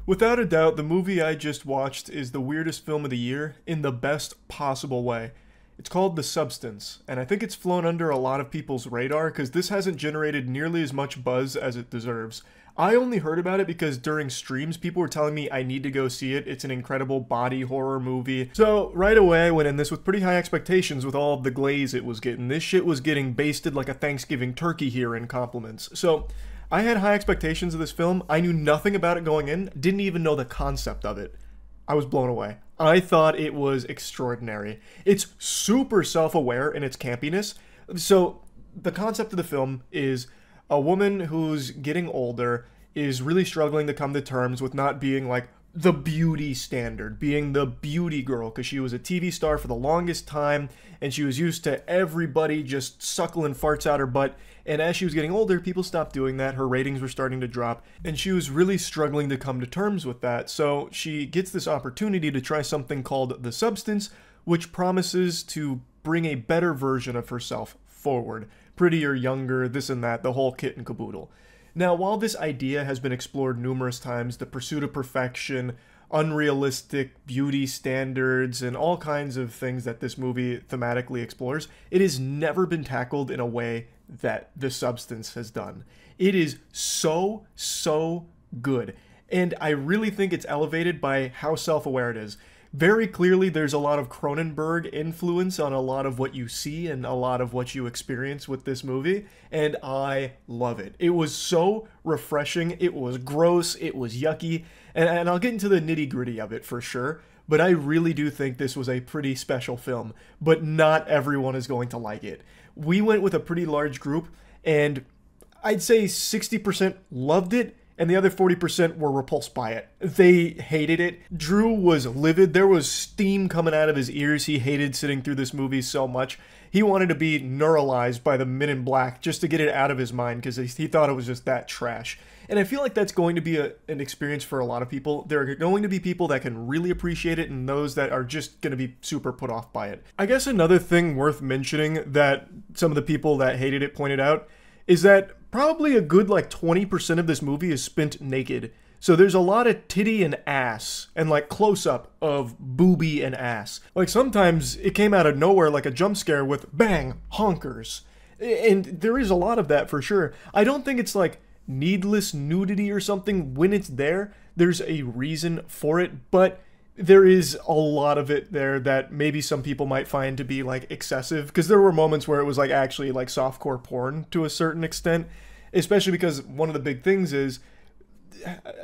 Without a doubt, the movie I just watched is the weirdest film of the year in the best possible way. It's called The Substance, and I think it's flown under a lot of people's radar because this hasn't generated nearly as much buzz as it deserves. I only heard about it because during streams people were telling me I need to go see it. It's an incredible body horror movie. So right away I went in this with pretty high expectations with all of the glaze it was getting. This shit was getting basted like a Thanksgiving turkey here in compliments. So I had high expectations of this film. I knew nothing about it going in, didn't even know the concept of it. I was blown away. I thought it was extraordinary. It's super self-aware in its campiness. So the concept of the film is a woman who's getting older is really struggling to come to terms with not being like the beauty standard, being the beauty girl, because she was a TV star for the longest time and she was used to everybody just suckling farts out her butt. And as she was getting older, people stopped doing that. Her ratings were starting to drop and she was really struggling to come to terms with that. So she gets this opportunity to try something called The Substance, which promises to bring a better version of herself forward. Prettier, younger, this and that, the whole kit and caboodle. Now, while this idea has been explored numerous times, the pursuit of perfection, unrealistic beauty standards, and all kinds of things that this movie thematically explores, it has never been tackled in a way that The Substance has done. It is so good. And I really think it's elevated by how self-aware it is. Very clearly, there's a lot of Cronenberg influence on a lot of what you see and a lot of what you experience with this movie, and I love it. It was so refreshing, it was gross, it was yucky, and I'll get into the nitty-gritty of it for sure, but I really do think this was a pretty special film, but not everyone is going to like it. We went with a pretty large group, and I'd say 60% loved it, and the other 40% were repulsed by it. They hated it. Drew was livid. There was steam coming out of his ears. He hated sitting through this movie so much. He wanted to be neuralized by the Men in Black just to get it out of his mind because he thought it was just that trash. And I feel like that's going to be an experience for a lot of people. There are going to be people that can really appreciate it and those that are just going to be super put off by it. I guess another thing worth mentioning that some of the people that hated it pointed out is that probably a good like 20% of this movie is spent naked. So there's a lot of titty and ass and like close-up of booby and ass. Like sometimes it came out of nowhere like a jump scare with bang, honkers. And there is a lot of that for sure. I don't think it's like needless nudity or something when it's there. There's a reason for it, but there is a lot of it there that maybe some people might find to be like excessive, because there were moments where it was like actually like softcore porn to a certain extent, especially because one of the big things is,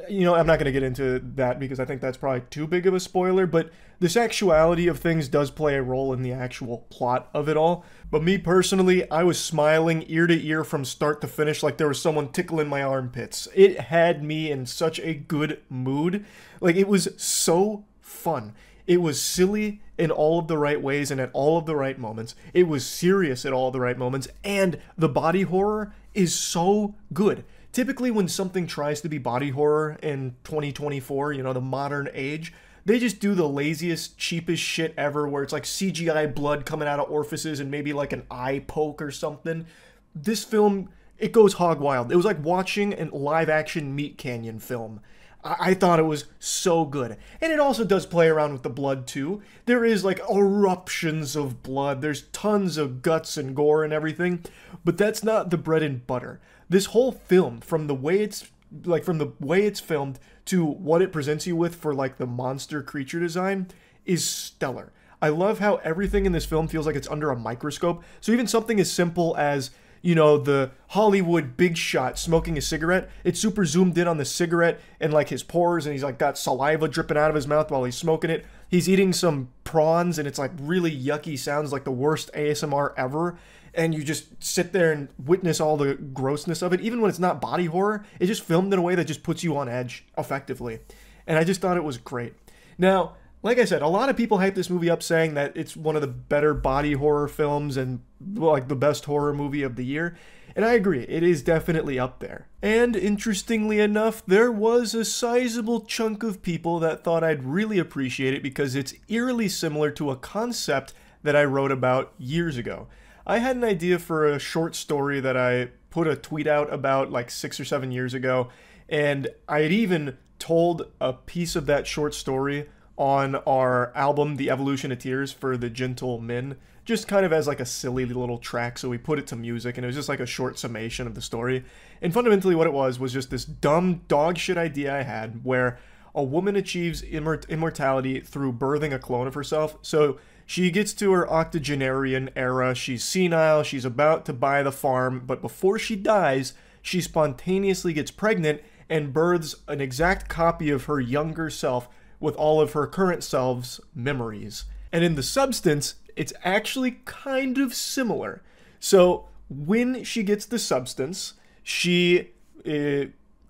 you know, I'm not going to get into that because I think that's probably too big of a spoiler, but the sexuality of things does play a role in the actual plot of it all. But me personally, I was smiling ear to ear from start to finish like there was someone tickling my armpits. It had me in such a good mood. Like it was so fun. It was silly in all of the right ways and at all of the right moments. It was serious at all of the right moments, and the body horror is so good. Typically when something tries to be body horror in 2024, you know, the modern age, they just do the laziest, cheapest shit ever where it's like CGI blood coming out of orifices and maybe like an eye poke or something. This film, it goes hog wild. It was like watching a live action Meat Canyon film. I thought it was so good. And it also does play around with the blood too. There is like eruptions of blood. There's tons of guts and gore and everything. But that's not the bread and butter. This whole film, from the way it's filmed to what it presents you with for like the monster creature design, is stellar. I love how everything in this film feels like it's under a microscope. So even something as simple as, you know, the Hollywood big shot smoking a cigarette, it's super zoomed in on the cigarette and like his pores, and he's like got saliva dripping out of his mouth while he's smoking it. He's eating some prawns and it's like really yucky sounds, like the worst ASMR ever. And you just sit there and witness all the grossness of it. Even when it's not body horror, it's just filmed in a way that just puts you on edge effectively. And I just thought it was great. Now, like I said, a lot of people hype this movie up saying that it's one of the better body horror films and like the best horror movie of the year. And I agree, it is definitely up there. And interestingly enough, there was a sizable chunk of people that thought I'd really appreciate it because it's eerily similar to a concept that I wrote about years ago. I had an idea for a short story that I put a tweet out about like 6 or 7 years ago, and I had even told a piece of that short story on our album, The Evolution of Tears for the Gentle Men, just kind of as like a silly little track. So we put it to music, and it was just like a short summation of the story. And fundamentally what it was just this dumb dog shit idea I had where a woman achieves immortality through birthing a clone of herself. So she gets to her octogenarian era, she's senile, she's about to buy the farm, but before she dies, she spontaneously gets pregnant and births an exact copy of her younger self with all of her current self's memories. And in the substance, it's actually kind of similar. So when she gets the substance, she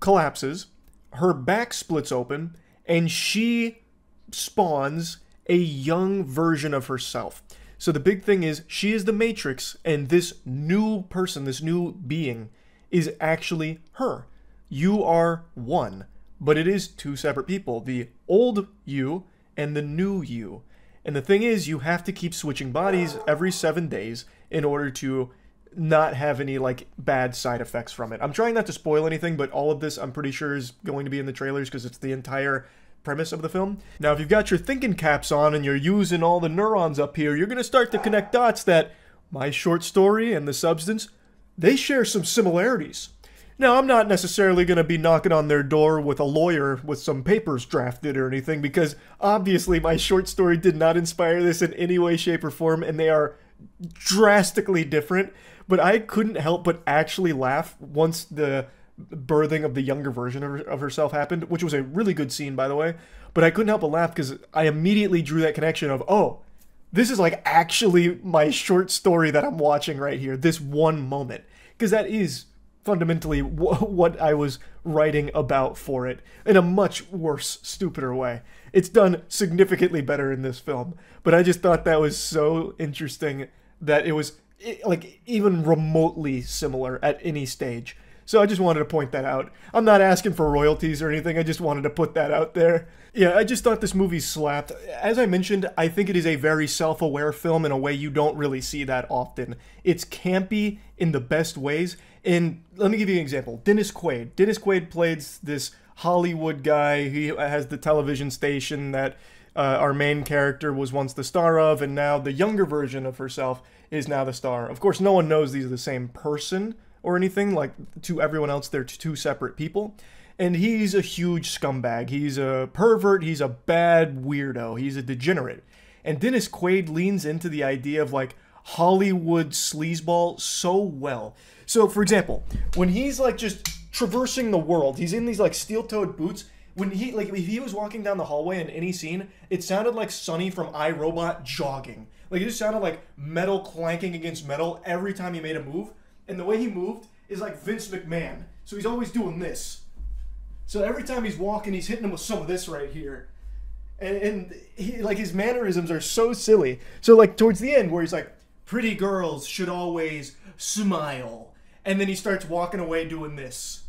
collapses, her back splits open, and she spawns a young version of herself. So the big thing is, she is the Matrix, and this new person, this new being, is actually her. You are one, but it is two separate people, the old you and the new you. And the thing is, you have to keep switching bodies every 7 days in order to not have any like bad side effects from it. I'm trying not to spoil anything, but all of this I'm pretty sure is going to be in the trailers because it's the entire premise of the film. Now, if you've got your thinking caps on and you're using all the neurons up here, you're going to start to connect dots that my short story and the substance, they share some similarities. Now, I'm not necessarily going to be knocking on their door with a lawyer with some papers drafted or anything, because obviously my short story did not inspire this in any way, shape, or form, and they are drastically different. But I couldn't help but actually laugh once the birthing of the younger version of herself happened, which was a really good scene, by the way. But I couldn't help but laugh because I immediately drew that connection of, oh, this is like actually my short story that I'm watching right here, this one moment. Because that is fundamentally what I was writing about for it, in a much worse, stupider way. It's done significantly better in this film, but I just thought that was so interesting that it was like even remotely similar at any stage. So I just wanted to point that out. I'm not asking for royalties or anything, I just wanted to put that out there. Yeah, I just thought this movie slapped. As I mentioned, I think it is a very self-aware film in a way you don't really see that often. It's campy in the best ways, and let me give you an example. Dennis Quaid. Dennis Quaid plays this Hollywood guy. He has the television station that our main character was once the star of, and now the younger version of herself is now the star. Of course, no one knows these are the same person or anything. Like, to everyone else, they're two separate people. And he's a huge scumbag. He's a pervert. He's a bad weirdo. He's a degenerate. And Dennis Quaid leans into the idea of, like, Hollywood sleazeball so well. So, for example, when he's, like, just traversing the world, he's in these, like, steel-toed boots. When he, like, if he was walking down the hallway in any scene, it sounded like Sonny from iRobot jogging. Like, it just sounded like metal clanking against metal every time he made a move. And the way he moved is like Vince McMahon. So he's always doing this. So every time he's walking, he's hitting him with some of this right here. And he, like, his mannerisms are so silly. So, like, towards the end where he's like, pretty girls should always smile. And then he starts walking away doing this.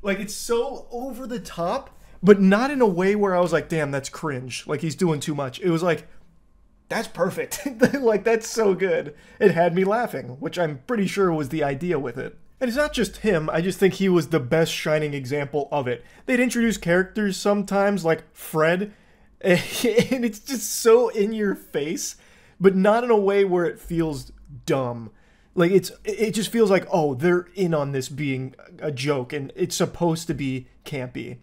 Like, it's so over the top, but not in a way where I was like, damn, that's cringe. Like, he's doing too much. It was like, that's perfect. Like, that's so good. It had me laughing, which I'm pretty sure was the idea with it. And it's not just him, I just think he was the best shining example of it. They'd introduce characters sometimes, like Fred, and it's just so in your face, but not in a way where it feels dumb. Like, it just feels like, oh, they're in on this being a joke, and it's supposed to be campy.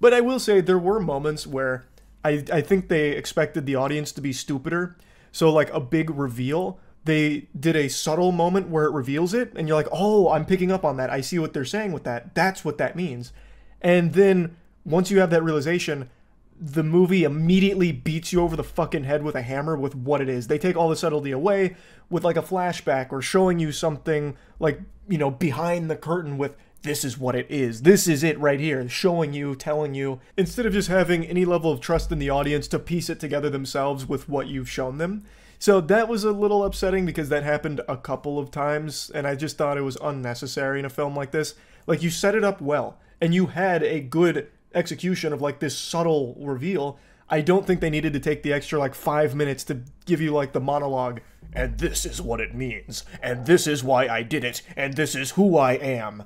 But I will say, there were moments where I think they expected the audience to be stupider. So, like, a big reveal, they did a subtle moment where it reveals it, and you're like, oh, I'm picking up on that. I see what they're saying with that. That's what that means. And then, once you have that realization, the movie immediately beats you over the fucking head with a hammer with what it is. They take all the subtlety away with, like, a flashback or showing you something, like, you know, behind the curtain with, this is what it is. This is it right here. Showing you, telling you, instead of just having any level of trust in the audience to piece it together themselves with what you've shown them. So that was a little upsetting because that happened a couple of times, and I just thought it was unnecessary in a film like this. Like, you set it up well, and you had a good execution of, like, this subtle reveal. I don't think they needed to take the extra, like, 5 minutes to give you, like, the monologue, and this is what it means, and this is why I did it, and this is who I am.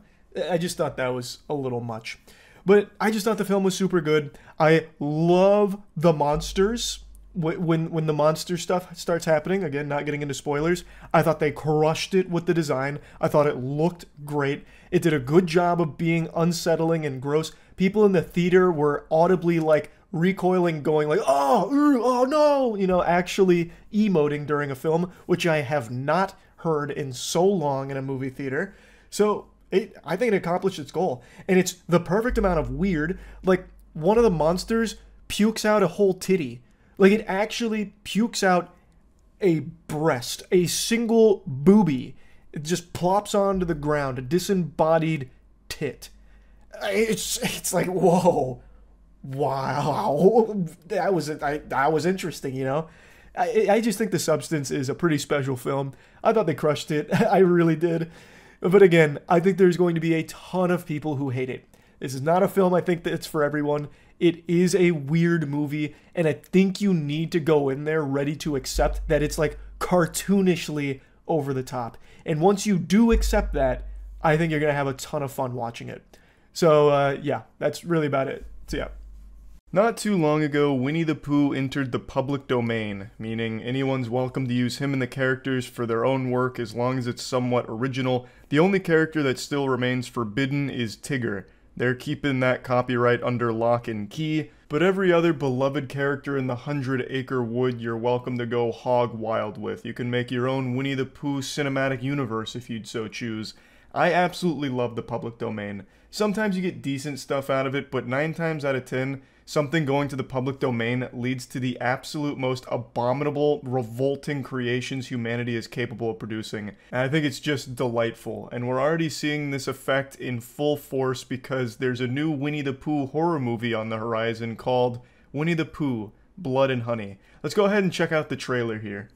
I just thought that was a little much. But I just thought the film was super good. I love the monsters. When the monster stuff starts happening, again, not getting into spoilers, I thought they crushed it with the design. I thought it looked great. It did a good job of being unsettling and gross. People in the theater were audibly like recoiling, going like, oh no, you know, actually emoting during a film, which I have not heard in so long in a movie theater. So I think it accomplished its goal. And it's the perfect amount of weird. Like, one of the monsters pukes out a whole titty. Like, it actually pukes out a breast, a single boobie. It just plops onto the ground, a disembodied tit. It's like, whoa, wow, that was interesting, you know? I just think The Substance is a pretty special film. I thought they crushed it. I really did. But again, I think there's going to be a ton of people who hate it. This is not a film I think that's for everyone. It is a weird movie, and I think you need to go in there ready to accept that it's like cartoonishly over the top. And once you do accept that, I think you're going to have a ton of fun watching it. So yeah, that's really about it. So yeah. Not too long ago, Winnie the Pooh entered the public domain, meaning anyone's welcome to use him and the characters for their own work as long as it's somewhat original. The only character that still remains forbidden is Tigger. They're keeping that copyright under lock and key, but every other beloved character in the 100-acre wood you're welcome to go hog wild with. You can make your own Winnie the Pooh cinematic universe if you'd so choose. I absolutely love the public domain. Sometimes you get decent stuff out of it, but 9 times out of 10, something going to the public domain leads to the absolute most abominable, revolting creations humanity is capable of producing. And I think it's just delightful. And we're already seeing this effect in full force because there's a new Winnie the Pooh horror movie on the horizon called Winnie the Pooh, Blood and Honey. Let's go ahead and check out the trailer here.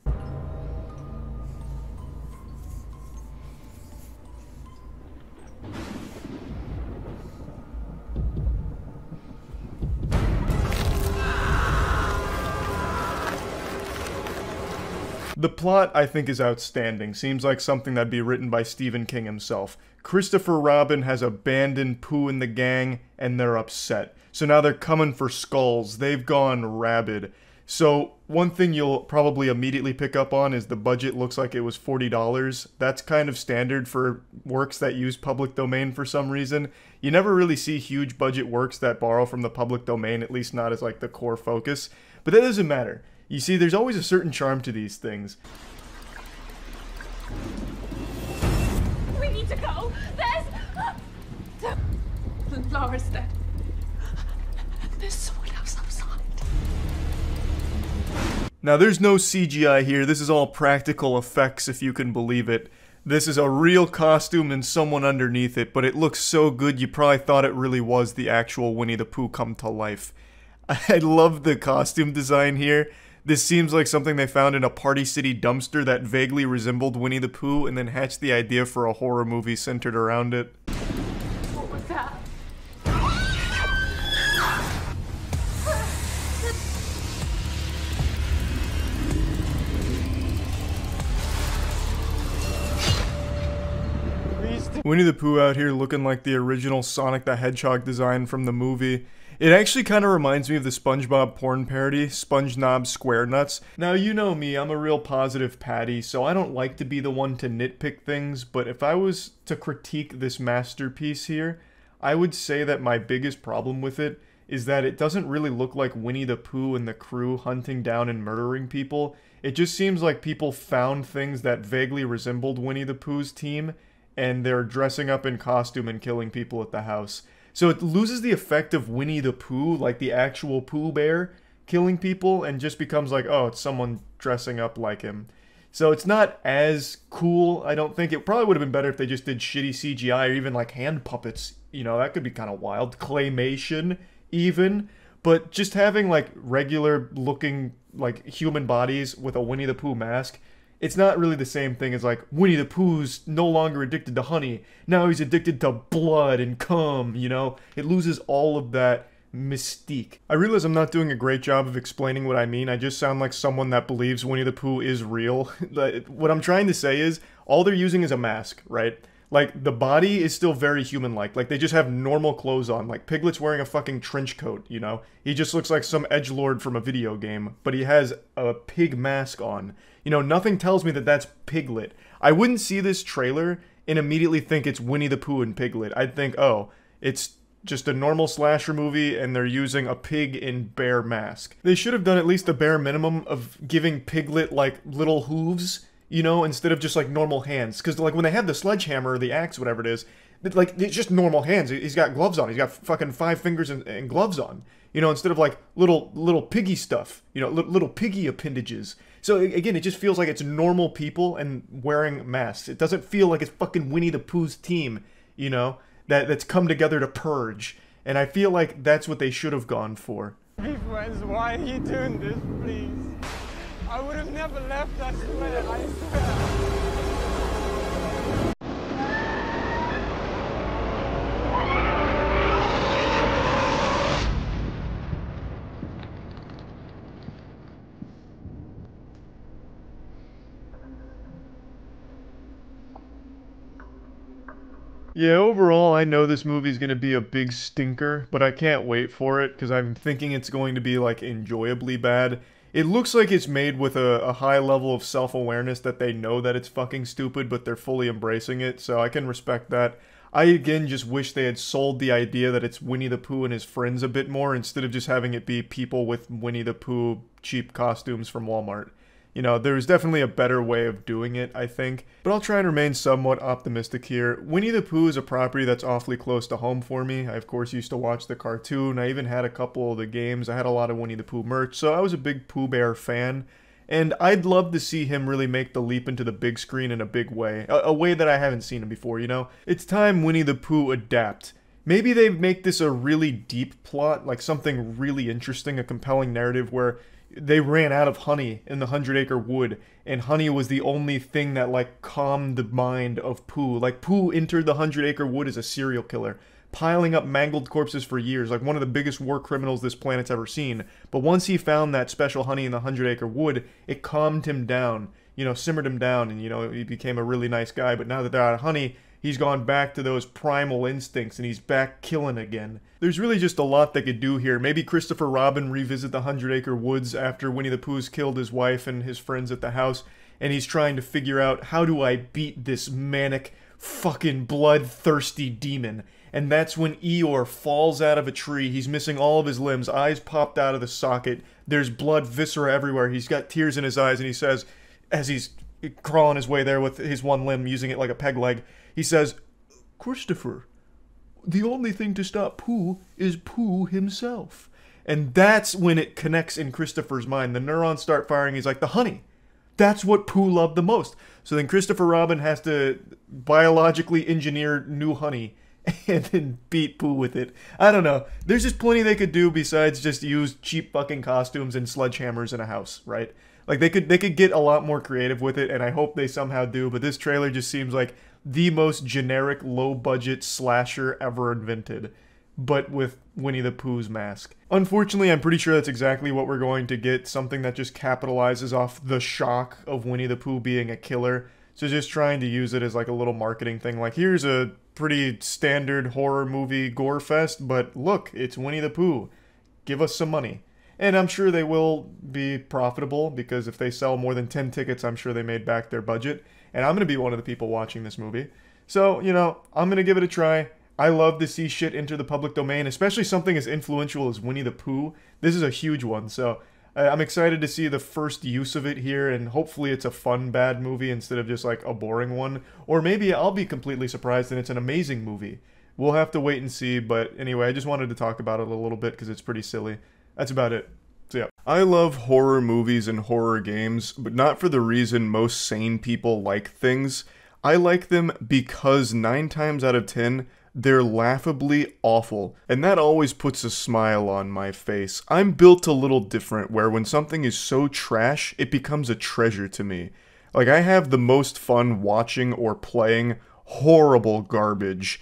The plot, I think, is outstanding. Seems like something that'd be written by Stephen King himself. Christopher Robin has abandoned Pooh and the gang, and they're upset. So now they're coming for skulls. They've gone rabid. So one thing you'll probably immediately pick up on is the budget looks like it was $40. That's kind of standard for works that use public domain for some reason. You never really see huge budget works that borrow from the public domain, at least not as like the core focus. But that doesn't matter. You see, there's always a certain charm to these things. We need to go. There's Laura's dead. There's someone else outside. Now, there's no CGI here. This is all practical effects, if you can believe it. This is a real costume and someone underneath it, but it looks so good you probably thought it really was the actual Winnie the Pooh come to life. I love the costume design here. This seems like something they found in a Party City dumpster that vaguely resembled Winnie the Pooh and then hatched the idea for a horror movie centered around it. What was that? Winnie the Pooh out here looking like the original Sonic the Hedgehog design from the movie. It actually kind of reminds me of the SpongeBob porn parody, SpongeNob Square Nuts. Now, you know me, I'm a real positive Patty, so I don't like to be the one to nitpick things, but if I was to critique this masterpiece here, I would say that my biggest problem with it is that it doesn't really look like Winnie the Pooh and the crew hunting down and murdering people. It just seems like people found things that vaguely resembled Winnie the Pooh's team, and they're dressing up in costume and killing people at the house. So it loses the effect of Winnie the Pooh, like the actual Pooh Bear, killing people, and just becomes like, oh, it's someone dressing up like him. So it's not as cool, I don't think. It probably would have been better if they just did shitty CGI or even like hand puppets. You know, that could be kind of wild. Claymation, even. But just having like regular looking like human bodies with a Winnie the Pooh mask, it's not really the same thing as like, Winnie the Pooh's no longer addicted to honey. Now he's addicted to blood and cum, you know? It loses all of that mystique. I realize I'm not doing a great job of explaining what I mean. I just sound like someone that believes Winnie the Pooh is real. What I'm trying to say is, all they're using is a mask, right? Like, the body is still very human-like. Like, they just have normal clothes on. Like, Piglet's wearing a fucking trench coat, you know? He just looks like some edgelord from a video game, but he has a pig mask on. You know, nothing tells me that that's Piglet. I wouldn't see this trailer and immediately think it's Winnie the Pooh and Piglet. I'd think, oh, it's just a normal slasher movie and they're using a pig in bear mask. They should have done at least the bare minimum of giving Piglet, like, little hooves, you know, instead of just, like, normal hands. Because, like, when they have the sledgehammer or the axe, whatever it is, like, it's just normal hands. He's got gloves on. He's got fucking 5 fingers and gloves on. You know, instead of, like, little piggy stuff. You know, little piggy appendages. So, again, it just feels like it's normal people and wearing masks. It doesn't feel like it's fucking Winnie the Pooh's team, you know, that's come together to purge. And I feel like that's what they should have gone for. Be friends, why are you doing this, please? I would have never left, I swear, I swear. Yeah, overall, I know this movie's gonna be a big stinker, but I can't wait for it, because I'm thinking it's going to be, like, enjoyably bad. It looks like it's made with a high level of self-awareness that they know that it's fucking stupid, but they're fully embracing it, so I can respect that. I, again, just wish they had sold the idea that it's Winnie the Pooh and his friends a bit more, instead of just having it be people with Winnie the Pooh cheap costumes from Walmart. You know, there's definitely a better way of doing it, I think. But I'll try and remain somewhat optimistic here. Winnie the Pooh is a property that's awfully close to home for me. I, of course, used to watch the cartoon. I even had a couple of the games. I had a lot of Winnie the Pooh merch, so I was a big Pooh Bear fan. And I'd love to see him really make the leap into the big screen in a big way. A way that I haven't seen him before, you know? It's time Winnie the Pooh adapt. Maybe they make this a really deep plot, like something really interesting, a compelling narrative where they ran out of honey in the 100-acre wood, and honey was the only thing that, like, calmed the mind of Pooh. Like, Pooh entered the 100-acre wood as a serial killer, piling up mangled corpses for years, like one of the biggest war criminals this planet's ever seen. But once he found that special honey in the 100-acre wood, it calmed him down, you know, simmered him down, and, you know, he became a really nice guy. But now that they're out of honey, he's gone back to those primal instincts, and he's back killing again. There's really just a lot they could do here. Maybe Christopher Robin revisit the 100-acre woods after Winnie the Pooh's killed his wife and his friends at the house, and he's trying to figure out, how do I beat this manic, fucking bloodthirsty demon? And that's when Eeyore falls out of a tree. He's missing all of his limbs, eyes popped out of the socket, there's blood, viscera everywhere, he's got tears in his eyes, and he says, as he's crawling his way there with his one limb, using it like a peg leg, he says, "Christopher, the only thing to stop Pooh is Pooh himself." And that's when it connects in Christopher's mind. The neurons start firing. He's like, the honey. That's what Pooh loved the most. So then Christopher Robin has to biologically engineer new honey and then beat Pooh with it. I don't know. There's just plenty they could do besides just use cheap fucking costumes and sledgehammers in a house, right? Like, they could get a lot more creative with it, and I hope they somehow do, but this trailer just seems like the most generic, low-budget slasher ever invented, but with Winnie the Pooh's mask. Unfortunately, I'm pretty sure that's exactly what we're going to get, something that just capitalizes off the shock of Winnie the Pooh being a killer, so just trying to use it as like a little marketing thing, like, here's a pretty standard horror movie gore fest, but look, it's Winnie the Pooh. Give us some money. And I'm sure they will be profitable, because if they sell more than 10 tickets, I'm sure they made back their budget. And I'm going to be one of the people watching this movie. So, you know, I'm going to give it a try. I love to see shit enter the public domain, especially something as influential as Winnie the Pooh. This is a huge one, so I'm excited to see the first use of it here, and hopefully it's a fun, bad movie instead of just, like, a boring one. Or maybe I'll be completely surprised and it's an amazing movie. We'll have to wait and see, but anyway, I just wanted to talk about it a little bit because it's pretty silly. That's about it. So yeah. I love horror movies and horror games, but not for the reason most sane people like things. I like them because 9 times out of 10, they're laughably awful, and that always puts a smile on my face. I'm built a little different, where when something is so trash, it becomes a treasure to me. Like, I have the most fun watching or playing horrible garbage.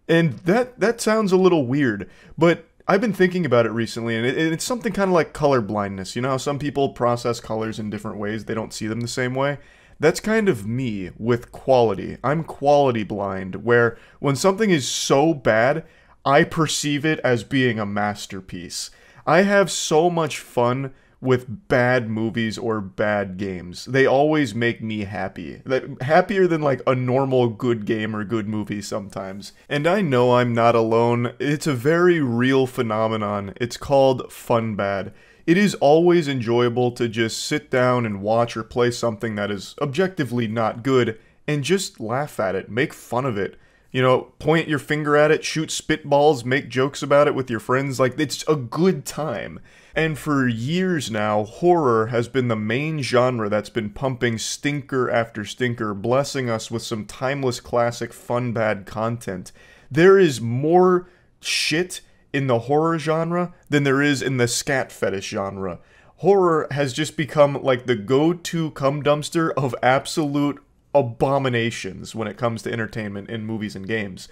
And that sounds a little weird, but I've been thinking about it recently, and it's something kind of like color blindness. You know how some people process colors in different ways, they don't see them the same way? That's kind of me with quality. I'm quality blind, where when something is so bad, I perceive it as being a masterpiece. I have so much fun with bad movies or bad games. They always make me happy. Happier than like a normal good game or good movie sometimes. And I know I'm not alone. It's a very real phenomenon. It's called fun bad. It is always enjoyable to just sit down and watch or play something that is objectively not good and just laugh at it, make fun of it. You know, point your finger at it, shoot spitballs, make jokes about it with your friends. Like, it's a good time. And for years now, horror has been the main genre that's been pumping stinker after stinker, blessing us with some timeless classic fun bad content. There is more shit in the horror genre than there is in the scat fetish genre. Horror has just become like the go-to cum dumpster of absolute abominations when it comes to entertainment in movies and games.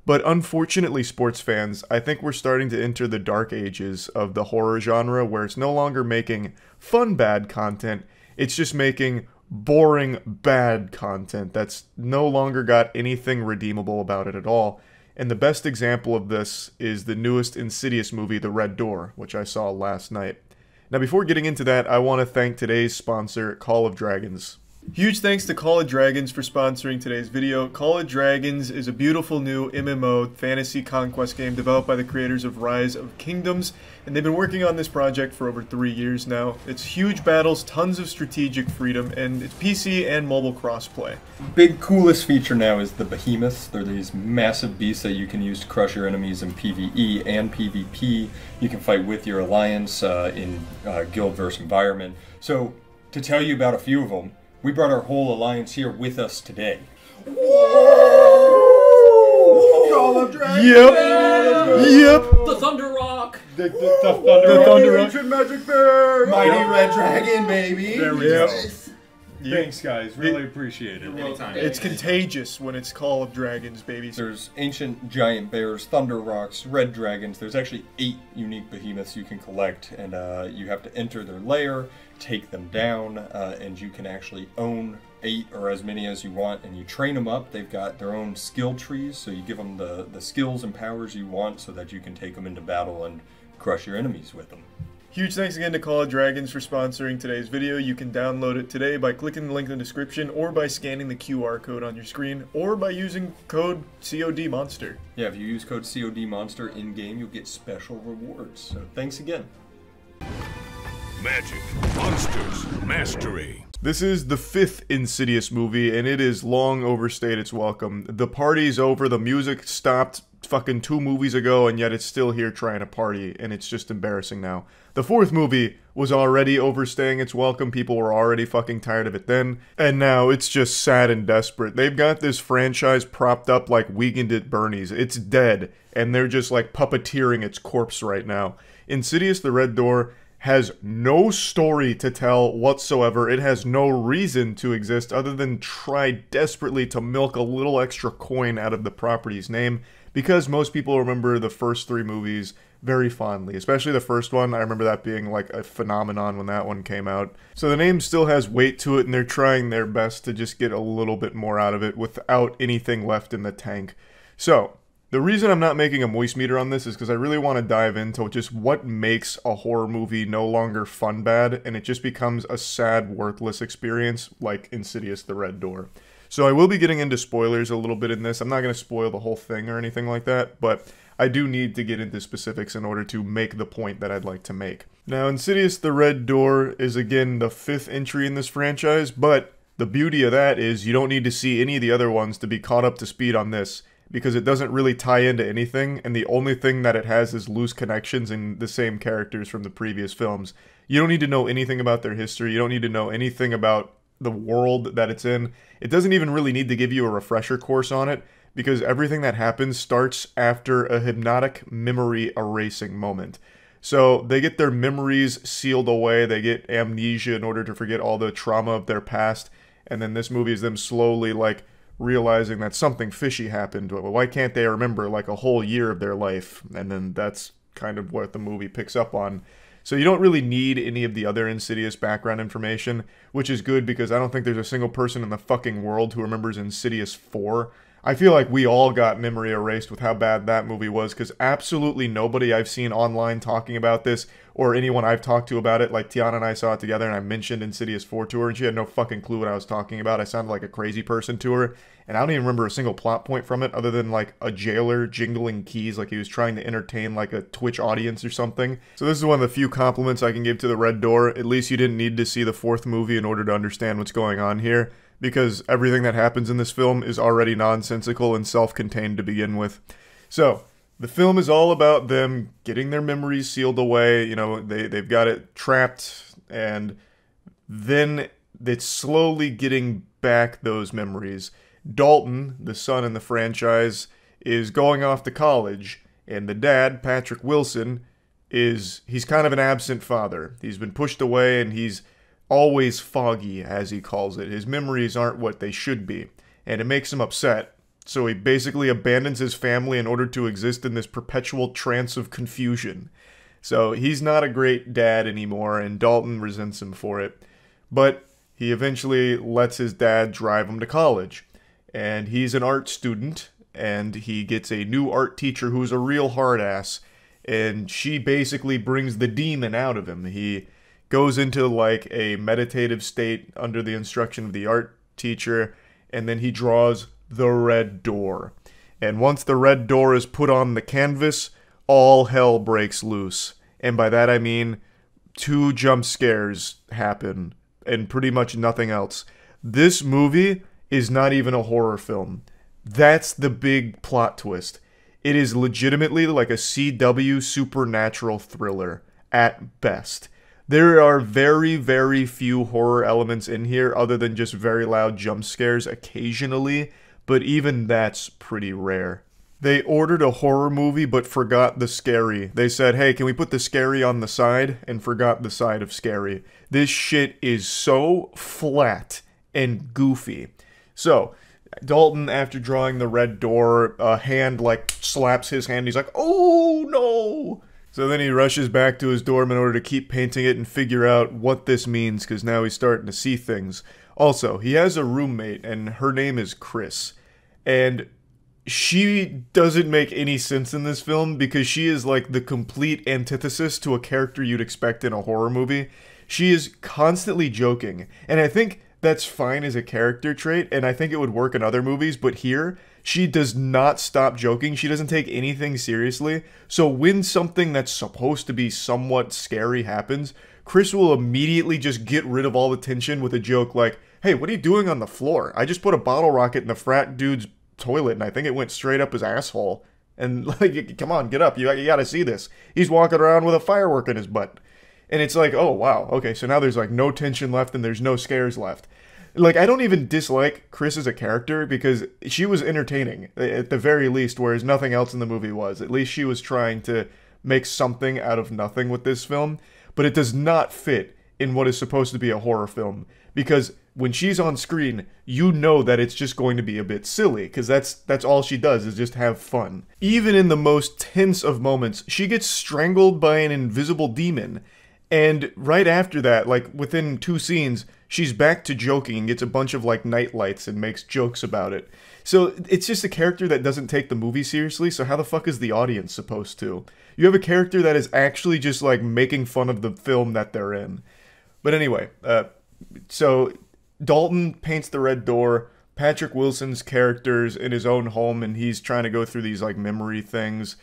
But unfortunately, sports fans, I think we're starting to enter the dark ages of the horror genre, where it's no longer making fun bad content, it's just making boring bad content that's no longer got anything redeemable about it at all. And the best example of this is the newest Insidious movie, The Red Door, which I saw last night. Now, before getting into that, I want to thank today's sponsor, Call of Dragons. Huge thanks to Call of Dragons for sponsoring today's video. Call of Dragons is a beautiful new MMO fantasy conquest game developed by the creators of Rise of Kingdoms, and they've been working on this project for over 3 years now. It's huge battles, tons of strategic freedom, and it's PC and mobile crossplay. Big coolest feature now is the behemoths. They're these massive beasts that you can use to crush your enemies in PvE and PvP. You can fight with your alliance in guild versus environment. So, to tell you about a few of them, we brought our whole alliance here with us today. Whoa! Call of Dragons! Yep! The Thunder Rock! The Thunder Rock! Ancient Magic Bear! Mighty Red Dragon, baby! There we go. Yeah. Thanks, guys. Really appreciate it. Anytime. It's contagious when it's Call of Dragons, baby. There's ancient giant bears, thunder rocks, red dragons. There's actually 8 unique behemoths you can collect, and you have to enter their lair, take them down, and you can actually own 8 or as many as you want, and you train them up. They've got their own skill trees, so you give them the skills and powers you want so that you can take them into battle and crush your enemies with them. Huge thanks again to Call of Dragons for sponsoring today's video. You can download it today by clicking the link in the description, or by scanning the QR code on your screen, or by using code CODMonster. Yeah, if you use code CODMonster in-game, you'll get special rewards. So thanks again. Magic, monsters, mastery. This is the 5th Insidious movie, and it is long overstayed its welcome. The party's over, the music stopped fucking 2 movies ago, and yet it's still here trying to party, and it's just embarrassing now. The 4th movie was already overstaying its welcome, people were already fucking tired of it then, and now it's just sad and desperate. They've got this franchise propped up like Weekend at Bernie's. It's dead, and they're just like puppeteering its corpse right now. Insidious the Red Door has no story to tell whatsoever. It has no reason to exist other than try desperately to milk a little extra coin out of the property's name, because most people remember the first 3 movies very fondly, especially the first one. I remember that being like a phenomenon when that one came out. So the name still has weight to it, and they're trying their best to just get a little bit more out of it without anything left in the tank. So the reason I'm not making a moist meter on this is because I really want to dive into just what makes a horror movie no longer fun bad, and it just becomes a sad, worthless experience like Insidious the Red Door. So I will be getting into spoilers a little bit in this. I'm not going to spoil the whole thing or anything like that, but I do need to get into specifics in order to make the point that I'd like to make. Now, Insidious the Red Door is again the 5th entry in this franchise, but the beauty of that is you don't need to see any of the other ones to be caught up to speed on this, because it doesn't really tie into anything, and the only thing that it has is loose connections in the same characters from the previous films. You don't need to know anything about their history. You don't need to know anything about the world that it's in. It doesn't even really need to give you a refresher course on it, because everything that happens starts after a hypnotic memory erasing moment. So they get their memories sealed away, they get amnesia in order to forget all the trauma of their past, and then this movie is them slowly like realizing that something fishy happened. Why can't they remember like a whole year of their life? And then that's kind of what the movie picks up on. So you don't really need any of the other Insidious background information, which is good because I don't think there's a single person in the fucking world who remembers Insidious 4. I feel like we all got memory erased with how bad that movie was, because absolutely nobody I've seen online talking about this, or anyone I've talked to about it, like Tiana and I saw it together and I mentioned Insidious 4 to her, and she had no fucking clue what I was talking about. I sounded like a crazy person to her, and I don't even remember a single plot point from it, other than like a jailer jingling keys like he was trying to entertain like a Twitch audience or something. So this is one of the few compliments I can give to The Red Door. At least you didn't need to see the 4th movie in order to understand what's going on here, because everything that happens in this film is already nonsensical and self-contained to begin with. So, the film is all about them getting their memories sealed away. You know, they've got it trapped, and then it's slowly getting back those memories. Dalton, the son in the franchise, is going off to college, and the dad, Patrick Wilson, he's kind of an absent father. He's been pushed away, and he's always foggy, as he calls it. His memories aren't what they should be, and it makes him upset. So he basically abandons his family in order to exist in this perpetual trance of confusion. So he's not a great dad anymore, and Dalton resents him for it. But he eventually lets his dad drive him to college. And he's an art student, and he gets a new art teacher who's a real hard ass. And she basically brings the demon out of him. He goes into like a meditative state under the instruction of the art teacher, and then he draws the red door. And once the red door is put on the canvas, all hell breaks loose. And by that I mean 2 jump scares happen, and pretty much nothing else. This movie is not even a horror film. That's the big plot twist. It is legitimately like a CW supernatural thriller, at best. There are very, very few horror elements in here other than just very loud jump scares occasionally, but even that's pretty rare. They ordered a horror movie but forgot the scary. They said, hey, can we put the scary on the side? And forgot the side of scary. This shit is so flat and goofy. So, Dalton, after drawing the red door, a hand like slaps his hand. He's like, oh no! So then he rushes back to his dorm in order to keep painting it and figure out what this means, because now he's starting to see things. Also, he has a roommate, and her name is Chris. And she doesn't make any sense in this film, because she is like the complete antithesis to a character you'd expect in a horror movie. She is constantly joking, and I think that's fine as a character trait, and I think it would work in other movies, but here, she does not stop joking. She doesn't take anything seriously. So when something that's supposed to be somewhat scary happens, Chris will immediately just get rid of all the tension with a joke like, hey, what are you doing on the floor? I just put a bottle rocket in the frat dude's toilet, and I think it went straight up his asshole. And, like, come on, get up. You gotta see this. He's walking around with a firework in his butt. And it's like, oh, wow, okay, so now there's, like, no tension left and there's no scares left. Like, I don't even dislike Chris as a character because she was entertaining, at the very least, whereas nothing else in the movie was. At least she was trying to make something out of nothing with this film, but it does not fit in what is supposed to be a horror film, because when she's on screen, you know that it's just going to be a bit silly, because that's all she does, is just have fun. Even in the most tense of moments, she gets strangled by an invisible demon, and right after that, like, within 2 scenes, she's back to joking and gets a bunch of, like, night lights and makes jokes about it. So it's just a character that doesn't take the movie seriously, so how the fuck is the audience supposed to? You have a character that is actually just, like, making fun of the film that they're in. But anyway, so Dalton paints the red door. Patrick Wilson's character's in his own home, and he's trying to go through these, like, memory things.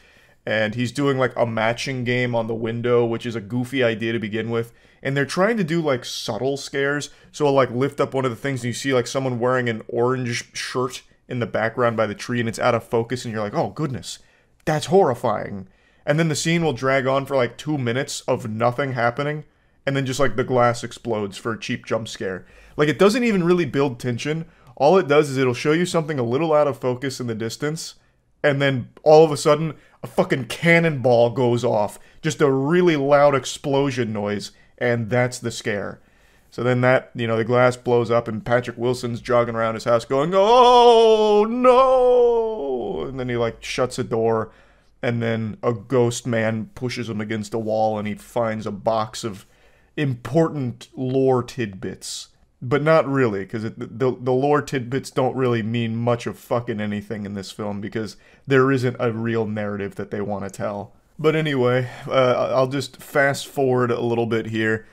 And he's doing, like, a matching game on the window, which is a goofy idea to begin with. And they're trying to do, like, subtle scares. So I'll, like, lift up one of the things and you see, like, someone wearing an orange shirt in the background by the tree, and it's out of focus, and you're like, oh, goodness, that's horrifying. And then the scene will drag on for, like, 2 minutes of nothing happening, and then just, like, the glass explodes for a cheap jump scare. Like, it doesn't even really build tension. All it does is it'll show you something a little out of focus in the distance, and then all of a sudden, a fucking cannonball goes off. Just a really loud explosion noise, and that's the scare. So then that, you know, the glass blows up, and Patrick Wilson's jogging around his house going, oh, no! And then he, like, shuts a door, and then a ghost man pushes him against a wall, and he finds a box of important lore tidbits. But not really, because the lore tidbits don't really mean much of fucking anything in this film, because there isn't a real narrative that they want to tell. But anyway, I'll just fast forward a little bit here.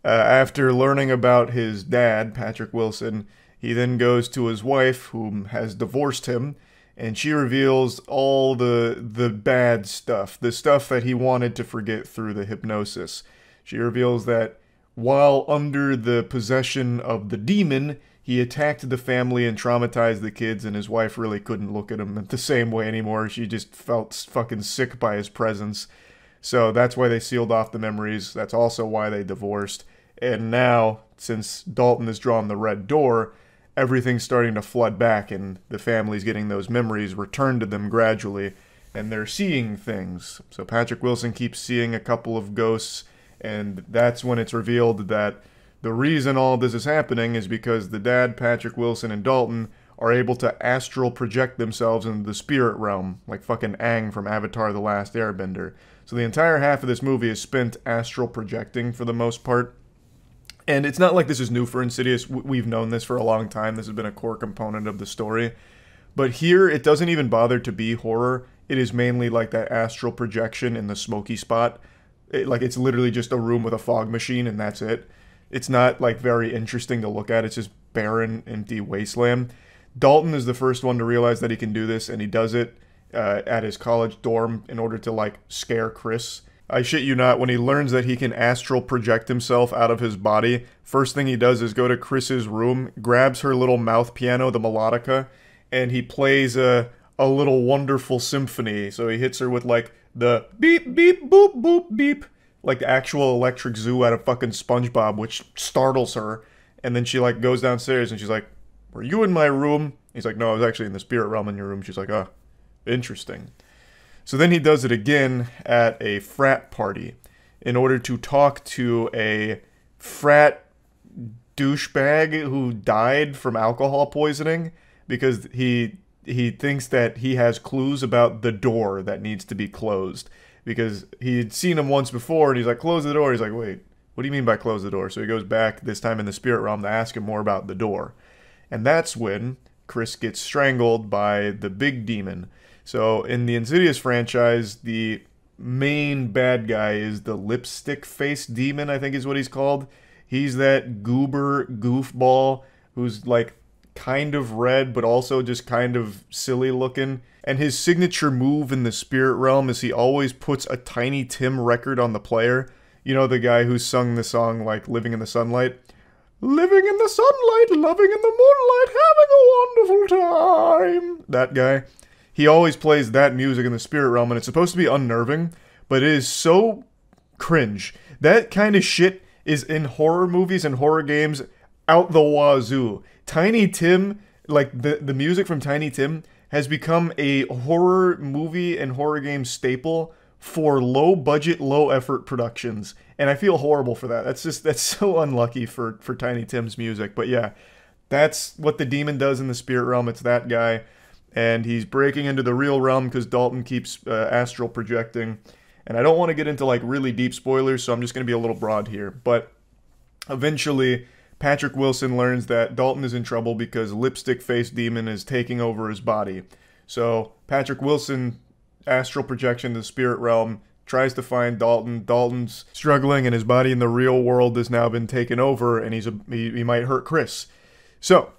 After learning about his dad, Patrick Wilson, he then goes to his wife, who has divorced him, and she reveals all the bad stuff, the stuff that he wanted to forget through the hypnosis. She reveals that while under the possession of the demon, he attacked the family and traumatized the kids, and his wife really couldn't look at him the same way anymore. She just felt fucking sick by his presence. So that's why they sealed off the memories. That's also why they divorced. And now, since Dalton has drawn the red door, everything's starting to flood back, and the family's getting those memories returned to them gradually, and they're seeing things. So Patrick Wilson keeps seeing a couple of ghosts, and that's when it's revealed that the reason all this is happening is because the dad, Patrick Wilson, and Dalton are able to astral project themselves into the spirit realm, like fucking Aang from Avatar: The Last Airbender. So the entire half of this movie is spent astral projecting for the most part. And it's not like this is new for Insidious. We've known this for a long time. This has been a core component of the story. But here, it doesn't even bother to be horror. It is mainly like that astral projection in the smoky spot. It's literally just a room with a fog machine, and that's it. It's not, like, very interesting to look at. It's just barren, empty wasteland. Dalton is the first one to realize that he can do this, and he does it at his college dorm in order to, like, scare Chris. I shit you not, when he learns that he can astral project himself out of his body, first thing he does is go to Chris's room, grabs her little mouth piano, the melodica, and he plays a little wonderful symphony. So he hits her with, like, the beep, beep, boop, boop, beep, like the actual electric zoo out of fucking SpongeBob, which startles her. And then she, like, goes downstairs and she's like, "Were you in my room?" He's like, "No, I was actually in the spirit realm in your room." She's like, "Oh, interesting." So then he does it again at a frat party in order to talk to a frat douchebag who died from alcohol poisoning, because he thinks that he has clues about the door that needs to be closed, because he had seen him once before and he's like, "Close the door." He's like, "Wait, what do you mean by close the door?" So he goes back, this time in the spirit realm, to ask him more about the door. And that's when Chris gets strangled by the big demon. So in the Insidious franchise, the main bad guy is the lipstick face demon, I think is what he's called. He's that goober goofball who's like kind of red, but also just kind of silly looking. And his signature move in the spirit realm is he always puts a Tiny Tim record on the player. You know, the guy who sung the song, like, Living in the Sunlight? Living in the sunlight, loving in the moonlight, having a wonderful time. That guy. He always plays that music in the spirit realm, and it's supposed to be unnerving, but it is so cringe. That kind of shit is in horror movies and horror games out the wazoo. Tiny Tim, like the music from Tiny Tim, has become a horror movie and horror game staple for low budget, low effort productions. And I feel horrible for that. That's so unlucky for Tiny Tim's music. But yeah, that's what the demon does in the spirit realm. It's that guy. And he's breaking into the real realm because Dalton keeps astral projecting. And I don't want to get into like really deep spoilers, so I'm just going to be a little broad here. But eventually, Patrick Wilson learns that Dalton is in trouble because Lipstick Face Demon is taking over his body. So Patrick Wilson, astral projection to the spirit realm, tries to find Dalton. Dalton's struggling, and his body in the real world has now been taken over, and he might hurt Chris. So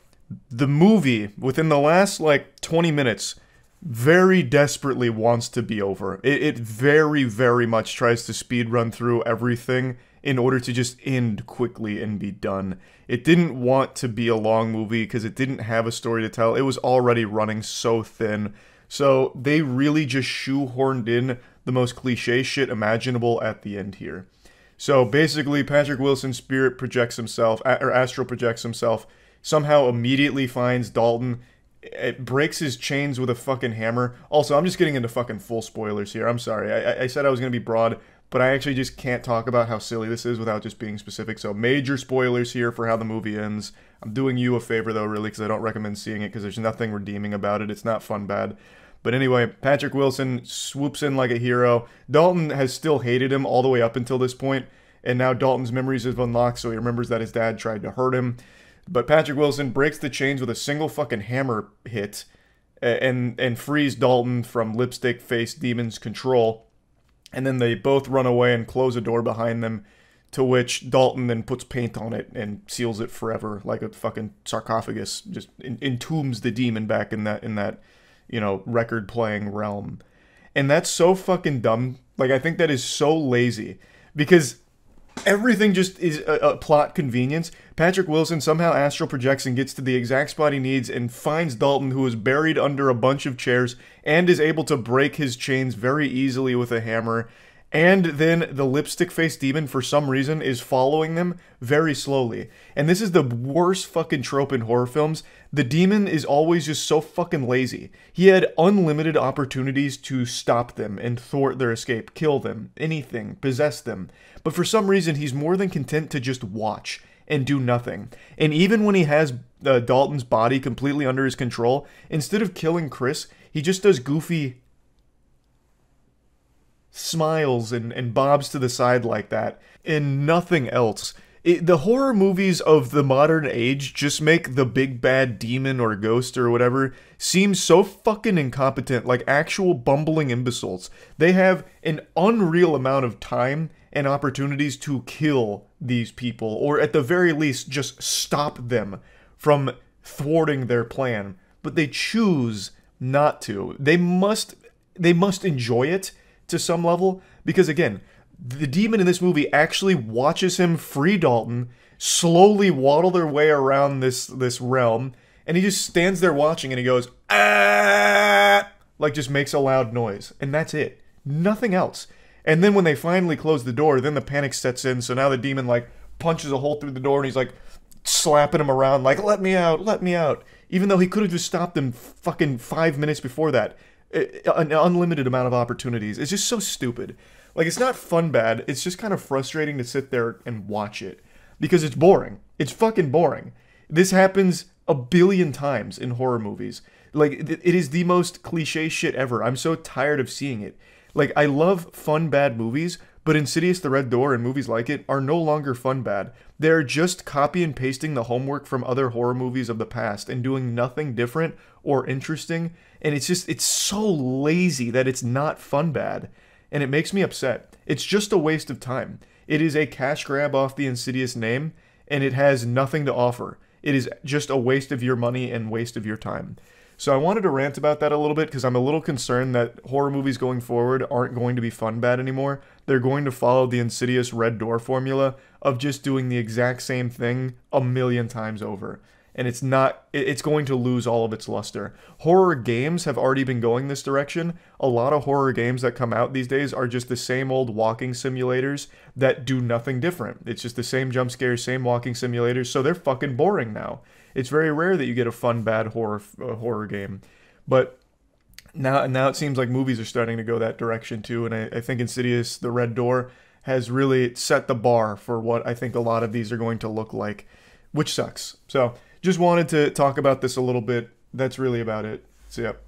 the movie, within the last, like, 20 minutes, very desperately wants to be over. It very, very much tries to speed run through everything in order to just end quickly and be done. It didn't want to be a long movie because it didn't have a story to tell. It was already running so thin. So they really just shoehorned in the most cliche shit imaginable at the end here. So basically, Patrick Wilson's spirit projects himself, or astral projects himself, somehow immediately finds Dalton. It breaks his chains with a fucking hammer. Also, I'm just getting into fucking full spoilers here. I'm sorry. I said I was going to be broad, but I actually just can't talk about how silly this is without just being specific. So major spoilers here for how the movie ends. I'm doing you a favor, though, really, because I don't recommend seeing it because there's nothing redeeming about it. It's not fun bad. But anyway, Patrick Wilson swoops in like a hero. Dalton has still hated him all the way up until this point, and now Dalton's memories have unlocked, so he remembers that his dad tried to hurt him. But Patrick Wilson breaks the chains with a single fucking hammer hit and frees Dalton from lipstick-faced demon's control. And then they both run away and close a door behind them, to which Dalton then puts paint on it and seals it forever, like a fucking sarcophagus, just entombs the demon back in that, you know, record-playing realm. And that's so fucking dumb. Like, I think that is so lazy, because everything just is a plot convenience. Patrick Wilson somehow astral projects and gets to the exact spot he needs and finds Dalton, who is buried under a bunch of chairs, and is able to break his chains very easily with a hammer. And then the lipstick-faced demon, for some reason, is following them very slowly. And this is the worst fucking trope in horror films. The demon is always just so fucking lazy. He had unlimited opportunities to stop them and thwart their escape, kill them, anything, possess them. But for some reason, he's more than content to just watch and do nothing. And even when he has Dalton's body completely under his control, instead of killing Chris, he just does goofy smiles and bobs to the side like that, and nothing else. The horror movies of the modern age just make the big bad demon or ghost or whatever seem so fucking incompetent, like actual bumbling imbeciles. They have an unreal amount of time and opportunities to kill these people, or at the very least just stop them from thwarting their plan, but they choose not to. They must enjoy it to some level, because again, the demon in this movie actually watches him free Dalton, slowly waddle their way around this realm, and he just stands there watching, and he goes, ah, like just makes a loud noise, and that's it. Nothing else. And then when they finally close the door, then the panic sets in, so now the demon like punches a hole through the door, and he's like slapping him around like, let me out, even though he could have just stopped them fucking 5 minutes before that. An unlimited amount of opportunities. It's just so stupid. Like, it's not fun bad, it's just kind of frustrating to sit there and watch it, because it's boring. It's fucking boring. This happens a billion times in horror movies. Like, it is the most cliche shit ever. I'm so tired of seeing it. Like, I love fun bad movies, but Insidious the Red Door and movies like it are no longer fun bad. They're just copy and pasting the homework from other horror movies of the past and doing nothing different or interesting. And it's so lazy that it's not fun bad. And it makes me upset. It's just a waste of time. It is a cash grab off the Insidious name, and it has nothing to offer. It is just a waste of your money and waste of your time. So I wanted to rant about that a little bit, because I'm a little concerned that horror movies going forward aren't going to be fun bad anymore. They're going to follow the Insidious Red Door formula of just doing the exact same thing a million times over. And it's going to lose all of its luster. Horror games have already been going this direction. A lot of horror games that come out these days are just the same old walking simulators that do nothing different. It's just the same jump scares, same walking simulators, so they're fucking boring now. It's very rare that you get a fun, bad horror game. But now it seems like movies are starting to go that direction too, and I think Insidious, The Red Door, has really set the bar for what I think a lot of these are going to look like, which sucks. So, just wanted to talk about this a little bit. That's really about it. So, yep.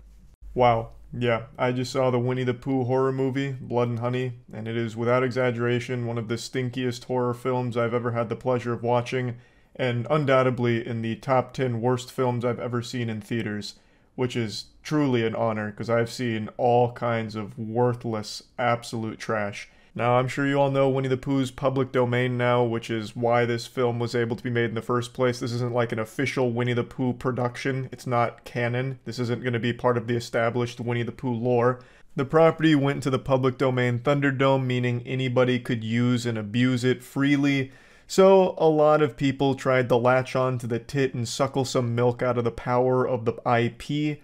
Wow. Yeah, I just saw the Winnie the Pooh horror movie, Blood and Honey, and it is, without exaggeration, one of the stinkiest horror films I've ever had the pleasure of watching, and undoubtedly in the top 10 worst films I've ever seen in theaters, which is truly an honor, because I've seen all kinds of worthless, absolute trash. Now, I'm sure you all know Winnie the Pooh's public domain now, which is why this film was able to be made in the first place. This isn't like an official Winnie the Pooh production. It's not canon. This isn't going to be part of the established Winnie the Pooh lore. The property went to the public domain Thunderdome, meaning anybody could use and abuse it freely. So a lot of people tried to latch on to the tit and suckle some milk out of the power of the IP.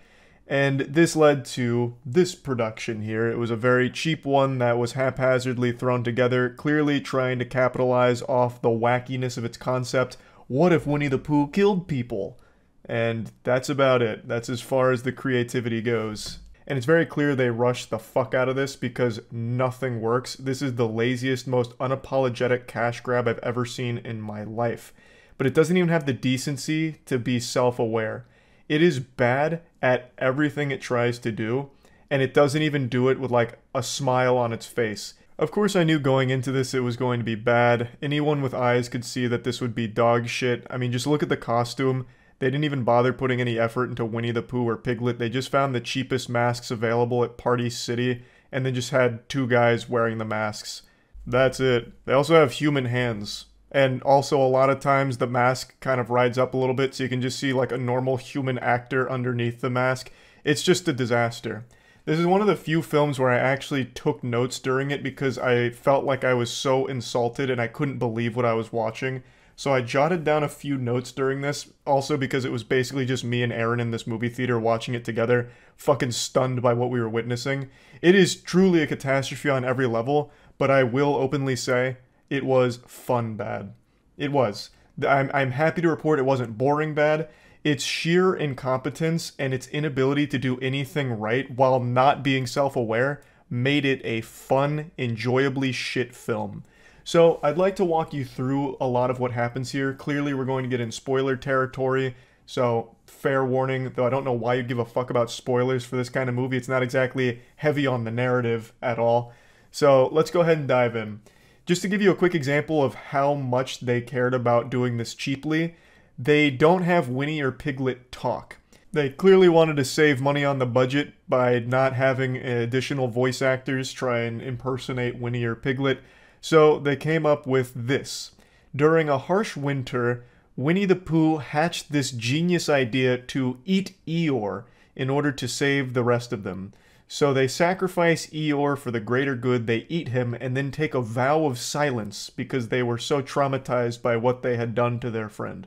And this led to this production here. It was a very cheap one that was haphazardly thrown together, clearly trying to capitalize off the wackiness of its concept. What if Winnie the Pooh killed people? And that's about it. That's as far as the creativity goes. And it's very clear they rushed the fuck out of this because nothing works. This is the laziest, most unapologetic cash grab I've ever seen in my life. But it doesn't even have the decency to be self-aware. It is bad at everything it tries to do, and it doesn't even do it with like a smile on its face. Of course I knew going into this it was going to be bad. Anyone with eyes could see that this would be dog shit. I mean, just look at the costume. They didn't even bother putting any effort into Winnie the Pooh or Piglet. They just found the cheapest masks available at Party City and then just had 2 guys wearing the masks. That's it. They also have human hands. And also a lot of times the mask kind of rides up a little bit so you can just see like a normal human actor underneath the mask. It's just a disaster. This is one of the few films where I actually took notes during it because I felt like I was so insulted and I couldn't believe what I was watching. So I jotted down a few notes during this, also because it was basically just me and Aaron in this movie theater watching it together, fucking stunned by what we were witnessing. It is truly a catastrophe on every level, but I will openly say it was fun bad. It was. I'm happy to report it wasn't boring bad. Its sheer incompetence and its inability to do anything right while not being self-aware made it a fun, enjoyably shit film. So I'd like to walk you through a lot of what happens here. Clearly we're going to get in spoiler territory, so fair warning, though I don't know why you'd give a fuck about spoilers for this kind of movie. It's not exactly heavy on the narrative at all. So let's go ahead and dive in. Just to give you a quick example of how much they cared about doing this cheaply, they don't have Winnie or Piglet talk. They clearly wanted to save money on the budget by not having additional voice actors try and impersonate Winnie or Piglet, so they came up with this. During a harsh winter, Winnie the Pooh hatched this genius idea to eat Eeyore in order to save the rest of them. So they sacrifice Eeyore for the greater good, they eat him, and then take a vow of silence because they were so traumatized by what they had done to their friend.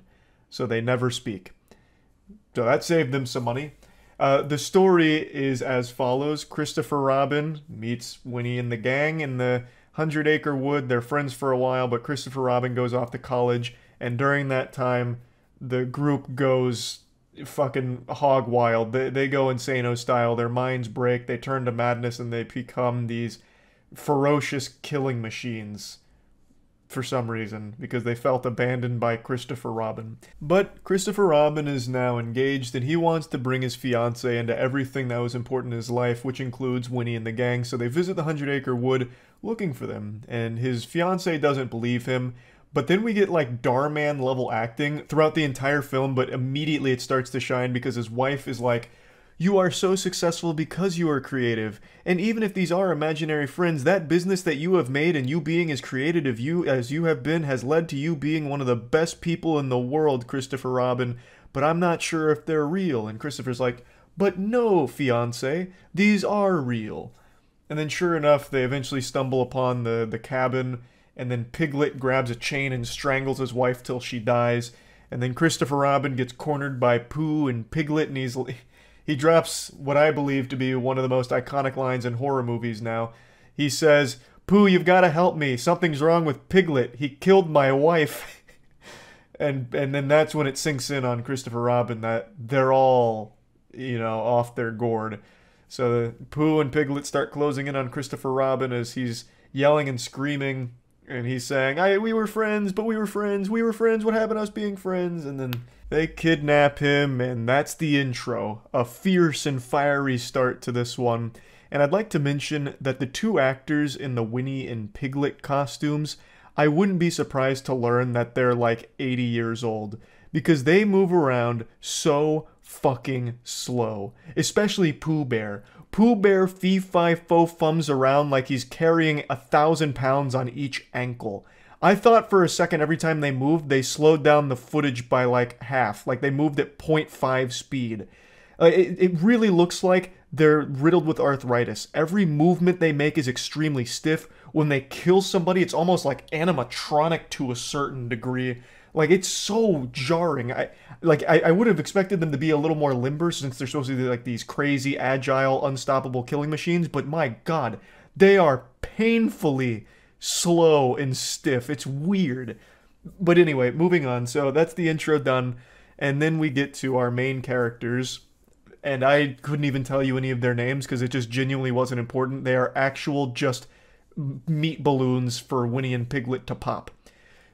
So they never speak. So that saved them some money. The story is as follows. Christopher Robin meets Winnie and the gang in the 100-acre wood. They're friends for a while, but Christopher Robin goes off to college, and during that time, the group goes fucking hog wild. They go Insano style. Their minds break, they turn to madness, and they become these ferocious killing machines. For some reason, because they felt abandoned by Christopher Robin. But Christopher Robin is now engaged, and he wants to bring his fiancée into everything that was important in his life, which includes Winnie and the gang, so they visit the 100-acre wood looking for them, and his fiancée doesn't believe him. But then we get like Darman level acting throughout the entire film, but immediately it starts to shine because his wife is like, "You are so successful because you are creative. And even if these are imaginary friends, that business that you have made and you being as creative as you have been has led to you being one of the best people in the world, Christopher Robin. But I'm not sure if they're real." And Christopher's like, "But no, fiancé, these are real." And then sure enough, they eventually stumble upon the cabin, and then Piglet grabs a chain and strangles his wife till she dies. And then Christopher Robin gets cornered by Pooh and Piglet, and he drops what I believe to be one of the most iconic lines in horror movies now. He says, "Pooh, you've got to help me. Something's wrong with Piglet. He killed my wife." and then that's when it sinks in on Christopher Robin that they're all, you know, off their gourd. So Pooh and Piglet start closing in on Christopher Robin as he's yelling and screaming. And he's saying, "We were friends, but we were friends. We were friends. What happened to us being friends?" And then they kidnap him, and that's the intro. A fierce and fiery start to this one. And I'd like to mention that the 2 actors in the Winnie and Piglet costumes, I wouldn't be surprised to learn that they're like 80 years old. Because they move around so fucking slow. Especially Pooh Bear. Pooh Bear fee-fi-fo-fums around like he's carrying 1,000 pounds on each ankle. I thought for a second every time they moved, they slowed down the footage by like half. Like they moved at 0.5 speed. It really looks like they're riddled with arthritis. Every movement they make is extremely stiff. When they kill somebody, it's almost like animatronic to a certain degree. Like, it's so jarring. I would have expected them to be a little more limber since they're supposed to be like these crazy, agile, unstoppable killing machines. But my god, they are painfully slow and stiff. It's weird. But anyway, moving on. So that's the intro done. And then we get to our main characters. And I couldn't even tell you any of their names because it just genuinely wasn't important. They are actual just meat balloons for Winnie and Piglet to pop.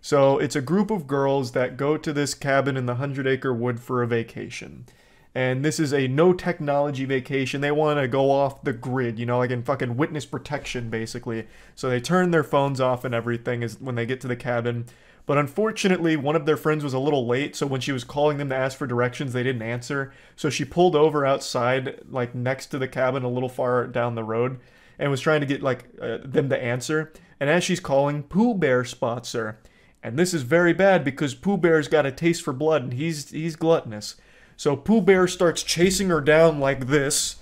So it's a group of girls that go to this cabin in the 100-acre wood for a vacation. And this is a no technology vacation. They want to go off the grid, you know, like in fucking witness protection, basically. So they turn their phones off and everything is when they get to the cabin. But unfortunately, one of their friends was a little late, so when she was calling them to ask for directions, they didn't answer. So she pulled over outside, like next to the cabin, a little far down the road, and was trying to get like them to answer. And as she's calling, Pooh Bear spots her. And this is very bad because Pooh Bear's got a taste for blood, and he's gluttonous. So Pooh Bear starts chasing her down like this.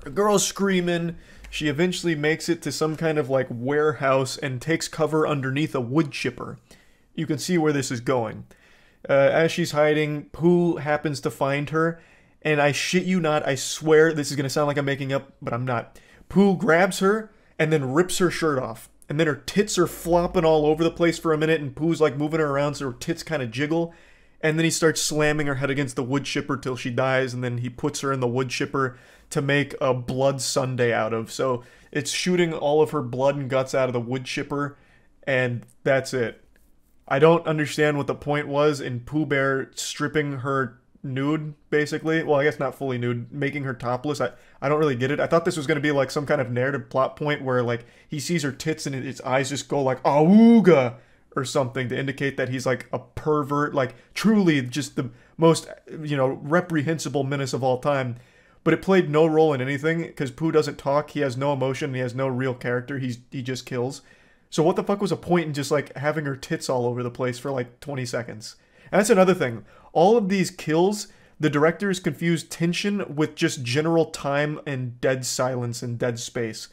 The girl's screaming. She eventually makes it to some kind of like warehouse and takes cover underneath a wood chipper. You can see where this is going. As she's hiding, Pooh happens to find her. And I shit you not, I swear this is going to sound like I'm making up, but I'm not. Pooh grabs her and then rips her shirt off. And then her tits are flopping all over the place for a minute, and Pooh's like moving her around so her tits kind of jiggle. And then he starts slamming her head against the wood chipper till she dies, and then he puts her in the wood chipper to make a blood sundae out of. So it's shooting all of her blood and guts out of the wood chipper, and that's it. I don't understand what the point was in Pooh Bear stripping her nude, basically. Well, I guess not fully nude, making her topless. I don't really get it. I thought this was going to be like some kind of narrative plot point where like he sees her tits and his eyes just go like awooga or something to indicate that he's like a pervert, like truly just the most, you know, reprehensible menace of all time. But it played no role in anything because Pooh doesn't talk, he has no emotion, he has no real character, he just kills. So what the fuck was a point in just like having her tits all over the place for like 20 seconds? And that's another thing. All of these kills, the directors confused tension with just general time and dead silence and dead space.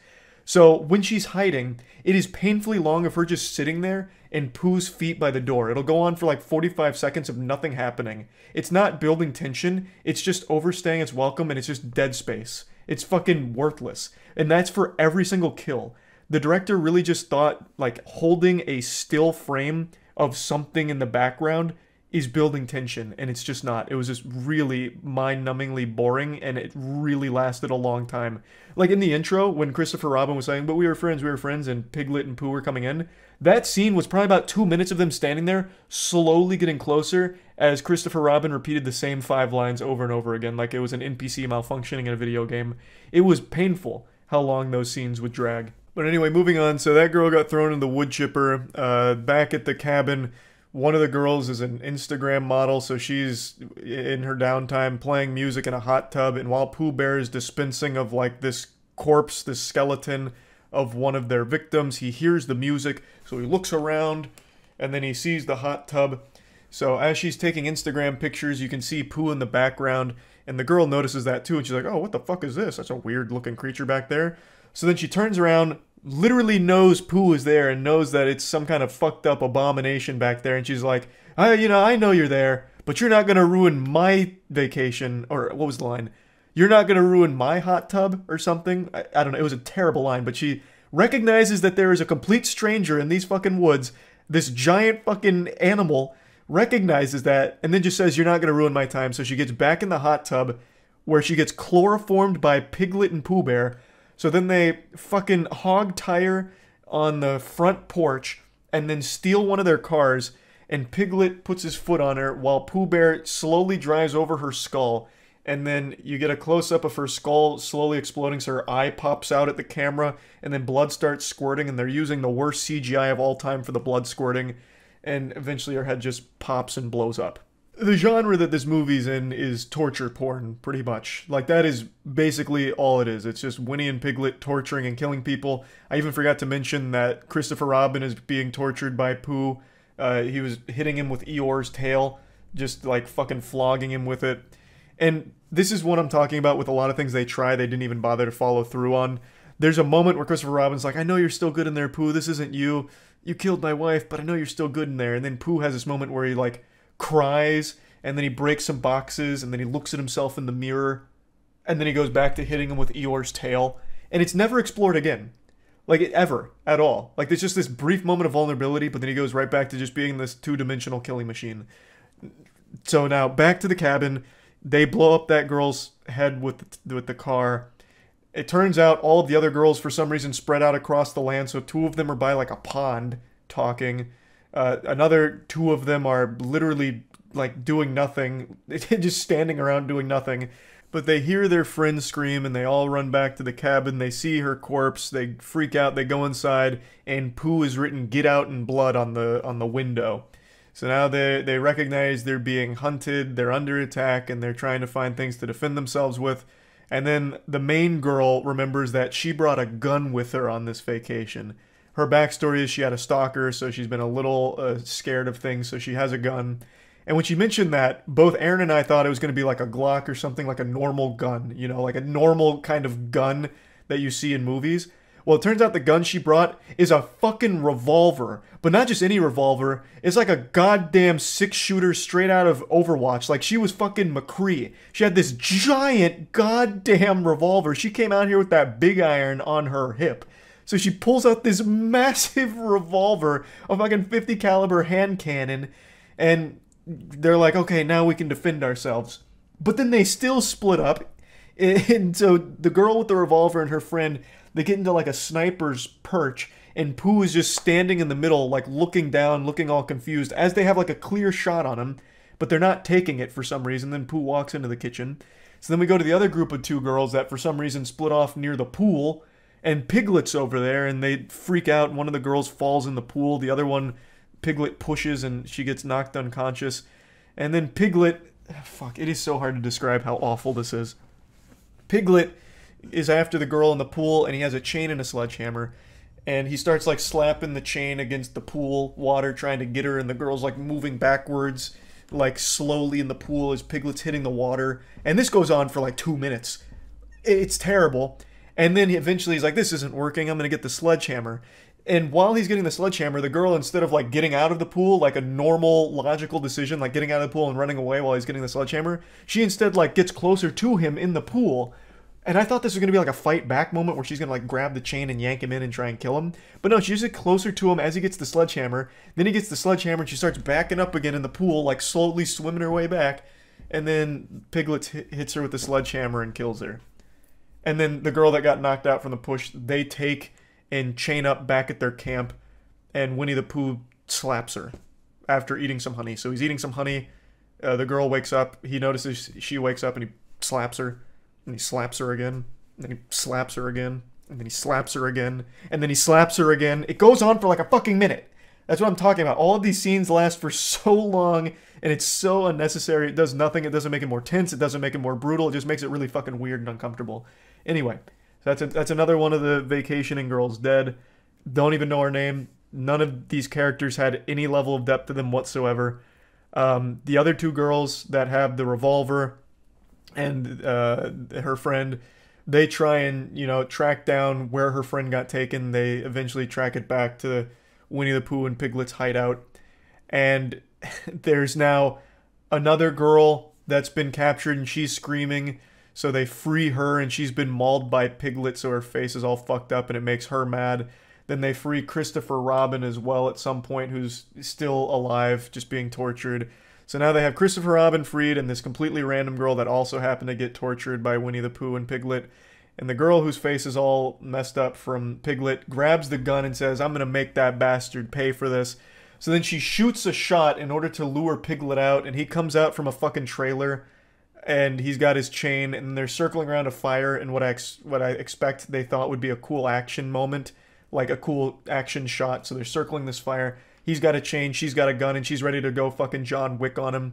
So when she's hiding, it is painfully long of her just sitting there and Pooh's feet by the door. It'll go on for like 45 seconds of nothing happening. It's not building tension, it's just overstaying its welcome, and it's just dead space. It's fucking worthless. And that's for every single kill. The director really just thought like holding a still frame of something in the background is building tension, and it's just not. It was just really mind-numbingly boring, and it really lasted a long time. Like in the intro, when Christopher Robin was saying, but we were friends, and Piglet and Pooh were coming in, that scene was probably about 2 minutes of them standing there, slowly getting closer, as Christopher Robin repeated the same 5 lines over and over again, like it was an NPC malfunctioning in a video game. It was painful how long those scenes would drag. But anyway, moving on, so that girl got thrown in the wood chipper. Back at the cabin, one of the girls is an Instagram model, so she's in her downtime playing music in a hot tub, and while Pooh Bear is dispensing of like this corpse, this skeleton of one of their victims, he hears the music, so he looks around, and then he sees the hot tub. So as she's taking Instagram pictures, you can see Pooh in the background, and the girl notices that too, and she's like, oh, what the fuck is this? That's a weird looking creature back there. So then she turns around, literally knows Pooh is there and knows that it's some kind of fucked up abomination back there, and she's like, I know you're there, but you're not gonna ruin my vacation, or what was the line? You're not gonna ruin my hot tub or something? I don't know, it was a terrible line, but she recognizes that there is a complete stranger in these fucking woods, this giant fucking animal recognizes that, and then just says, you're not gonna ruin my time, so she gets back in the hot tub, where she gets chloroformed by Piglet and Pooh Bear. So then they fucking hog tire on the front porch and then steal one of their cars, and Piglet puts his foot on her while Pooh Bear slowly drives over her skull, and then you get a close-up of her skull slowly exploding so her eye pops out at the camera, and then blood starts squirting, and they're using the worst CGI of all time for the blood squirting, and eventually her head just pops and blows up. The genre that this movie's in is torture porn, pretty much. Like, that is basically all it is. It's just Winnie and Piglet torturing and killing people. I even forgot to mention that Christopher Robin is being tortured by Pooh. He was hitting him with Eeyore's tail, just like fucking flogging him with it. And this is what I'm talking about with a lot of things they try they didn't even bother to follow through on. There's a moment where Christopher Robin's like, I know you're still good in there, Pooh. This isn't you. You killed my wife, but I know you're still good in there. And then Pooh has this moment where he like cries, and then he breaks some boxes, and then he looks at himself in the mirror, and then he goes back to hitting him with Eeyore's tail, and it's never explored again. Like, ever. At all. Like, there's just this brief moment of vulnerability, but then he goes right back to just being this two-dimensional killing machine. So now, back to the cabin. They blow up that girl's head with the car. It turns out all of the other girls, for some reason, spread out across the land, so 2 of them are by, like, a pond, talking. Another 2 of them are literally like doing nothing, just standing around doing nothing. But they hear their friend scream and they all run back to the cabin. They see her corpse. They freak out. They go inside and Pooh is written "Get out" in blood on the window. So now they recognize they're being hunted. They're under attack and they're trying to find things to defend themselves with. And then the main girl remembers that she brought a gun with her on this vacation. Her backstory is she had a stalker, so she's been a little scared of things, so she has a gun. And when she mentioned that, both Aaron and I thought it was going to be like a Glock or something, like a normal gun, you know, like a normal kind of gun that you see in movies. Well, it turns out the gun she brought is a fucking revolver. But not just any revolver. It's like a goddamn 6-shooter straight out of Overwatch. Like, she was fucking McCree. She had this giant goddamn revolver. She came out here with that big iron on her hip. So she pulls out this massive revolver, a fucking 50 caliber hand cannon, and they're like, okay, now we can defend ourselves. But then they still split up. And so the girl with the revolver and her friend, they get into like a sniper's perch, and Pooh is just standing in the middle, like looking down, looking all confused, as they have like a clear shot on him, but they're not taking it for some reason. Then Pooh walks into the kitchen. So then we go to the other group of 2 girls that for some reason split off near the pool, and Piglet's over there, and they freak out. One of the girls falls in the pool. The other one, Piglet pushes, and she gets knocked unconscious. And then Piglet... Fuck, it is so hard to describe how awful this is. Piglet is after the girl in the pool, and he has a chain and a sledgehammer. And he starts, like, slapping the chain against the pool water, trying to get her, and the girl's, like, moving backwards, like, slowly in the pool as Piglet's hitting the water. And this goes on for, like, 2 minutes. It's terrible. And then eventually he's like, this isn't working, I'm gonna get the sledgehammer. And while he's getting the sledgehammer, the girl, instead of like getting out of the pool, like a normal logical decision, like getting out of the pool and running away while he's getting the sledgehammer, she instead like gets closer to him in the pool. And I thought this was gonna be like a fight back moment where she's gonna like grab the chain and yank him in and try and kill him. But no, she just gets closer to him as he gets the sledgehammer. Then he gets the sledgehammer and she starts backing up again in the pool, like slowly swimming her way back. And then Piglet hits her with the sledgehammer and kills her. And then the girl that got knocked out from the push, they take and chain up back at their camp, and Winnie the Pooh slaps her after eating some honey. So he's eating some honey, the girl wakes up, he notices she wakes up, and he slaps her, and he slaps her again, and then he slaps her again, and then he slaps her again, and then he slaps her again. It goes on for like a fucking minute. That's what I'm talking about. All of these scenes last for so long, and it's so unnecessary. It does nothing. It doesn't make it more tense. It doesn't make it more brutal. It just makes it really fucking weird and uncomfortable. Anyway, that's another one of the vacationing girls dead. Don't even know her name. None of these characters had any level of depth to them whatsoever. The other 2 girls that have the revolver and her friend, they try and, you know, track down where her friend got taken. They eventually track it back to Winnie the Pooh and Piglet's hideout. And there's now another girl that's been captured and she's screaming. So they free her and she's been mauled by Piglet, so her face is all fucked up and it makes her mad. Then they free Christopher Robin as well at some point, who's still alive, just being tortured. So now they have Christopher Robin freed and this completely random girl that also happened to get tortured by Winnie the Pooh and Piglet. And the girl whose face is all messed up from Piglet grabs the gun and says, I'm going to make that bastard pay for this. So then she shoots a shot in order to lure Piglet out, and he comes out from a fucking trailer. And he's got his chain, and they're circling around a fire, and what I expect they thought would be a cool action moment, like a cool action shot. So they're circling this fire. He's got a chain, she's got a gun, and she's ready to go fucking John Wick on him.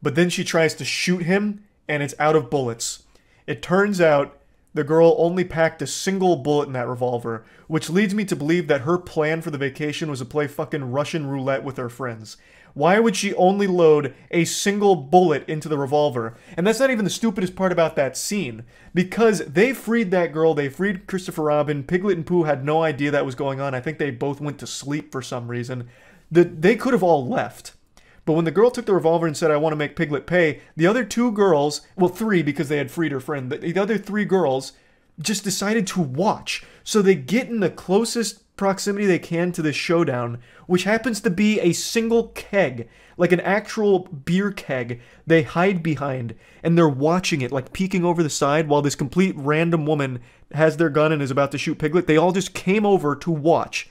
But then she tries to shoot him, and it's out of bullets. It turns out the girl only packed a single bullet in that revolver, which leads me to believe that her plan for the vacation was to play fucking Russian roulette with her friends. Why would she only load a single bullet into the revolver? And that's not even the stupidest part about that scene. Because they freed that girl, they freed Christopher Robin, Piglet and Pooh had no idea that was going on. I think they both went to sleep for some reason. They could have all left. But when the girl took the revolver and said, I want to make Piglet pay, the other 2 girls, well 3 because they had freed her friend, but the other 3 girls just decided to watch. So they get in the closest proximity they can to this showdown, which happens to be a single keg, like an actual beer keg they hide behind, and they're watching it, like peeking over the side while this complete random woman has their gun and is about to shoot Piglet. They all just came over to watch.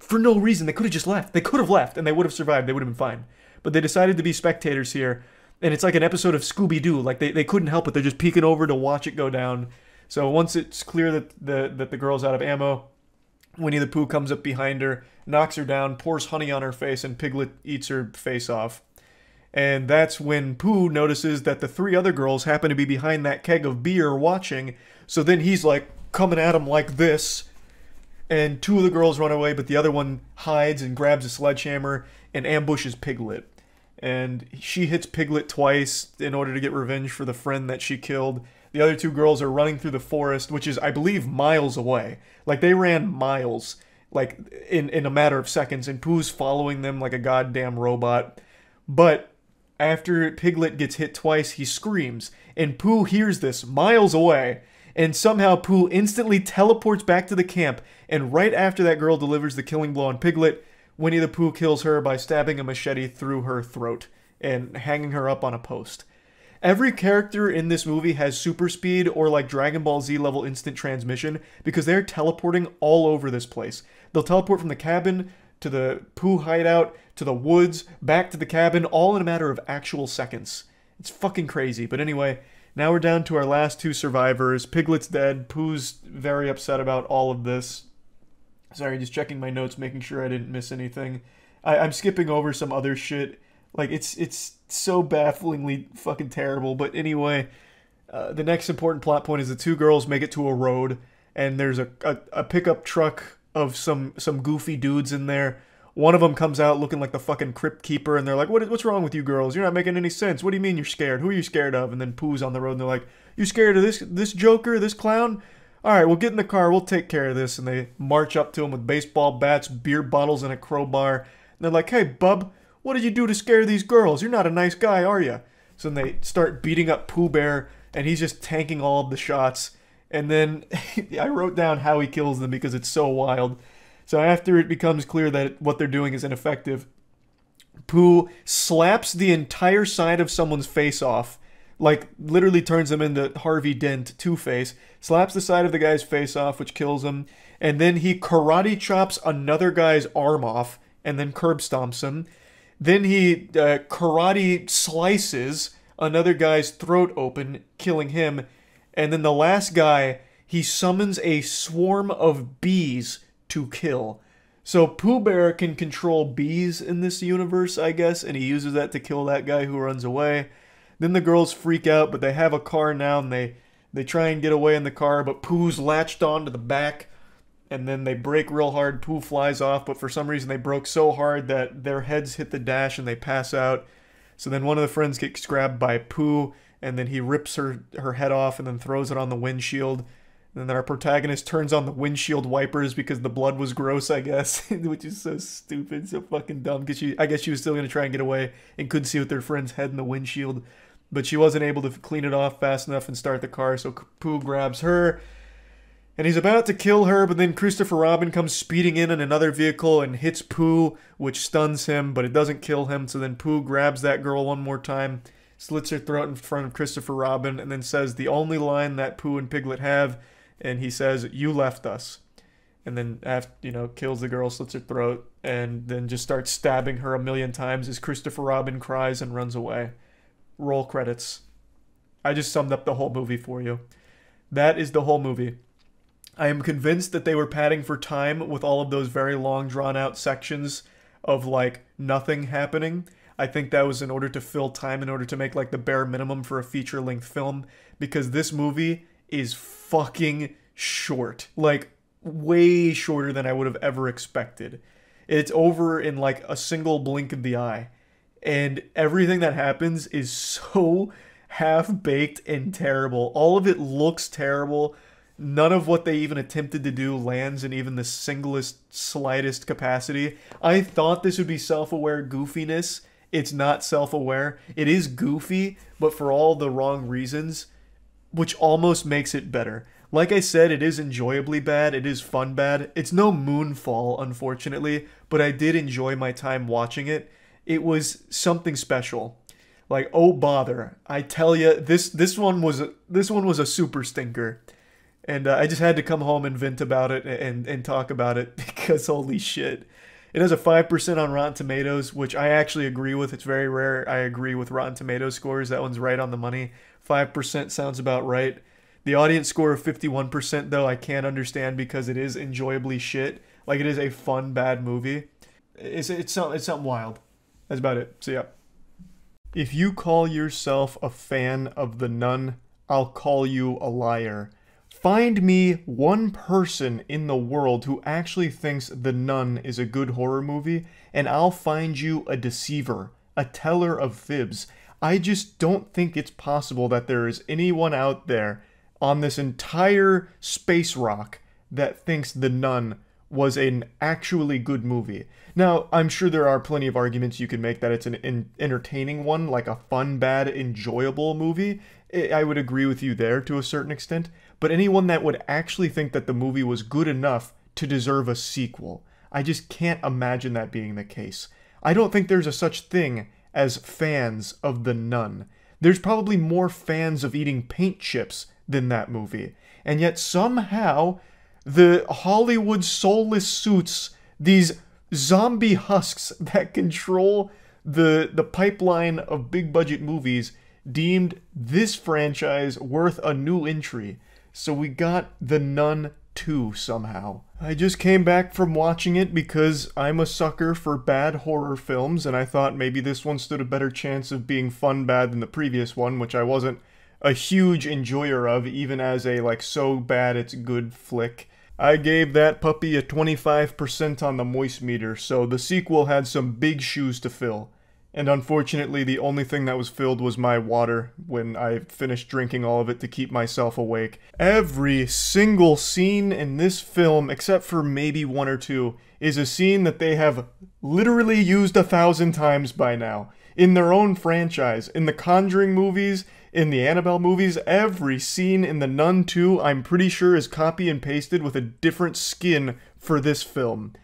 For no reason. They could have just left. They could have left and they would have survived. They would have been fine. but they decided to be spectators here. And it's like an episode of Scooby-Doo. Like, they couldn't help it. They're just peeking over to watch it go down. So once it's clear that the girl's out of ammo, Winnie the Pooh comes up behind her, knocks her down, pours honey on her face, and Piglet eats her face off. And that's when Pooh notices that the 3 other girls happen to be behind that keg of beer watching. So then he's like coming at him like this. And 2 of the girls run away, but the other one hides and grabs a sledgehammer and ambushes Piglet. And she hits Piglet twice in order to get revenge for the friend that she killed. The other 2 girls are running through the forest, which is, I believe, miles away. Like, they ran miles, like, in a matter of seconds, and Pooh's following them like a goddamn robot. But after Piglet gets hit twice, he screams, and Pooh hears this miles away, and somehow Pooh instantly teleports back to the camp, and right after that girl delivers the killing blow on Piglet, Winnie the Pooh kills her by stabbing a machete through her throat and hanging her up on a post. Every character in this movie has super speed or like Dragon Ball Z level instant transmission because they're teleporting all over this place. They'll teleport from the cabin to the Pooh hideout to the woods, back to the cabin, all in a matter of actual seconds. It's fucking crazy. But anyway, now we're down to our last 2 survivors. Piglet's dead. Pooh's very upset about all of this. Sorry, just checking my notes, making sure I didn't miss anything. I'm skipping over some other shit. Like, it's so bafflingly fucking terrible. But anyway, the next important plot point is the 2 girls make it to a road, and there's a pickup truck of some goofy dudes in there. One of them comes out looking like the fucking crypt keeper, and they're like, what's wrong with you girls? You're not making any sense. What do you mean you're scared? Who are you scared of? And then Pooh's on the road, and they're like, you scared of this joker, this clown? All right, well, get in the car. We'll take care of this. And they march up to him with baseball bats, beer bottles, and a crowbar. And they're like, hey, bub, what did you do to scare these girls? You're not a nice guy, are you? So then they start beating up Pooh Bear, and he's just tanking all of the shots. And then I wrote down how he kills them because it's so wild. So after it becomes clear that what they're doing is ineffective, Pooh slaps the entire side of someone's face off. Like, literally turns him into Harvey Dent, Two-Face, slaps the side of the guy's face off, which kills him, and then he karate chops another guy's arm off, and then curb stomps him. Then he karate slices another guy's throat open, killing him, and then the last guy, he summons a swarm of bees to kill. So Pooh Bear can control bees in this universe, I guess, and he uses that to kill that guy who runs away. Then the girls freak out, but they have a car now, and they try and get away in the car, but Pooh's latched onto the back, and then they brake real hard. Pooh flies off, but for some reason they broke so hard that their heads hit the dash and they pass out. So then one of the friends gets grabbed by Pooh, and then he rips her head off and then throws it on the windshield. And then our protagonist turns on the windshield wipers because the blood was gross, I guess, which is so stupid, so fucking dumb, because I guess she was still going to try and get away and couldn't see with their friend's head in the windshield. But she wasn't able to clean it off fast enough and start the car, so Pooh grabs her. And he's about to kill her, but then Christopher Robin comes speeding in another vehicle and hits Pooh, which stuns him, but it doesn't kill him. So then Pooh grabs that girl one more time, slits her throat in front of Christopher Robin, and then says the only line that Pooh and Piglet have, and he says, "You left us." And then, after, kills the girl, slits her throat, and then just starts stabbing her a million times as Christopher Robin cries and runs away. Roll credits. I just summed up the whole movie for you. That is the whole movie. I am convinced that they were padding for time with all of those very long, drawn-out sections of, nothing happening. I think that was in order to fill time, in order to make, the bare minimum for a feature-length film, because this movie is fucking short. Way shorter than I would have ever expected. It's over in, a single blink of the eye. And everything that happens is so half-baked and terrible. All of it looks terrible. None of what they even attempted to do lands in even the singlest, slightest capacity. I thought this would be self-aware goofiness. It's not self-aware. It is goofy, but for all the wrong reasons, which almost makes it better. Like I said, it is enjoyably bad. It is fun bad. It's no Moonfall, unfortunately, but I did enjoy my time watching it. It was something special. Oh bother! I tell you, this one was a super stinker, and I just had to come home and vent about it and talk about it because holy shit, It has a 5% on Rotten Tomatoes, which I actually agree with. It's very rare I agree with Rotten Tomatoes scores. That one's right on the money. 5% sounds about right. The audience score of 51%, though, I can't understand because it is enjoyably shit. Like, it is a fun, bad movie. It's something wild. That's about it. So, yeah. If you call yourself a fan of The Nun, I'll call you a liar. Find me one person in the world who actually thinks The Nun is a good horror movie, and I'll find you a deceiver, a teller of fibs. I just don't think it's possible that there is anyone out there on this entire space rock that thinks The Nun was an actually good movie. Now, I'm sure there are plenty of arguments you can make that it's an entertaining one, like a fun, bad, enjoyable movie. I would agree with you there to a certain extent. But anyone that would actually think that the movie was good enough to deserve a sequel, I just can't imagine that being the case. I don't think there's a such thing as fans of The Nun. There's probably more fans of eating paint chips than that movie. And yet somehow, the Hollywood soulless suits, these zombie husks that control the pipeline of big budget movies, deemed this franchise worth a new entry. So we got The Nun 2 somehow. I just came back from watching it because I'm a sucker for bad horror films, and I thought maybe this one stood a better chance of being fun bad than the previous one, which I wasn't a huge enjoyer of, even as a like so bad it's good flick. I gave that puppy a 25% on the moist meter, so the sequel had some big shoes to fill. And unfortunately, the only thing that was filled was my water when I finished drinking all of it to keep myself awake. Every single scene in this film, except for maybe one or two, is a scene that they have literally used 1,000 times by now. In their own franchise, in the Conjuring movies, in the Annabelle movies, every scene in The Nun 2, I'm pretty sure is copy and pasted with a different skin for this film.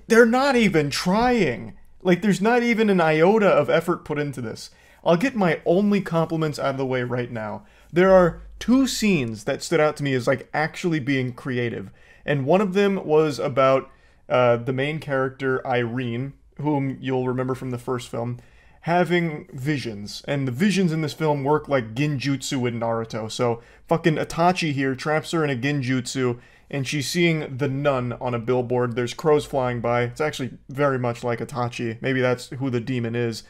They're not even trying. Like, there's not even an iota of effort put into this. I'll get my only compliments out of the way right now. There are two scenes that stood out to me as, like, actually being creative. And one of them was about the main character, Irene, whom you'll remember from the first film, having visions. And the visions in this film work like genjutsu in Naruto. So, fucking Itachi here traps her in a genjutsu, and she's seeing the nun on a billboard. There's crows flying by. It's actually very much like Itachi. Maybe that's who the demon is.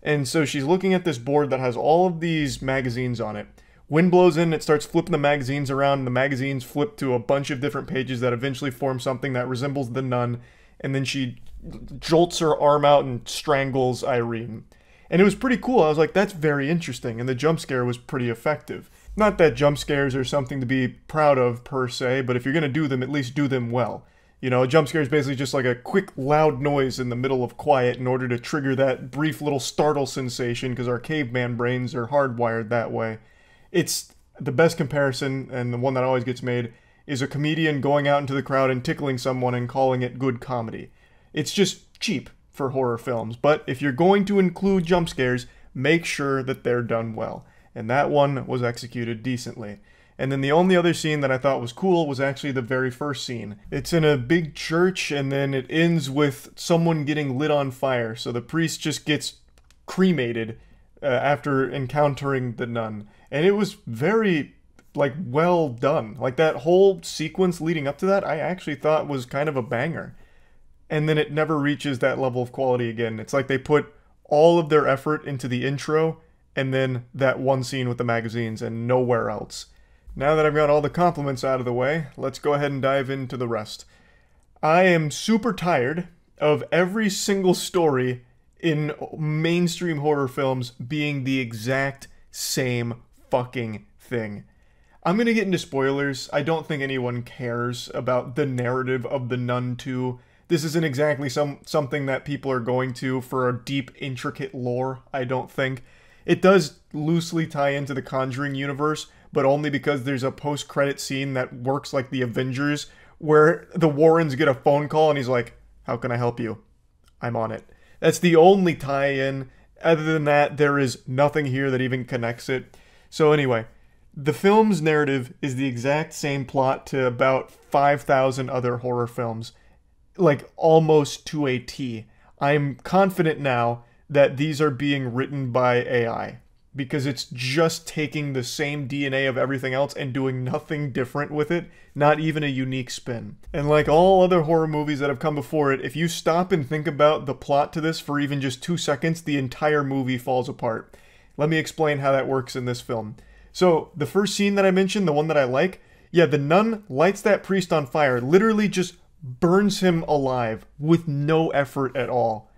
And so she's looking at this board that has all of these magazines on it. Wind blows in, it starts flipping the magazines around, and the magazines flip to a bunch of different pages that eventually form something that resembles the nun, and then she jolts her arm out and strangles Irene. And it was pretty cool. I was like, that's very interesting, and the jump scare was pretty effective. Not that jump scares are something to be proud of, per se, but if you're going to do them, at least do them well. You know, a jump scare is basically just like a quick, loud noise in the middle of quiet in order to trigger that brief little startle sensation, because our caveman brains are hardwired that way. It's the best comparison, and the one that always gets made, is a comedian going out into the crowd and tickling someone and calling it good comedy. It's just cheap for horror films, but if you're going to include jump scares, make sure that they're done well. And that one was executed decently. And then the only other scene that I thought was cool was actually the very first scene. It's in a big church, and then it ends with someone getting lit on fire. So the priest just gets cremated after encountering the nun. And it was very, like, well done. Like, that whole sequence leading up to that, I actually thought was kind of a banger. And then it never reaches that level of quality again. It's like they put all of their effort into the intro, and then that one scene with the magazines, and nowhere else. Now that I've got all the compliments out of the way, let's go ahead and dive into the rest. I am super tired of every single story in mainstream horror films being the exact same fucking thing. I'm going to get into spoilers. I don't think anyone cares about the narrative of The Nun 2. This isn't exactly something that people are going to for a deep, intricate lore, I don't think. It does loosely tie into the Conjuring universe, but only because there's a post-credit scene that works like the Avengers, where the Warrens get a phone call and he's like, "How can I help you?" I'm on it. That's the only tie-in. Other than that, there is nothing here that even connects it. So anyway, the film's narrative is the exact same plot to about 5,000 other horror films. like almost to a T. I'm confident now that these are being written by AI because it's just taking the same DNA of everything else and doing nothing different with it, not even a unique spin. And like all other horror movies that have come before it, if you stop and think about the plot to this for even just 2 seconds, the entire movie falls apart. Let me explain how that works in this film. So the first scene that I mentioned, the one that I like, yeah, the nun lights that priest on fire, literally just burns him alive with no effort at all,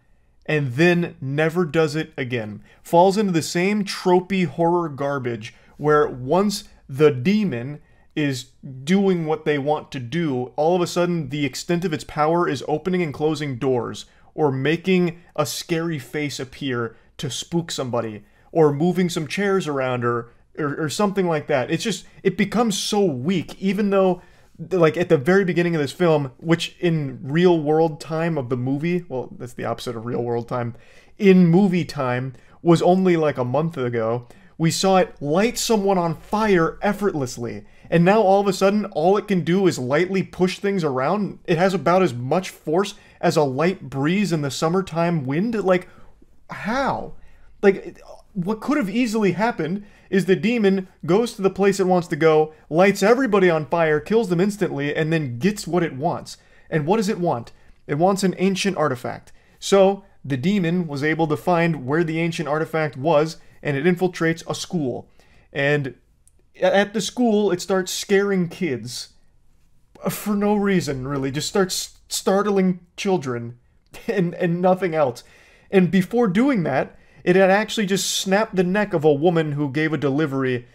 and then never does it again. Falls into the same tropey horror garbage where once the demon is doing what they want to do, all of a sudden the extent of its power is opening and closing doors, or making a scary face appear to spook somebody, or moving some chairs around, or something like that. It's just, it becomes so weak, even though like at the very beginning of this film, which in real world time of the movie, well, that's the opposite of real world time, in movie time was only like a month ago, we saw it light someone on fire effortlessly. And now all of a sudden, all it can do is lightly push things around. It has about as much force as a light breeze in the summertime wind. Like, how? Like, what could have easily happened is the demon goes to the place it wants to go, lights everybody on fire, kills them instantly, and then gets what it wants. And what does it want? It wants an ancient artifact. So the demon was able to find where the ancient artifact was, and it infiltrates a school. And at the school, it starts scaring kids. For no reason, really. Just starts startling children and nothing else. And before doing that, it had actually just snapped the neck of a woman who gave a delivery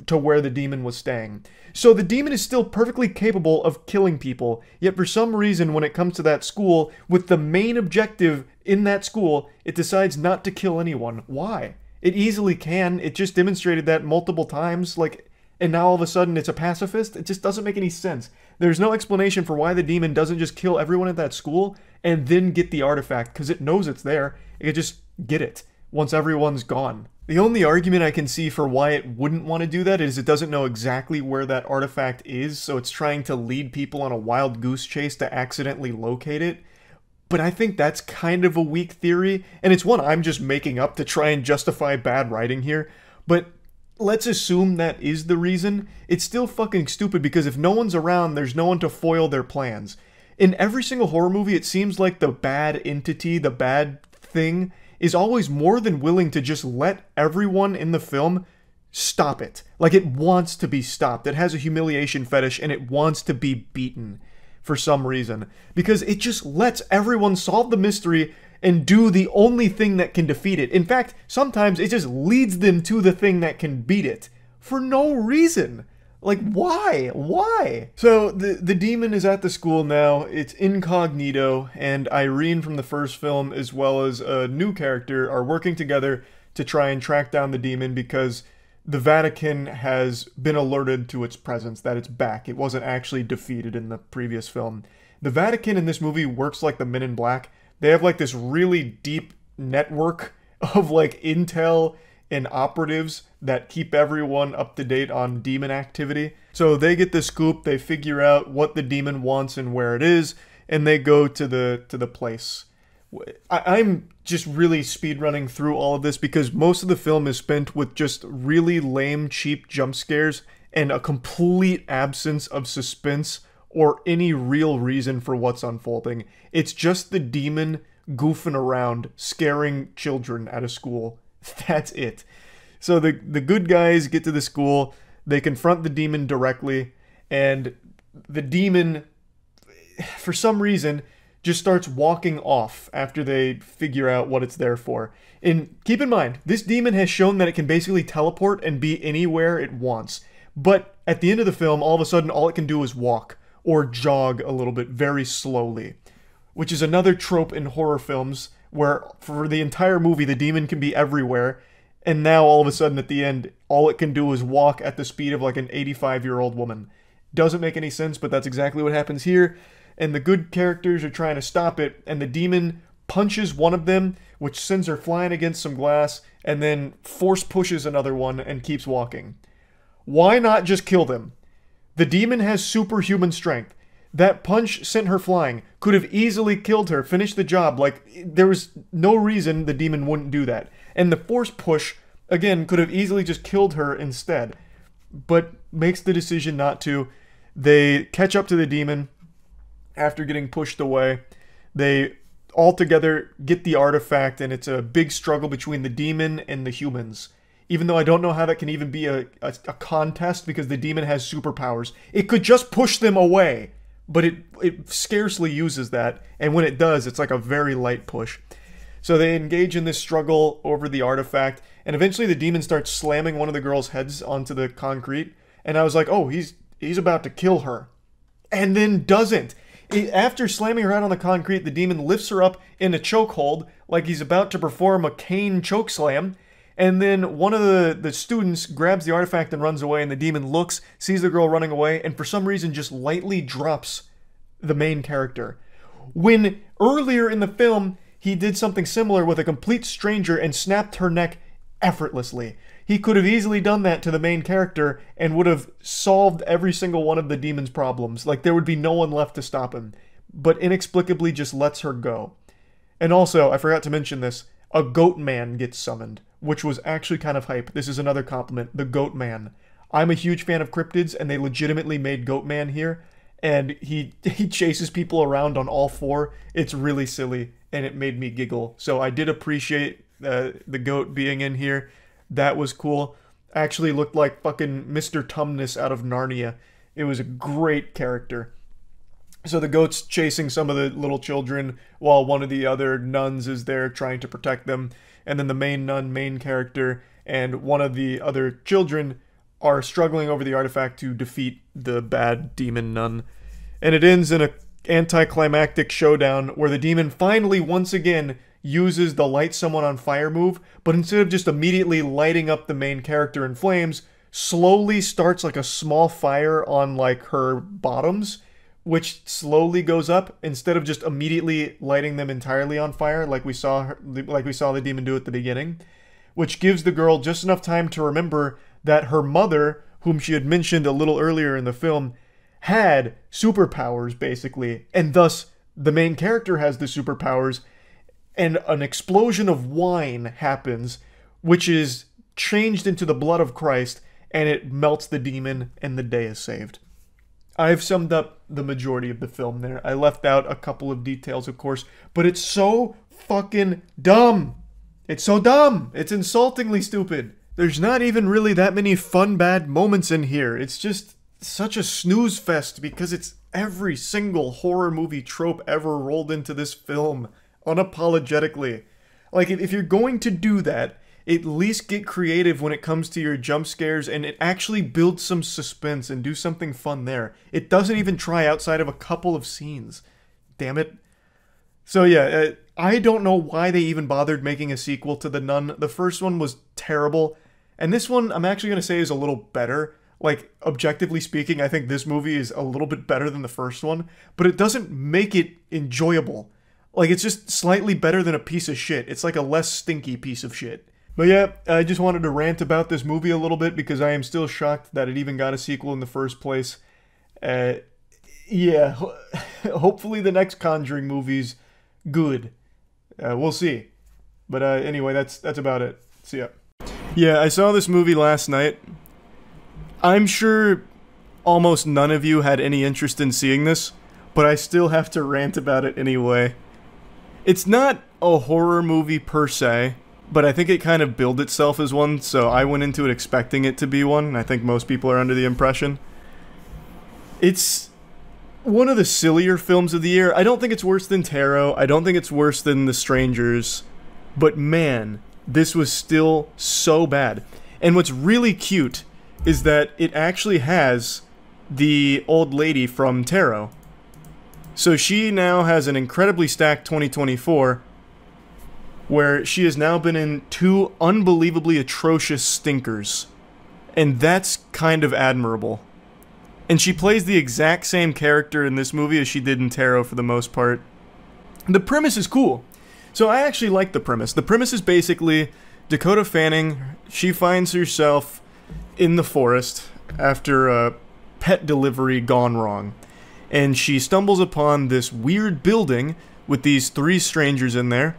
to where the demon was staying. So the demon is still perfectly capable of killing people, yet for some reason when it comes to that school, with the main objective in that school, it decides not to kill anyone. Why? It easily can. It just demonstrated that multiple times, like, and now all of a sudden it's a pacifist? It just doesn't make any sense. There's no explanation for why the demon doesn't just kill everyone at that school and then get the artifact, because it knows it's there. It could just get it once everyone's gone. The only argument I can see for why it wouldn't want to do that is it doesn't know exactly where that artifact is, so it's trying to lead people on a wild goose chase to accidentally locate it. But I think that's kind of a weak theory, and it's one I'm just making up to try and justify bad writing here. But let's assume that is the reason. It's still fucking stupid because if no one's around, there's no one to foil their plans. In every single horror movie, it seems like the bad entity, the bad thing, is always more than willing to just let everyone in the film stop it. Like, it wants to be stopped. It has a humiliation fetish and it wants to be beaten for some reason. Because it just lets everyone solve the mystery and do the only thing that can defeat it. In fact, sometimes it just leads them to the thing that can beat it. For no reason. Like, why? Why? So, the demon is at the school now. It's incognito, and Irene from the first film, as well as a new character, are working together to try and track down the demon because the Vatican has been alerted to its presence, that it's back. It wasn't actually defeated in the previous film. The Vatican in this movie works like the Men in Black. They have, like, this really deep network of, like, intel and operatives that keep everyone up to date on demon activity. So they get the scoop, they figure out what the demon wants and where it is, and they go to the place. I'm just really speedrunning through all of this because most of the film is spent with just really lame, cheap jump scares and a complete absence of suspense or any real reason for what's unfolding. It's just the demon goofing around, scaring children at a school. That's it. So the good guys get to the school, they confront the demon directly, and the demon, for some reason, just starts walking off after they figure out what it's there for. And keep in mind, this demon has shown that it can basically teleport and be anywhere it wants. But at the end of the film, all of a sudden, all it can do is walk or jog a little bit very slowly, which is another trope in horror films where for the entire movie, the demon can be everywhere, and now all of a sudden at the end, all it can do is walk at the speed of like an 85-year-old woman. Doesn't make any sense, but that's exactly what happens here, and the good characters are trying to stop it, and the demon punches one of them, which sends her flying against some glass, and then force pushes another one and keeps walking. Why not just kill them? The demon has superhuman strength. That punch sent her flying. Could have easily killed her, finished the job. Like, there was no reason the demon wouldn't do that. And the force push, again, could have easily just killed her instead. But makes the decision not to. They catch up to the demon after getting pushed away. They all together get the artifact, and it's a big struggle between the demon and the humans. Even though I don't know how that can even be a contest, because the demon has superpowers. It could just push them away. But it scarcely uses that, and when it does, it's like a very light push. So they engage in this struggle over the artifact, and eventually the demon starts slamming one of the girls' heads onto the concrete, and I was like, oh, he's about to kill her. And then doesn't. After slamming her head on the concrete, the demon lifts her up in a chokehold, like he's about to perform a cane choke slam, and then one of the students grabs the artifact and runs away, and the demon looks, sees the girl running away, and for some reason just lightly drops the main character. When earlier in the film, he did something similar with a complete stranger and snapped her neck effortlessly. He could have easily done that to the main character and would have solved every single one of the demon's problems. Like, there would be no one left to stop him. But inexplicably just lets her go. And also, I forgot to mention this, a goat man gets summoned, which was actually kind of hype. This is another compliment, the goat man. I'm a huge fan of cryptids, and they legitimately made goat man here, and he chases people around on all four. It's really silly, and it made me giggle. So I did appreciate the goat being in here. That was cool. Actually looked like fucking Mr. Tumnus out of Narnia. It was a great character. So the goat's chasing some of the little children while one of the other nuns is there trying to protect them. And then the main nun, main character, and one of the other children are struggling over the artifact to defeat the bad demon nun. And it ends in an anticlimactic showdown where the demon finally, once again, uses the light someone on fire move, but instead of just immediately lighting up the main character in flames, slowly starts like a small fire on like her bottoms, which slowly goes up instead of just immediately lighting them entirely on fire like we saw the demon do at the beginning, which gives the girl just enough time to remember that her mother, whom she had mentioned a little earlier in the film, had superpowers basically, and thus the main character has the superpowers, and an explosion of wine happens, which is changed into the blood of Christ, and it melts the demon, and the day is saved. I've summed up the majority of the film there. I left out a couple of details, of course, but it's so fucking dumb. It's so dumb. It's insultingly stupid. There's not even really that many fun bad moments in here. It's just such a snooze fest because it's every single horror movie trope ever rolled into this film, unapologetically. Like, if you're going to do that, at least get creative when it comes to your jump scares, and it actually builds some suspense and do something fun there. It doesn't even try outside of a couple of scenes. Damn it. So yeah, I don't know why they even bothered making a sequel to The Nun. The first one was terrible, and this one I'm actually going to say is a little better. Like, objectively speaking, I think this movie is a little bit better than the first one, but it doesn't make it enjoyable. Like, it's just slightly better than a piece of shit. It's like a less stinky piece of shit. But yeah, I just wanted to rant about this movie a little bit because I am still shocked that it even got a sequel in the first place. Yeah, hopefully the next Conjuring movie's good. We'll see. But anyway, that's about it. See ya. Yeah, I saw this movie last night. I'm sure almost none of you had any interest in seeing this, but I still have to rant about it anyway. It's not a horror movie per se, but I think it kind of billed itself as one, so I went into it expecting it to be one, and I think most people are under the impression. It's one of the sillier films of the year. I don't think it's worse than Tarot, I don't think it's worse than The Strangers, but man, this was still so bad. And what's really cute is that it actually has the old lady from Tarot. So she now has an incredibly stacked 2024, where she has now been in 2 unbelievably atrocious stinkers. And that's kind of admirable. And she plays the exact same character in this movie as she did in Tarot for the most part. The premise is cool. So I actually like the premise. The premise is basically Dakota Fanning, she finds herself in the forest after a pet delivery gone wrong. and she stumbles upon this weird building with these 3 strangers in there,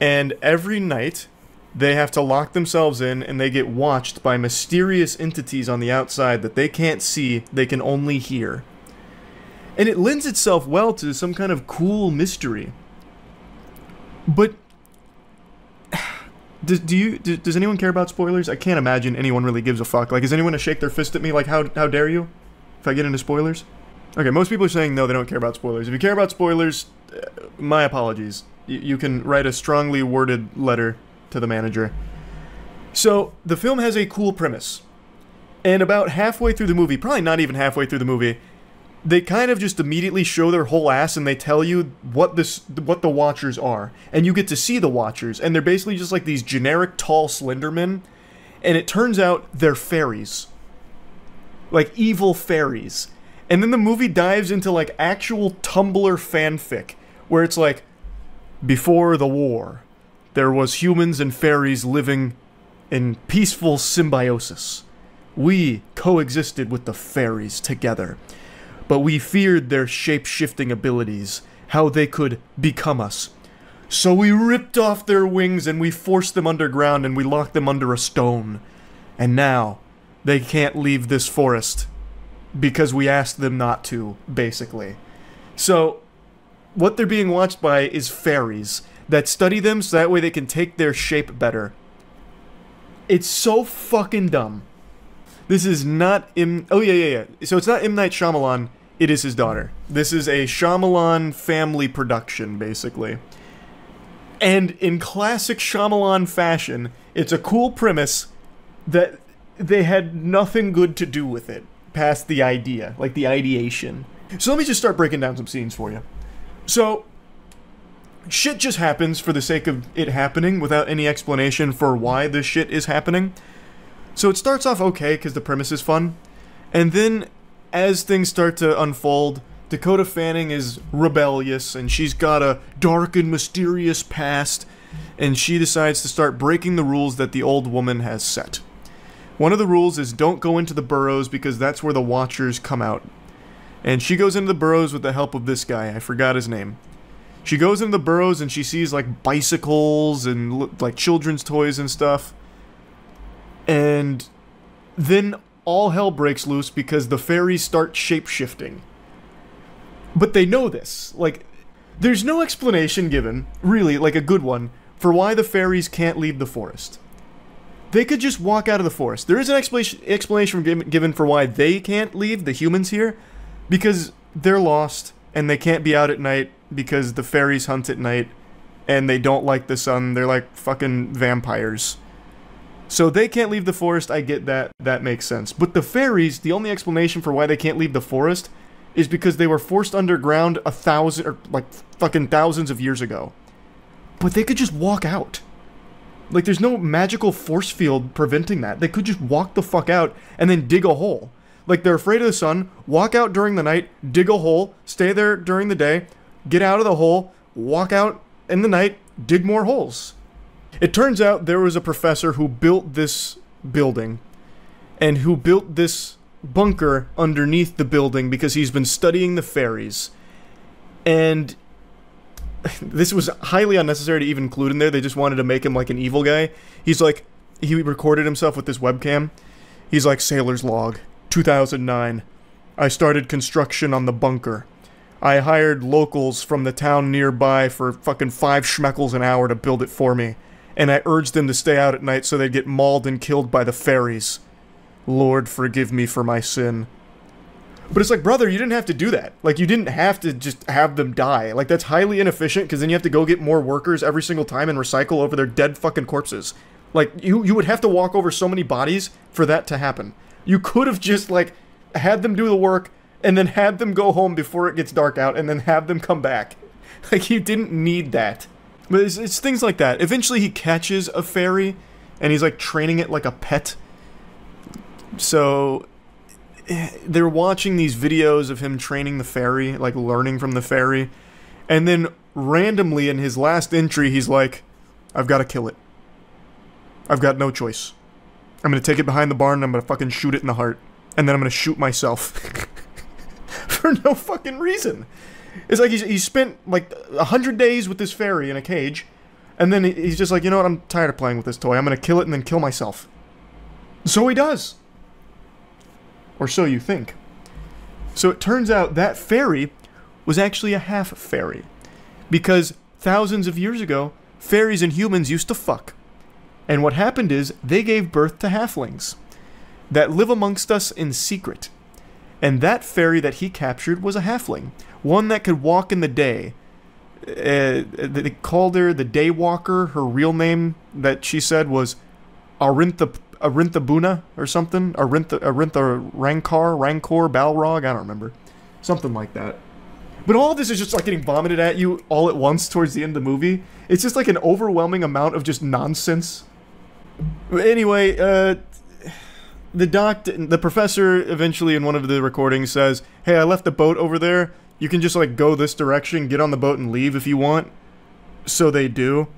and every night they have to lock themselves in, and they get watched by mysterious entities on the outside that they can't see, they can only hear. And it lends itself well to some kind of cool mystery. But does anyone care about spoilers? I can't imagine anyone really gives a fuck. Like, is anyone gonna shake their fist at me like, how dare you? If I get into spoilers? Okay, most people are saying no, they don't care about spoilers. If you care about spoilers, my apologies. You can write a strongly worded letter to the manager. So, the film has a cool premise. And about halfway through the movie, probably not even halfway through the movie, they kind of just immediately show their whole ass and they tell you what the Watchers are. And you get to see the Watchers, and they're basically just like these generic tall slender men. And it turns out they're fairies. Like evil fairies. And then the movie dives into like actual Tumblr fanfic, where it's like, before the war, there was humans and fairies living in peaceful symbiosis. We coexisted with the fairies together. But we feared their shape-shifting abilities, how they could become us. So we ripped off their wings and we forced them underground and we locked them under a stone. And now, they can't leave this forest because we asked them not to, basically. So, what they're being watched by is fairies that study them so that way they can take their shape better. It's so fucking dumb. This is not oh yeah. So it's not M. Night Shyamalan, it is his daughter. This is a Shyamalan family production, basically. And in classic Shyamalan fashion, it's a cool premise that they had nothing good to do with it, past the idea, like the ideation. So let me just start breaking down some scenes for you. So, shit just happens for the sake of it happening without any explanation for why this shit is happening. So it starts off okay because the premise is fun, and then as things start to unfold, Dakota Fanning is rebellious and she's got a dark and mysterious past, and she decides to start breaking the rules that the old woman has set. One of the rules is don't go into the burrows because that's where the Watchers come out. And she goes into the burrows with the help of this guy, I forgot his name. She goes into the burrows and she sees like bicycles and like children's toys and stuff. And then all hell breaks loose because the fairies start shape-shifting. But they know this. Like, there's no explanation given, really, like a good one, for why the fairies can't leave the forest. They could just walk out of the forest. There is an explanation given for why they can't leave, the humans here, because they're lost and they can't be out at night because the fairies hunt at night and they don't like the sun. They're like fucking vampires. So they can't leave the forest, I get that, that makes sense. But the fairies, the only explanation for why they can't leave the forest is because they were forced underground thousands of years ago. But they could just walk out. Like, there's no magical force field preventing that. They could just walk the fuck out and then dig a hole. Like, they're afraid of the sun, walk out during the night, dig a hole, stay there during the day, get out of the hole, walk out in the night, dig more holes. It turns out there was a professor who built this building, and who built this bunker underneath the building because he's been studying the fairies. And this was highly unnecessary to even include in there. They just wanted to make him like an evil guy. He's like, he recorded himself with this webcam. He's like, sailor's log, 2009. I started construction on the bunker. I hired locals from the town nearby for fucking 5 schmeckles an hour to build it for me. And I urged them to stay out at night so they'd get mauled and killed by the fairies. Lord, forgive me for my sin. But it's like, brother, you didn't have to do that. Like, you didn't have to just have them die. Like, that's highly inefficient, because then you have to go get more workers every single time and recycle over their dead fucking corpses. Like, you would have to walk over so many bodies for that to happen. You could have just, like, had them do the work, and then had them go home before it gets dark out, and then have them come back. Like, you didn't need that. But it's things like that. Eventually he catches a fairy, and he's like training it like a pet. So they're watching these videos of him training the fairy, like learning from the fairy. And then randomly in his last entry, he's like, I've got to kill it. I've got no choice. I'm going to take it behind the barn and I'm going to fucking shoot it in the heart. And then I'm going to shoot myself. for no fucking reason. It's like he spent like 100 days with this fairy in a cage, and then he's just like, you know what, I'm tired of playing with this toy. I'm gonna kill it and then kill myself. So he does. Or so you think. So it turns out that fairy was actually a half fairy. Because thousands of years ago, fairies and humans used to fuck. And what happened is, they gave birth to halflings that live amongst us in secret. And that fairy that he captured was a halfling. One that could walk in the day. They called her the Daywalker. Her real name that she said was Arinthabuna or something. Arintha Rancor, Balrog, I don't remember. Something like that. But all of this is just like getting vomited at you all at once towards the end of the movie. It's just like an overwhelming amount of just nonsense. Anyway, the professor eventually in one of the recordings says, hey, I left the boat over there. You can just like go this direction, get on the boat and leave if you want. So they do.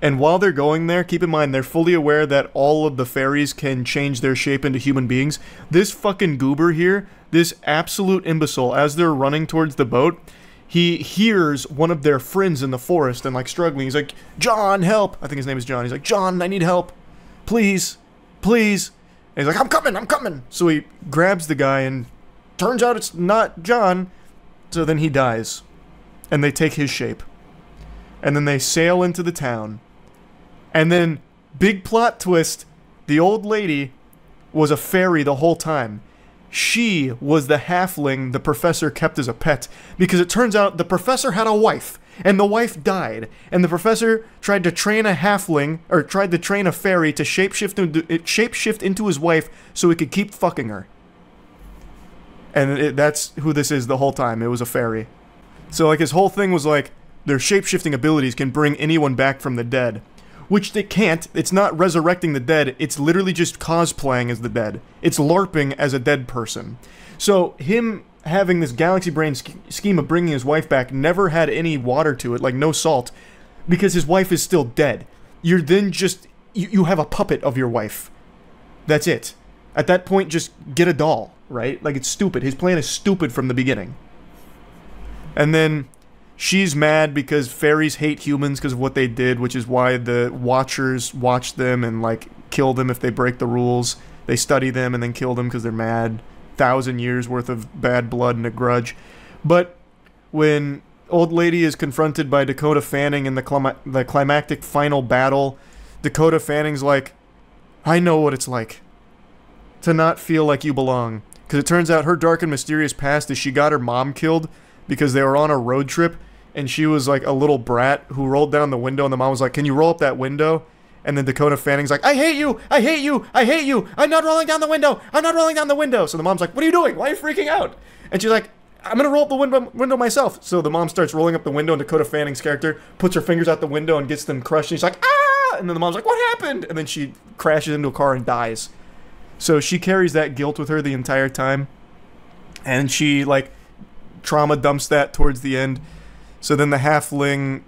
And while they're going there, keep in mind, they're fully aware that all of the fairies can change their shape into human beings. This fucking goober here, this absolute imbecile, as they're running towards the boat, he hears one of their friends in the forest and like struggling. He's like, John, help. I think his name is John. He's like, John, I need help. Please, please. And he's like, I'm coming. So he grabs the guy and turns out it's not John. So then he dies. And they take his shape. And then they sail into the town. And then, big plot twist, the old lady was a fairy the whole time. She was the halfling the professor kept as a pet, because it turns out the professor had a wife, and the wife died, and the professor tried to train a halfling, or tried to train a fairy to shapeshift into his wife so he could keep fucking her. And that's who this is the whole time. It was a fairy. So like his whole thing was like, their shapeshifting abilities can bring anyone back from the dead. Which they can't. It's not resurrecting the dead. It's literally just cosplaying as the dead. It's LARPing as a dead person. So him having this galaxy brain scheme of bringing his wife back never had any water to it, like no salt, because his wife is still dead. You're then just... You have a puppet of your wife. That's it. At that point, just get a doll, right? Like, it's stupid. His plan is stupid from the beginning. And then... she's mad because fairies hate humans because of what they did, which is why the Watchers watch them and, like, kill them if they break the rules. They study them and then kill them because they're mad. 1,000 years worth of bad blood and a grudge. But when old lady is confronted by Dakota Fanning in the climactic final battle, Dakota Fanning's like, I know what it's like to not feel like you belong. Because it turns out her dark and mysterious past is she got her mom killed because they were on a road trip. And she was like a little brat who rolled down the window, and the mom was like, can you roll up that window? And then Dakota Fanning's like, I hate you! I hate you! I hate you! I'm not rolling down the window! I'm not rolling down the window! So the mom's like, what are you doing? Why are you freaking out? And she's like, I'm gonna roll up the window myself. So the mom starts rolling up the window, and Dakota Fanning's character puts her fingers out the window and gets them crushed. And she's like, ah! And then the mom's like, what happened? And then she crashes into a car and dies. So she carries that guilt with her the entire time. And she, like, trauma dumps that towards the end. So then the halfling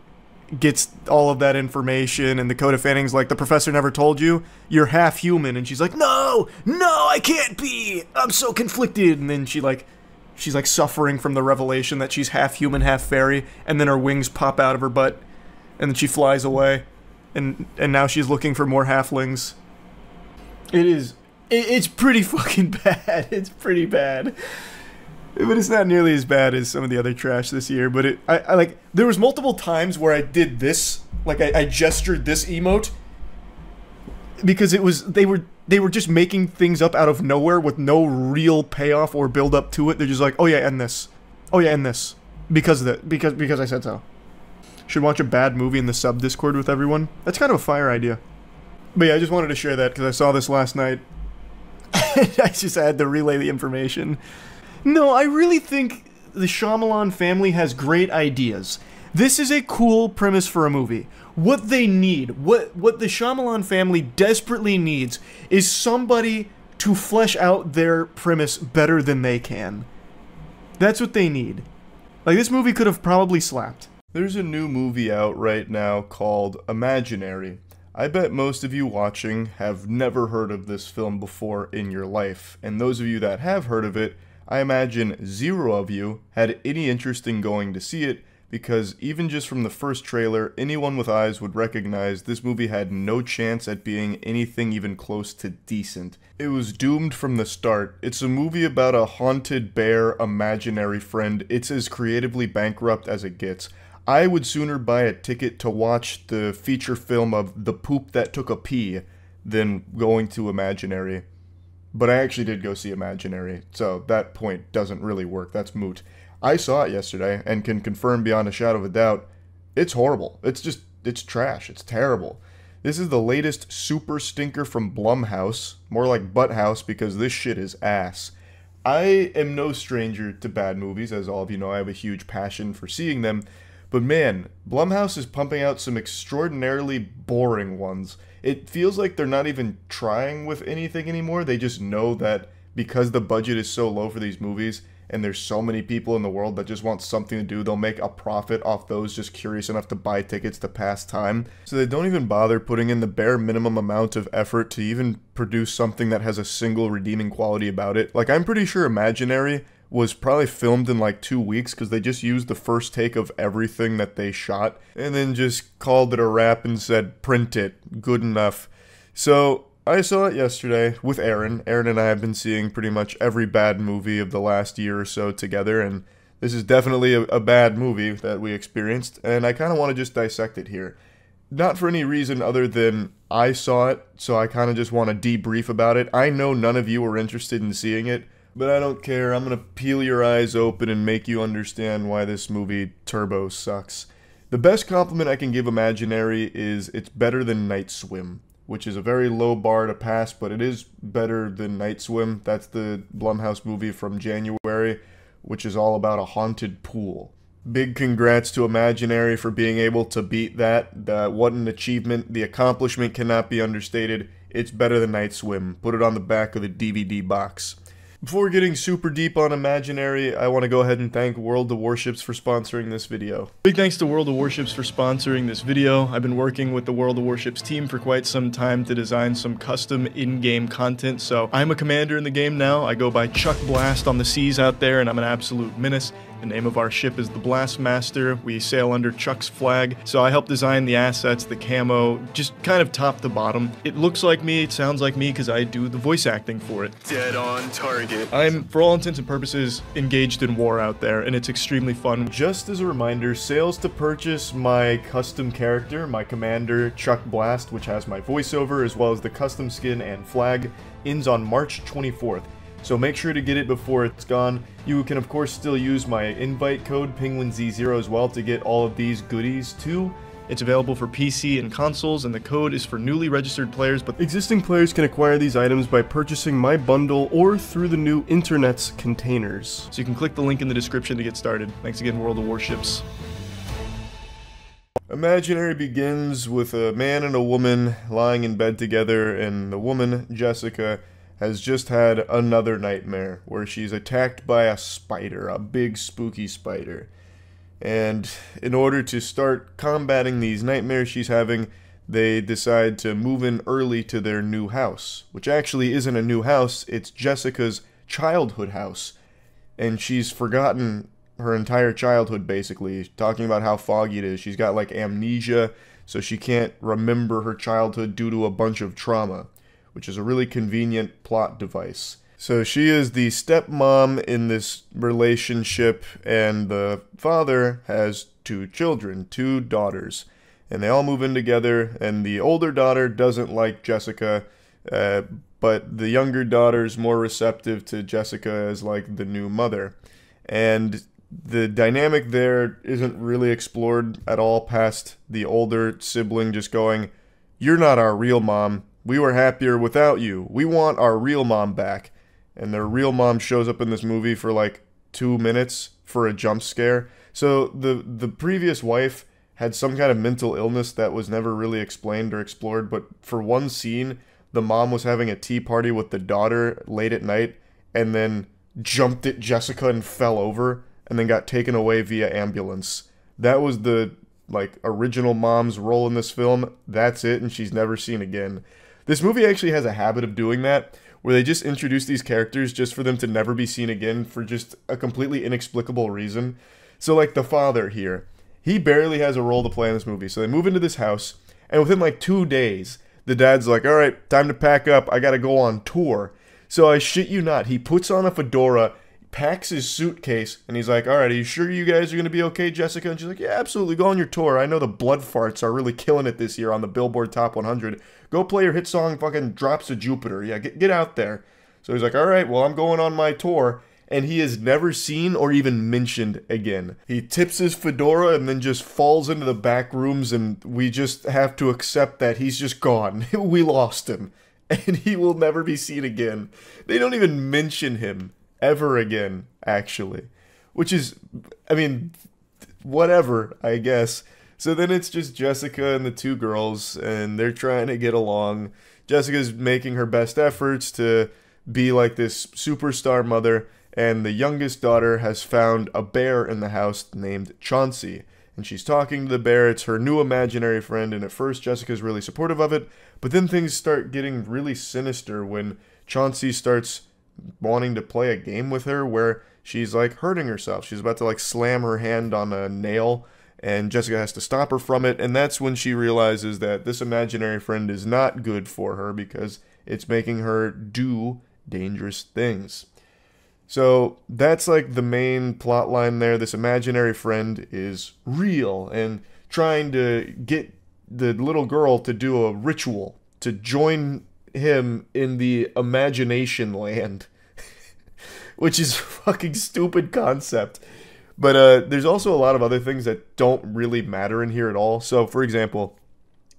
gets all of that information, and Dakota Fanning's like, the professor never told you? You're half human. And she's like, no, I can't be. I'm so conflicted. And then she's like suffering from the revelation that she's half human, half fairy, and then her wings pop out of her butt, and then she flies away, and now she's looking for more halflings. It's pretty fucking bad. It's pretty bad. But it's not nearly as bad as some of the other trash this year. But I like, there was multiple times where I did this, like I gestured this emote, because it was they were just making things up out of nowhere with no real payoff or build up to it. They're just like, oh yeah, end this, oh yeah, end this, because of that, because I said so. Should watch a bad movie in the sub Discord with everyone. That's kind of a fire idea. But yeah, I just wanted to share that because I saw this last night. I just had to relay the information. No, I really think the Shyamalan family has great ideas. This is a cool premise for a movie. What they need, what the Shyamalan family desperately needs, is somebody to flesh out their premise better than they can. That's what they need. Like, this movie could have probably slapped. There's a new movie out right now called Imaginary. I bet most of you watching have never heard of this film before in your life, and those of you that have heard of it, I imagine 0 of you had any interest in going to see it, because even just from the first trailer, anyone with eyes would recognize this movie had no chance at being anything even close to decent. It was doomed from the start. It's a movie about a haunted bear imaginary friend. It's as creatively bankrupt as it gets. I would sooner buy a ticket to watch the feature film of The Poop That Took a Pee than going to Imaginary. But I actually did go see Imaginary, so that point doesn't really work. That's moot. I saw it yesterday and can confirm beyond a shadow of a doubt, it's horrible. It's trash. It's terrible. This is the latest super stinker from Blumhouse, more like Butthouse because this shit is ass. I am no stranger to bad movies, as all of you know. I have a huge passion for seeing them, but man, Blumhouse is pumping out some extraordinarily boring ones. It feels like they're not even trying with anything anymore. They just know that because the budget is so low for these movies, and there's so many people in the world that just want something to do, they'll make a profit off those just curious enough to buy tickets to pass time. So they don't even bother putting in the bare minimum amount of effort to even produce something that has a single redeeming quality about it. Like, I'm pretty sure Imaginary was probably filmed in like 2 weeks because they just used the first take of everything that they shot and then just called it a wrap and said, print it, good enough. So I saw it yesterday with Aaron. Aaron and I have been seeing pretty much every bad movie of the last year or so together, and this is definitely a bad movie that we experienced, and I kind of want to just dissect it here. Not for any reason other than I saw it, so I kind of just want to debrief about it. I know none of you are interested in seeing it, but I don't care. I'm going to peel your eyes open and make you understand why this movie turbo sucks. The best compliment I can give Imaginary is it's better than Night Swim, which is a very low bar to pass, but it is better than Night Swim. That's the Blumhouse movie from January, which is all about a haunted pool. Big congrats to Imaginary for being able to beat that. What an achievement. The accomplishment cannot be understated. It's better than Night Swim. Put it on the back of the DVD box. Before getting super deep on Imaginary, I want to go ahead and thank World of Warships for sponsoring this video. Big thanks to World of Warships for sponsoring this video. I've been working with the World of Warships team for quite some time to design some custom in-game content, so I'm a commander in the game now. I go by Chuck Blast on the seas out there, and I'm an absolute menace. The name of our ship is the Blastmaster. We sail under Chuck's flag, so I help design the assets, the camo, just kind of top to bottom. It looks like me, it sounds like me, because I do the voice acting for it. Dead on target. I'm, for all intents and purposes, engaged in war out there, and it's extremely fun. Just as a reminder, sales to purchase my custom character, my commander, Chuck Blast, which has my voiceover, as well as the custom skin and flag, ends on March 24th. So make sure to get it before it's gone. You can of course still use my invite code Penguinz0 as well to get all of these goodies too. It's available for PC and consoles, and the code is for newly registered players, but existing players can acquire these items by purchasing my bundle or through the new internet's containers. So you can click the link in the description to get started. Thanks again, World of Warships. Imaginary begins with a man and a woman lying in bed together, and the woman, Jessica, has just had another nightmare where she's attacked by a spider, a big spooky spider. And in order to start combating these nightmares she's having, they decide to move in early to their new house, which actually isn't a new house, it's Jessica's childhood house. And she's forgotten her entire childhood, basically, talking about how foggy it is. She's got like amnesia, so she can't remember her childhood due to a bunch of trauma, which is a really convenient plot device. So she is the stepmom in this relationship, and the father has 2 children, 2 daughters. And they all move in together, and the older daughter doesn't like Jessica, but the younger daughter's more receptive to Jessica as like the new mother. And the dynamic there isn't really explored at all past the older sibling just going, "You're not our real mom. We were happier without you. We want our real mom back." And their real mom shows up in this movie for like 2 minutes for a jump scare. So the previous wife had some kind of mental illness that was never really explained or explored, but for one scene, the mom was having a tea party with the daughter late at night and then jumped at Jessica and fell over and then got taken away via ambulance. That was the like original mom's role in this film. That's it, and she's never seen again. This movie actually has a habit of doing that, where they just introduce these characters just for them to never be seen again for just a completely inexplicable reason. So, like, the father here, he barely has a role to play in this movie. So they move into this house, and within, like, 2 days, the dad's like, all right, time to pack up. I got to go on tour. So I shit you not, he puts on a fedora, packs his suitcase, and he's like, all right, are you sure you guys are going to be okay, Jessica? And she's like, yeah, absolutely, go on your tour. I know the blood farts are really killing it this year on the Billboard Top 100. Go play your hit song, fucking Drops of Jupiter. Yeah, get out there. So he's like, all right, well, I'm going on my tour. And he is never seen or even mentioned again. He tips his fedora and then just falls into the back rooms, and we just have to accept that he's just gone. We lost him. And he will never be seen again. They don't even mention him ever again, actually. Which is, I mean, whatever, I guess. So then it's just Jessica and the 2 girls, and they're trying to get along. Jessica's making her best efforts to be like this superstar mother, and the youngest daughter has found a bear in the house named Chauncey. And she's talking to the bear. It's her new imaginary friend, and at first Jessica's really supportive of it, but then things start getting really sinister when Chauncey starts wanting to play a game with her where she's like hurting herself. She's about to like slam her hand on a nail, and Jessica has to stop her from it, and that's when she realizes that this imaginary friend is not good for her because it's making her do dangerous things. So that's like the main plot line there. This imaginary friend is real and trying to get the little girl to do a ritual to join him in the imagination land, which is a fucking stupid concept. But there's also a lot of other things that don't really matter in here at all. So, for example,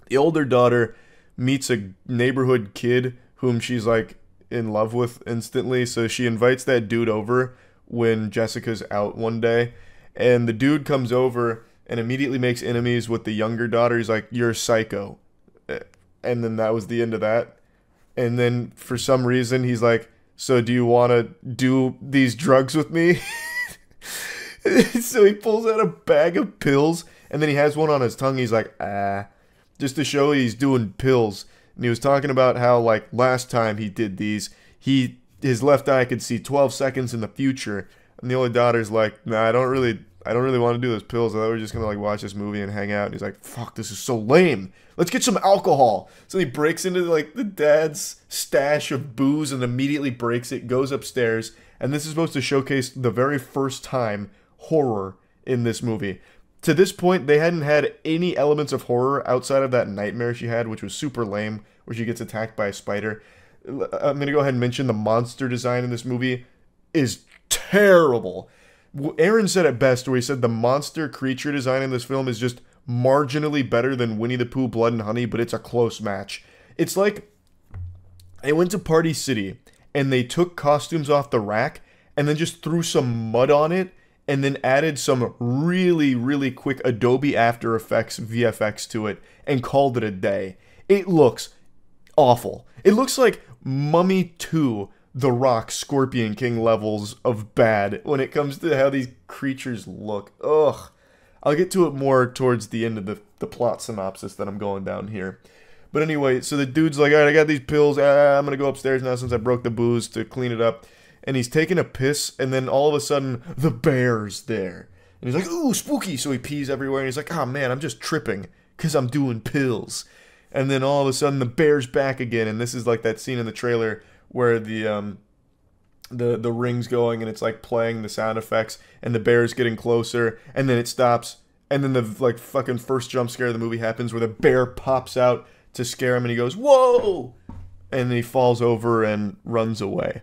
the older daughter meets a neighborhood kid whom she's like in love with instantly, so she invites that dude over when Jessica's out one day, and the dude comes over and immediately makes enemies with the younger daughter. He's like, you're a psycho. And then that was the end of that. And then for some reason he's like, so do you want to do these drugs with me? So he pulls out a bag of pills, and then he has one on his tongue. He's like, just to show he's doing pills. And he was talking about how, like, last time he did these, his left eye could see 12 seconds in the future. And the older daughter's like, nah, I don't really want to do those pills. I thought we were just going to, like, watch this movie and hang out. And he's like, fuck, this is so lame. Let's get some alcohol. So he breaks into, like, the dad's stash of booze and immediately breaks it, goes upstairs. And this is supposed to showcase the very first time horror in this movie. To this point, they hadn't had any elements of horror outside of that nightmare she had, which was super lame, where she gets attacked by a spider. I'm going to go ahead and mention the monster design in this movie is terrible. Aaron said it best, where he said the monster creature design in this film is just marginally better than Winnie the Pooh, Blood and Honey, but it's a close match. It's like they went to Party City, and they took costumes off the rack, and then just threw some mud on it, and then added some really, really quick Adobe After Effects VFX to it, and called it a day. It looks awful. It looks like Mummy 2, The Rock, Scorpion King levels of bad when it comes to how these creatures look. Ugh. I'll get to it more towards the end of the plot synopsis that I'm going down here. But anyway, so the dude's like, all right, I got these pills. I'm going to go upstairs now since I broke the booze to clean it up. And he's taking a piss, and then all of a sudden, the bear's there. And he's like, ooh, spooky. So he pees everywhere, and he's like, oh man, I'm just tripping because I'm doing pills. And then all of a sudden, the bear's back again. And this is like that scene in the trailer where the ring's going, and it's like playing the sound effects, and the bear's getting closer, and then it stops. And then the like fucking first jump scare of the movie happens where the bear pops out to scare him, and he goes, whoa! And then he falls over and runs away.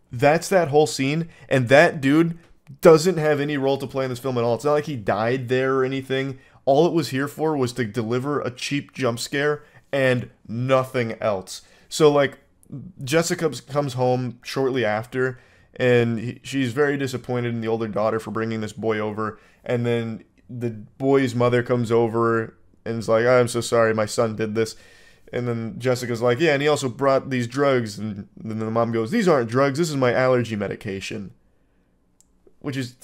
That's that whole scene, and that dude doesn't have any role to play in this film at all. It's not like he died there or anything. All it was here for was to deliver a cheap jump scare and nothing else. So, like, Jessica comes home shortly after, and she's very disappointed in the older daughter for bringing this boy over, and then the boy's mother comes over and is like, I'm so sorry, my son did this. And then Jessica's like, yeah, and he also brought these drugs. And then the mom goes, these aren't drugs, this is my allergy medication. Which is,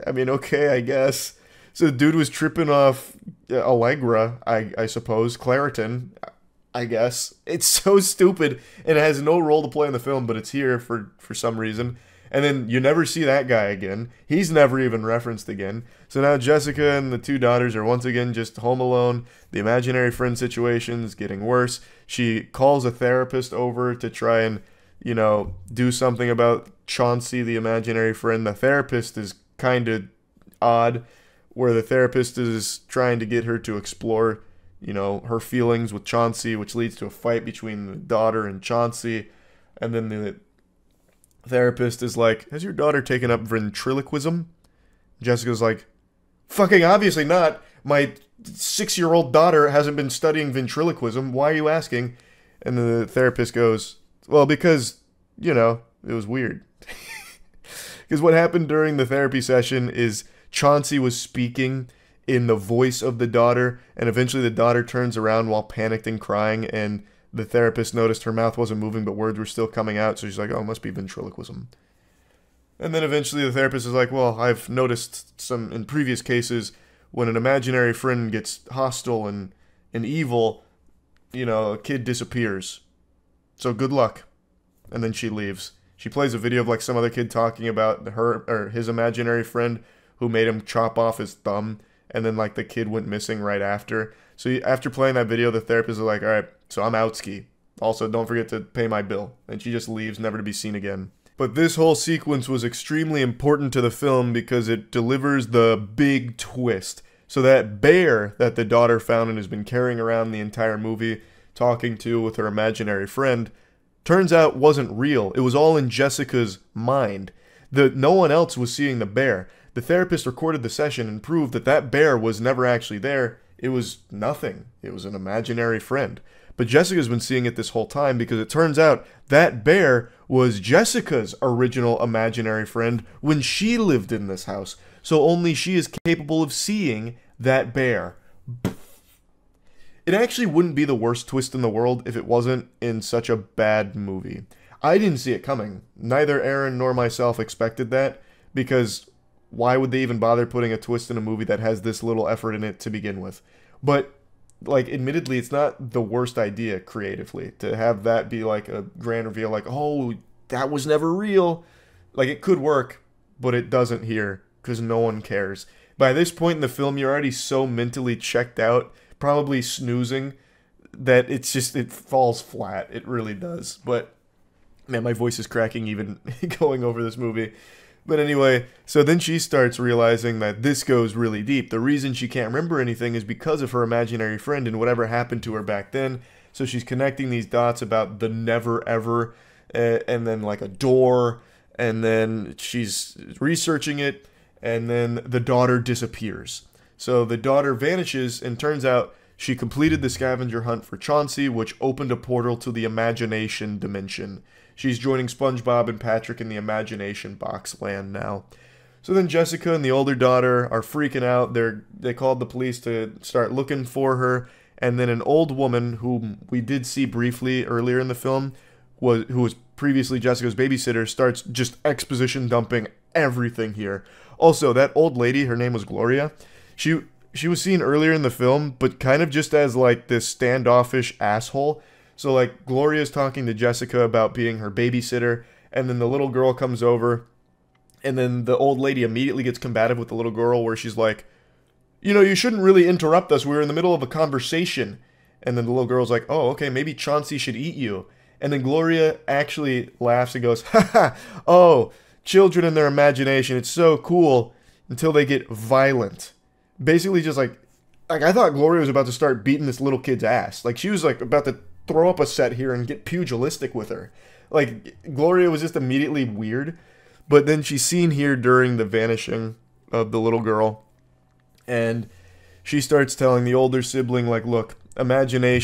I mean, okay, I guess. So the dude was tripping off Allegra, I suppose, Claritin. I guess. It's so stupid, and it has no role to play in the film, but it's here for some reason. And then you never see that guy again. He's never even referenced again. So now Jessica and the two daughters are once again just home alone. The imaginary friend situation is getting worse. She calls a therapist over to try and, you know, do something about Chauncey, the imaginary friend. The therapist is kind of odd, where the therapist is trying to get her to explore, you know, her feelings with Chauncey, which leads to a fight between the daughter and Chauncey. And then the therapist is like, has your daughter taken up ventriloquism? Jessica's like, fucking obviously not. My 6-year-old daughter hasn't been studying ventriloquism. Why are you asking? And the therapist goes, well, because, you know, it was weird. Because what happened during the therapy session is Chauncey was speaking in the voice of the daughter, and eventually the daughter turns around while panicked and crying, and the therapist noticed her mouth wasn't moving, but words were still coming out, so she's like, oh, it must be ventriloquism. And then eventually the therapist is like, well, I've noticed some, in previous cases, when an imaginary friend gets hostile and evil, you know, a kid disappears. So good luck. And then she leaves. She plays a video of, like, some other kid talking about her, or his imaginary friend who made him chop off his thumb, and then, like, the kid went missing right after. So after playing that video, the therapist is like, all right, so I'm out ski. Also, don't forget to pay my bill. And she just leaves, never to be seen again. But this whole sequence was extremely important to the film because it delivers the big twist. So that bear that the daughter found and has been carrying around the entire movie, talking to with her imaginary friend, turns out wasn't real. It was all in Jessica's mind. No one else was seeing the bear. The therapist recorded the session and proved that that bear was never actually there. It was nothing. It was an imaginary friend. But Jessica's been seeing it this whole time because it turns out that bear was Jessica's original imaginary friend when she lived in this house. So only she is capable of seeing that bear. It actually wouldn't be the worst twist in the world if it wasn't in such a bad movie. I didn't see it coming. Neither Aaron nor myself expected that, because why would they even bother putting a twist in a movie that has this little effort in it to begin with? But, like, admittedly, it's not the worst idea creatively to have that be, like, a grand reveal, like, oh, that was never real. Like, it could work, but it doesn't here, because no one cares. By this point in the film, you're already so mentally checked out, probably snoozing, that it's just, it falls flat. It really does. But, man, my voice is cracking even going over this movie. But anyway, so then she starts realizing that this goes really deep. The reason she can't remember anything is because of her imaginary friend and whatever happened to her back then. So she's connecting these dots about the never ever, and then like a door, and then she's researching it, and then the daughter disappears. So the daughter vanishes, and turns out she completed the scavenger hunt for Chauncey, which opened a portal to the imagination dimension. She's joining SpongeBob and Patrick in the imagination box land now. So then Jessica and the older daughter are freaking out. They called the police to start looking for her. And then an old woman, whom we did see briefly earlier in the film, who was previously Jessica's babysitter, starts just exposition dumping everything here. Also, that old lady, her name was Gloria. She was seen earlier in the film, but kind of just as like this standoffish asshole. So, like, Gloria's talking to Jessica about being her babysitter, and then the little girl comes over, and then the old lady immediately gets combative with the little girl, where she's like, you know, you shouldn't really interrupt us. We're in the middle of a conversation. And then the little girl's like, oh, okay, maybe Chauncey should eat you. And then Gloria actually laughs and goes, haha, oh, children and their imagination, it's so cool, until they get violent. Basically just like I thought Gloria was about to start beating this little kid's ass. Like, she was like about to throw up a set here and get pugilistic with her. Like, Gloria was just immediately weird. But then she's seen here during the vanishing of the little girl, and she starts telling the older sibling, like, look, imaginary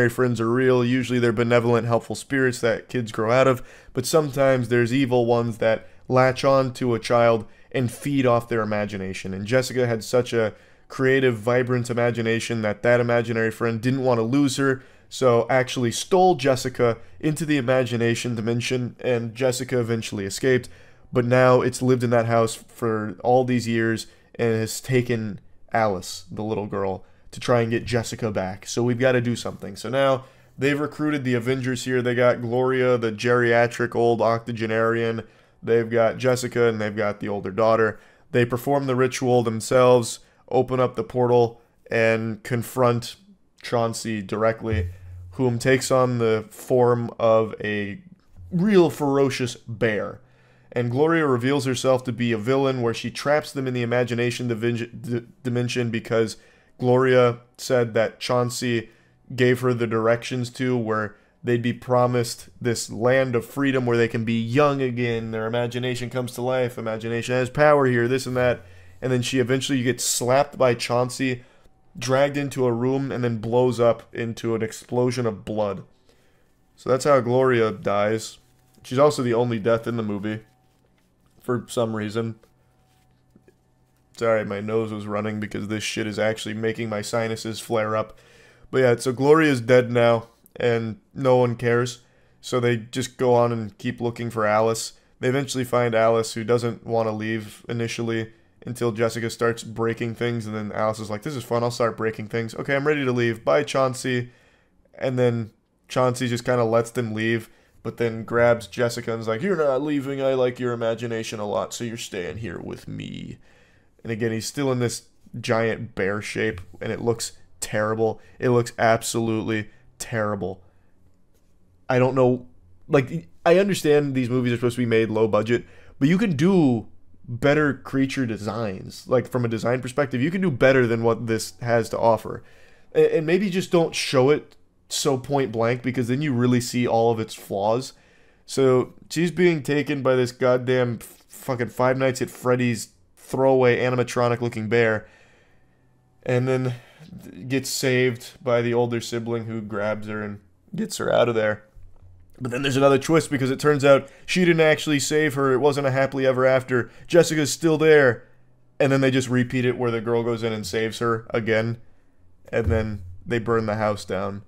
friends are real. Usually they're benevolent, helpful spirits that kids grow out of, but sometimes there's evil ones that latch on to a child and feed off their imagination. And Jessica had such a creative, vibrant imagination that imaginary friend didn't want to lose her, so actually stole Jessica into the imagination dimension, and Jessica eventually escaped. But now it's lived in that house for all these years and has taken Alice, the little girl, to try and get Jessica back. So we've got to do something. So now they've recruited the Avengers here. They got Gloria, the geriatric old octogenarian. They've got Jessica, and they've got the older daughter. They perform the ritual themselves, open up the portal, and confront Chauncey directly, whom takes on the form of a real ferocious bear. And Gloria reveals herself to be a villain, where she traps them in the imagination dimension because Gloria said that Chauncey gave her the directions to where they'd be promised this land of freedom where they can be young again. Their imagination comes to life. Imagination has power here, this and that. And then she eventually gets slapped by Chauncey, dragged into a room, and then blows up into an explosion of blood. So that's how Gloria dies. She's also the only death in the movie, for some reason. Sorry, my nose was running because this shit is actually making my sinuses flare up. But yeah, so Gloria's dead now, and no one cares. So they just go on and keep looking for Alice. They eventually find Alice, who doesn't want to leave initially until Jessica starts breaking things. And then Alice is like, this is fun, I'll start breaking things. Okay, I'm ready to leave. Bye, Chauncey. And then Chauncey just kind of lets them leave, but then grabs Jessica and is like, you're not leaving, I like your imagination a lot, so you're staying here with me. And again, he's still in this giant bear shape, and it looks terrible. It looks absolutely terrible. I don't know, like, I understand these movies are supposed to be made low budget, but you can do better creature designs. Like, from a design perspective, you can do better than what this has to offer. And maybe just don't show it so point blank, because then you really see all of its flaws. So she's being taken by this goddamn fucking Five Nights at Freddy's throwaway animatronic looking bear, and then gets saved by the older sibling, who grabs her and gets her out of there. But then there's another twist, because it turns out she didn't actually save her. It wasn't a happily ever after. Jessica's still there. And then they just repeat it where the girl goes in and saves her again, and then they burn the house down.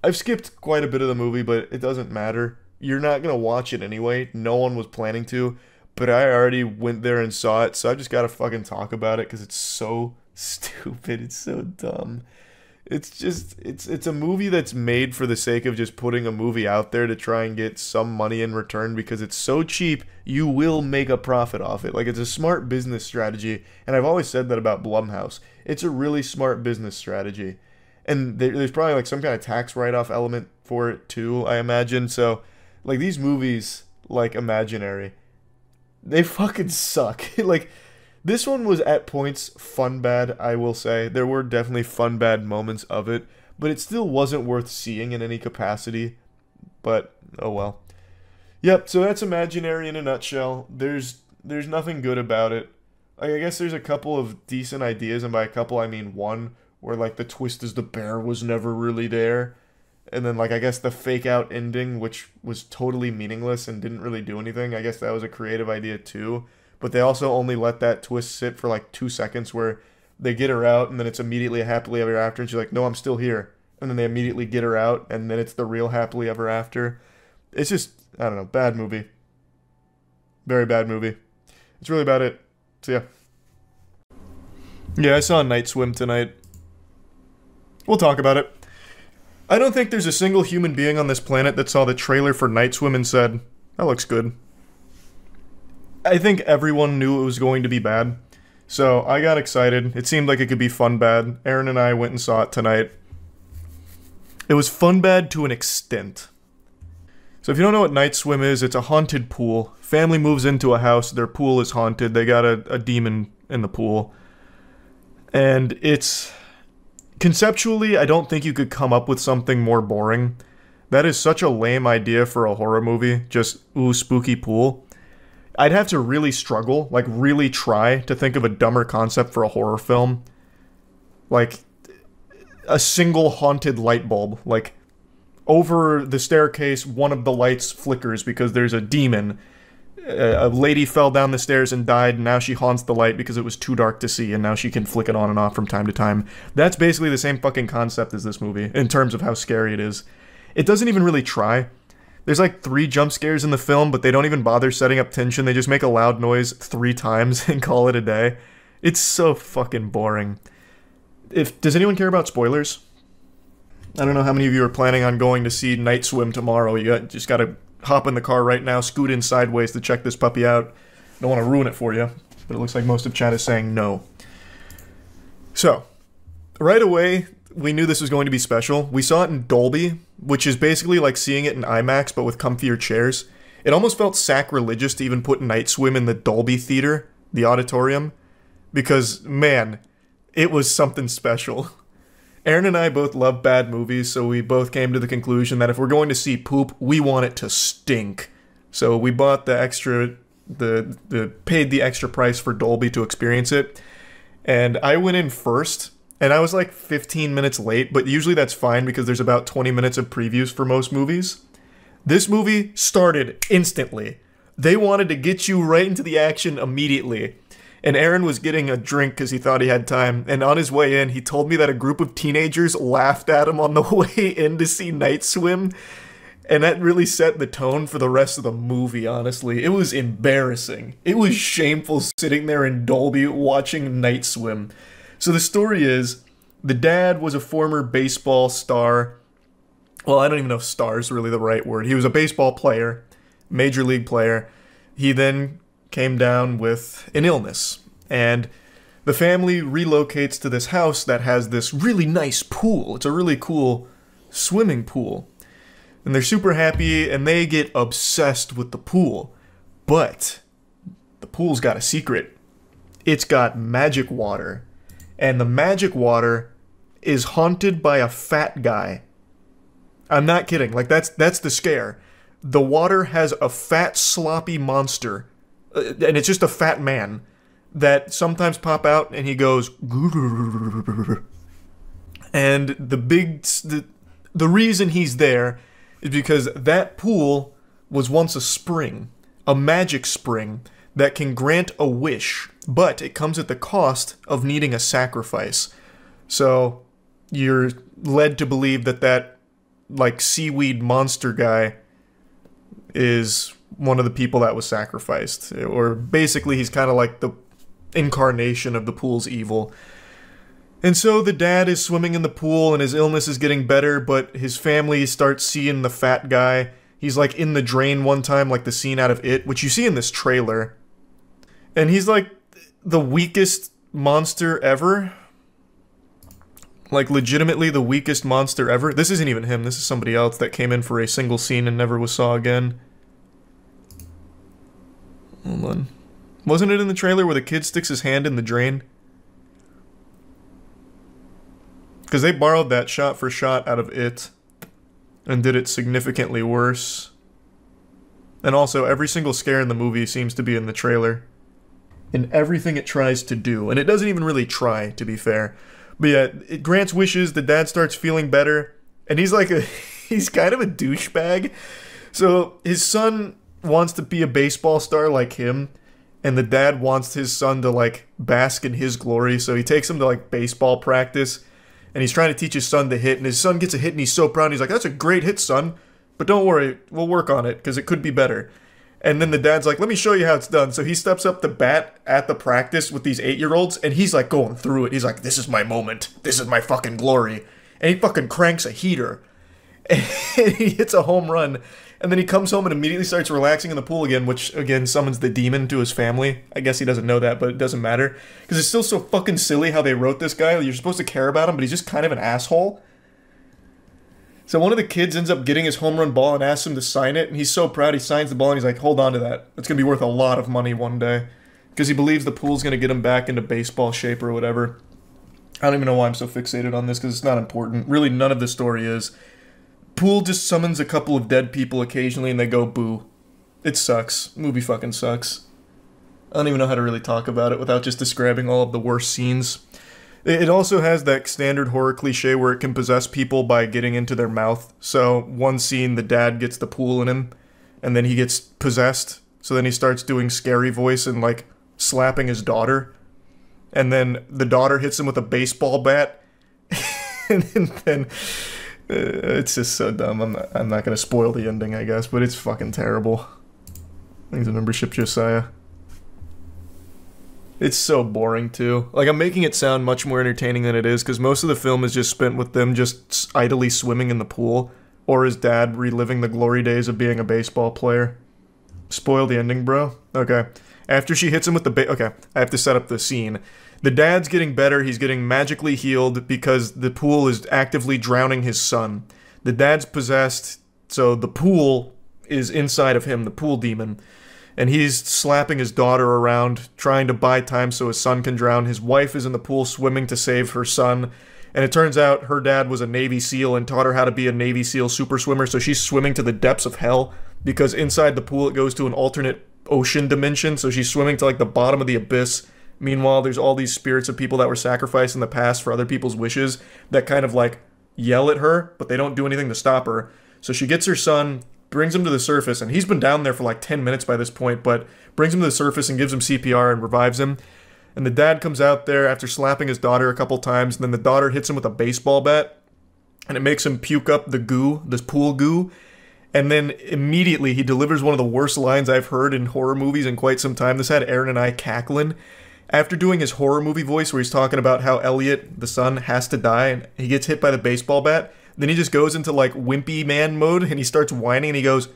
I've skipped quite a bit of the movie, but it doesn't matter. You're not going to watch it anyway. No one was planning to, but I already went there and saw it, so I just got to fucking talk about it because it's so stupid. It's so dumb. It's just, it's a movie that's made for the sake of just putting a movie out there to try and get some money in return, because it's so cheap, you will make a profit off it. Like, it's a smart business strategy, and I've always said that about Blumhouse. It's a really smart business strategy. And there's probably like some kind of tax write-off element for it too, I imagine. So, like, these movies, like Imaginary, they fucking suck. Like, this one was at points fun bad, I will say. There were definitely fun bad moments of it, but it still wasn't worth seeing in any capacity. But, oh well. Yep, so that's Imaginary in a nutshell. There's nothing good about it. Like, I guess there's a couple of decent ideas, and by a couple I mean one, where, like, the twist is the bear was never really there. And then, like, I guess the fake-out ending, which was totally meaningless and didn't really do anything, I guess that was a creative idea, too. But they also only let that twist sit for, like, 2 seconds, where they get her out, and then it's immediately a happily ever after, and she's like, no, I'm still here. And then they immediately get her out, and then it's the real happily ever after. It's just, I don't know, bad movie. Very bad movie. That's really about it. So, yeah. Yeah, I saw Night Swim tonight. We'll talk about it. I don't think there's a single human being on this planet that saw the trailer for Night Swim and said, that looks good. I think everyone knew it was going to be bad. So I got excited. It seemed like it could be fun bad. Aaron and I went and saw it tonight. It was fun bad to an extent. So if you don't know what Night Swim is, it's a haunted pool. Family moves into a house, their pool is haunted, they got a demon in the pool. And it's... Conceptually, I don't think you could come up with something more boring. That is such a lame idea for a horror movie, just, ooh, spooky pool. I'd have to really struggle, like really try to think of a dumber concept for a horror film. Like, a single haunted light bulb. Like, over the staircase, one of the lights flickers because there's a demon. A lady fell down the stairs and died, and now she haunts the light because it was too dark to see, and now she can flick it on and off from time to time. That's basically the same fucking concept as this movie, in terms of how scary it is. It doesn't even really try. There's like 3 jump scares in the film, but they don't even bother setting up tension. They just make a loud noise 3 times and call it a day. It's so fucking boring. Does anyone care about spoilers? I don't know how many of you are planning on going to see Night Swim tomorrow. Just gotta hop in the car right now, scoot in sideways to check this puppy out. Don't want to ruin it for you, but it looks like most of chat is saying no. So, right away, we knew this was going to be special. We saw it in Dolby, which is basically like seeing it in IMAX, but with comfier chairs. It almost felt sacrilegious to even put Night Swim in the Dolby theater, the auditorium, because, man, it was something special. Aaron and I both love bad movies, so we both came to the conclusion that if we're going to see poop, we want it to stink. So we bought the extra, paid the extra price for Dolby to experience it. And I went in first, and I was like 15 minutes late, but usually that's fine because there's about 20 minutes of previews for most movies. This movie started instantly. They wanted to get you right into the action immediately. And Aaron was getting a drink because he thought he had time. And on his way in, he told me that a group of teenagers laughed at him on the way in to see Night Swim. And that really set the tone for the rest of the movie, honestly. It was embarrassing. It was shameful sitting there in Dolby watching Night Swim. So the story is, the dad was a former baseball star. Well, I don't even know if star is really the right word. He was a baseball player, major league player. He then came down with an illness, and the family relocates to this house that has this really nice pool. It's a really cool swimming pool, and they're super happy, and they get obsessed with the pool. But the pool's got a secret. It's got magic water, and the magic water is haunted by a fat guy. I'm not kidding. Like, that's the scare. The water has a fat, sloppy monster, and it's just a fat man that sometimes pop out, and he goes, and the reason he's there is because that pool was once a spring, a magic spring that can grant a wish, but it comes at the cost of needing a sacrifice. So you're led to believe that like seaweed monster guy is one of the people that was sacrificed, or basically he's kind of like the incarnation of the pool's evil. And so the dad is swimming in the pool and his illness is getting better, but his family starts seeing the fat guy. He's like in the drain one time, like the scene out of It, which you see in this trailer. And he's like the weakest monster ever. Like legitimately the weakest monster ever. This isn't even him, this is somebody else that came in for a single scene and never was saw again. Hold on. Wasn't it in the trailer where the kid sticks his hand in the drain? Because they borrowed that shot for shot out of It and did it significantly worse. And also, every single scare in the movie seems to be in the trailer. In everything it tries to do. And it doesn't even really try, to be fair. But yeah, it grants wishes, the dad starts feeling better, and he's like he's kind of a douchebag. So his son wants to be a baseball star like him, and the dad wants his son to like bask in his glory, so he takes him to like baseball practice, and he's trying to teach his son to hit, and his son gets a hit and he's so proud, and he's like, "That's a great hit, son, but don't worry, we'll work on it, because it could be better." And then the dad's like, "Let me show you how it's done." So he steps up to bat at the practice with these 8-year-olds, and he's like going through it. He's like, "This is my moment. This is my fucking glory." And he fucking cranks a heater. And he hits a home run. And then he comes home and immediately starts relaxing in the pool again, which, again, summons the demon to his family. I guess he doesn't know that, but it doesn't matter. Because it's still so fucking silly how they wrote this guy. You're supposed to care about him, but he's just kind of an asshole. So one of the kids ends up getting his home run ball and asks him to sign it, and he's so proud he signs the ball, and he's like, "Hold on to that. It's going to be worth a lot of money one day." Because he believes the pool's going to get him back into baseball shape or whatever. I don't even know why I'm so fixated on this, because it's not important. Really, none of the story is. Pool just summons a couple of dead people occasionally, and they go, "Boo." It sucks. Movie fucking sucks. I don't even know how to really talk about it without just describing all of the worst scenes. It also has that standard horror cliche where it can possess people by getting into their mouth. So one scene, the dad gets the pool in him, and then he gets possessed. So then he starts doing scary voice and like slapping his daughter. And then the daughter hits him with a baseball bat. And then it's just so dumb. I'm not going to spoil the ending, I guess, but it's fucking terrible. Thanks for membership, Josiah. It's so boring too. Like, I'm making it sound much more entertaining than it is, because most of the film is just spent with them just idly swimming in the pool, or his dad reliving the glory days of being a baseball player. Spoil the ending, bro? Okay. After she hits him with the okay, I have to set up the scene. The dad's getting better, he's getting magically healed because the pool is actively drowning his son. The dad's possessed, so the pool is inside of him, the pool demon. And he's slapping his daughter around, trying to buy time so his son can drown. His wife is in the pool swimming to save her son. And it turns out her dad was a Navy SEAL and taught her how to be a Navy SEAL super swimmer, so she's swimming to the depths of hell, because inside the pool it goes to an alternate ocean dimension, so she's swimming to like the bottom of the abyss. Meanwhile, there's all these spirits of people that were sacrificed in the past for other people's wishes that kind of like yell at her, but they don't do anything to stop her. So she gets her son, brings him to the surface, and he's been down there for like 10 minutes by this point, but brings him to the surface and gives him CPR and revives him. And the dad comes out there after slapping his daughter a couple times, and then the daughter hits him with a baseball bat, and it makes him puke up the goo, this pool goo. And then immediately he delivers one of the worst lines I've heard in horror movies in quite some time. This had Aaron and I cackling. After doing his horror movie voice where he's talking about how Elliot, the son, has to die, and he gets hit by the baseball bat, then he just goes into like wimpy man mode and he starts whining and he goes,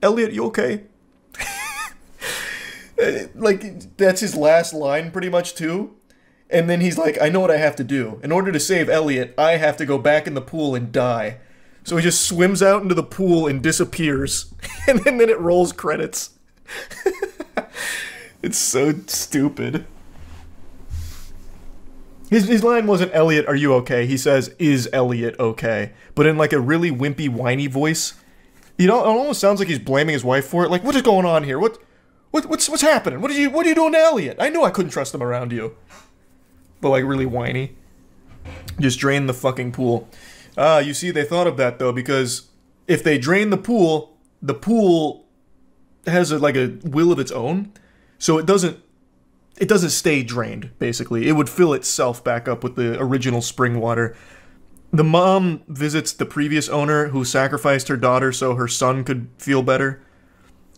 "Elliot, you okay?" Like, that's his last line pretty much too. And then he's like, "I know what I have to do. In order to save Elliot, I have to go back in the pool and die." So he just swims out into the pool and disappears. And then it rolls credits. It's so stupid. His line wasn't, "Elliot, are you okay?" He says, "Is Elliot okay?" But in like a really wimpy, whiny voice. You know, it almost sounds like he's blaming his wife for it. Like, what is going on here? What's happening? What are you doing to Elliot? I knew I couldn't trust him around you. But like really whiny. Just drain the fucking pool. You see, they thought of that though, because if they drain the pool has like a will of its own, so it doesn't stay drained, basically. It would fill itself back up with the original spring water. The mom visits the previous owner who sacrificed her daughter so her son could feel better,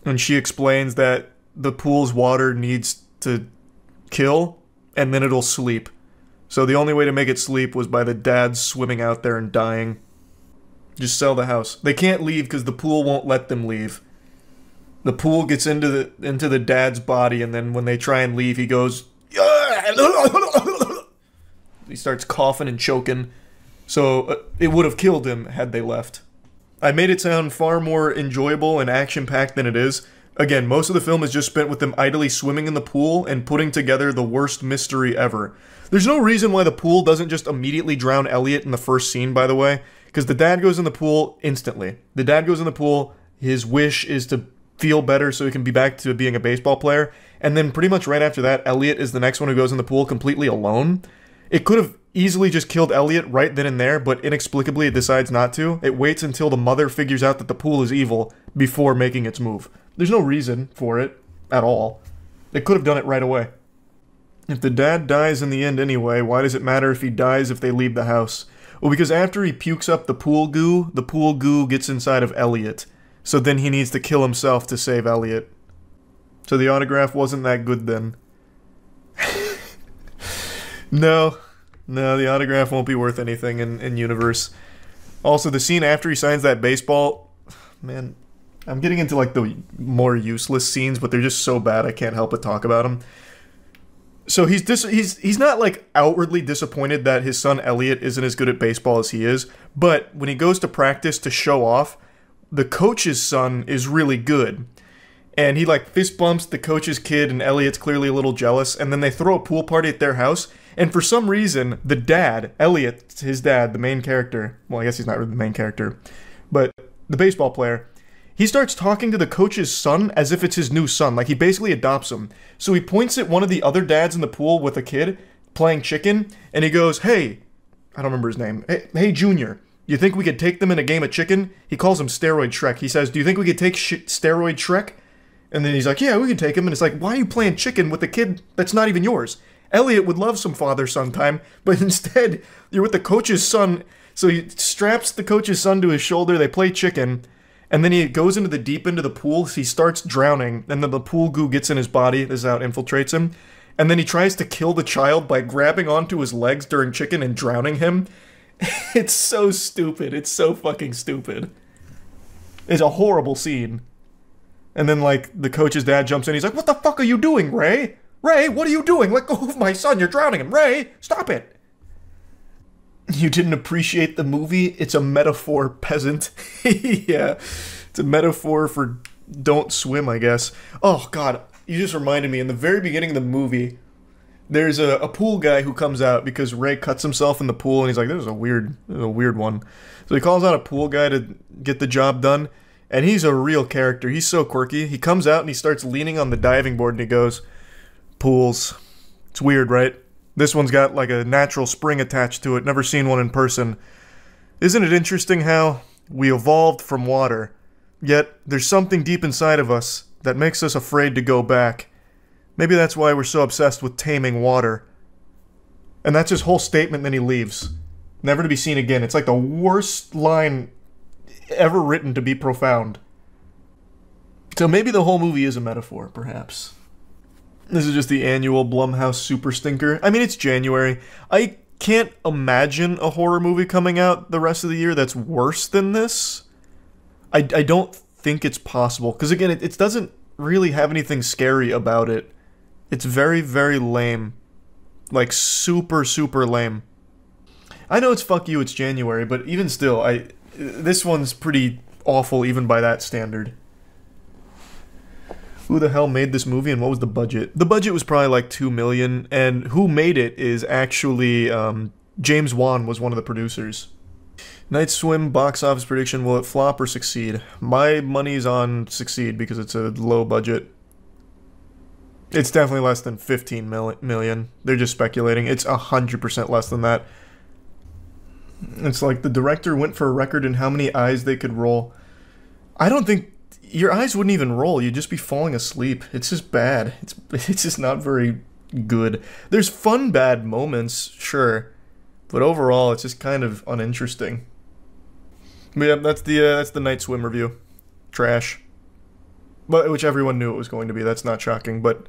and she explains that the pool's water needs to kill, and then it'll sleep. So the only way to make it sleep was by the dad swimming out there and dying. Just sell the house. They can't leave because the pool won't let them leave. The pool gets into the dad's body, and then when they try and leave, he goes... He starts coughing and choking. So it would have killed him had they left. I made it sound far more enjoyable and action-packed than it is. Again, most of the film is just spent with them idly swimming in the pool and putting together the worst mystery ever. There's no reason why the pool doesn't just immediately drown Elliot in the first scene, by the way, because the dad goes in the pool instantly. The dad goes in the pool, his wish is to feel better so he can be back to being a baseball player, and then pretty much right after that, Elliot is the next one who goes in the pool completely alone. It could have easily just killed Elliot right then and there, but inexplicably it decides not to. It waits until the mother figures out that the pool is evil before making its move. There's no reason for it at all. They could have done it right away. If the dad dies in the end anyway, why does it matter if he dies if they leave the house? Well, because after he pukes up the pool goo gets inside of Elliot. So then he needs to kill himself to save Elliot. So the autograph wasn't that good then. No, the autograph won't be worth anything in universe. Also, the scene after he signs that baseball... Man, I'm getting into like the more useless scenes, but they're just so bad I can't help but talk about them. So he's not like outwardly disappointed that his son Elliot isn't as good at baseball as he is, but when he goes to practice to show off, the coach's son is really good. And he like fist bumps the coach's kid, and Elliot's clearly a little jealous, and then they throw a pool party at their house, and for some reason, the dad, Elliot, his dad, the main character, well, I guess he's not really the main character, but the baseball player, he starts talking to the coach's son as if it's his new son, like he basically adopts him. So he points at one of the other dads in the pool with a kid playing chicken, and he goes, "Hey," I don't remember his name, hey Junior, you think we could take them in a game of chicken? He calls him Steroid Shrek. He says, "Do you think we could take Steroid Shrek?" And then he's like, "Yeah, we can take him." And it's like, why are you playing chicken with a kid that's not even yours? Elliot would love some father-son time, but instead, you're with the coach's son. So he straps the coach's son to his shoulder, they play chicken, and then he goes into the deep end of the pool, he starts drowning, and then the pool goo gets in his body, this is how it infiltrates him. and then he tries to kill the child by grabbing onto his legs during chicken and drowning him. It's so stupid. It's so fucking stupid. It's a horrible scene. And then, like, the coach's dad jumps in. He's like, "What the fuck are you doing, Ray? Ray, what are you doing? Let go of my son. You're drowning him. Ray, stop it." You didn't appreciate the movie? It's a metaphor, peasant. Yeah. It's a metaphor for don't swim, I guess. Oh, God. You just reminded me. In the very beginning of the movie, there's a pool guy who comes out because Ray cuts himself in the pool, and he's like, this is a weird one. So he calls out a pool guy to get the job done, and he's a real character. He's so quirky. He comes out and he starts leaning on the diving board, and he goes, "Pools. It's weird, right? This one's got like a natural spring attached to it. Never seen one in person. Isn't it interesting how we evolved from water, yet there's something deep inside of us that makes us afraid to go back. Maybe that's why we're so obsessed with taming water." And that's his whole statement, then he leaves. Never to be seen again. It's like the worst line ever written to be profound. So maybe the whole movie is a metaphor, perhaps. This is just the annual Blumhouse super stinker. I mean, it's January. I can't imagine a horror movie coming out the rest of the year that's worse than this. I don't think it's possible. Because again, it doesn't really have anything scary about it. It's very, very lame. Like, super, super lame. I know it's fuck you, it's January, but even still, this one's pretty awful even by that standard. Who the hell made this movie and what was the budget? The budget was probably like $2 million, and who made it is actually, James Wan was one of the producers. Night Swim box office prediction, will it flop or succeed? My money's on succeed because it's a low budget. It's definitely less than 15 million. They're just speculating. It's 100% less than that. It's like the director went for a record in how many eyes they could roll. I don't think... Your eyes wouldn't even roll. You'd just be falling asleep. It's just bad. It's just not very good. There's fun bad moments, sure. But overall, it's just kind of uninteresting. But yeah, that's the Night Swim review. Trash. But which everyone knew it was going to be. That's not shocking, but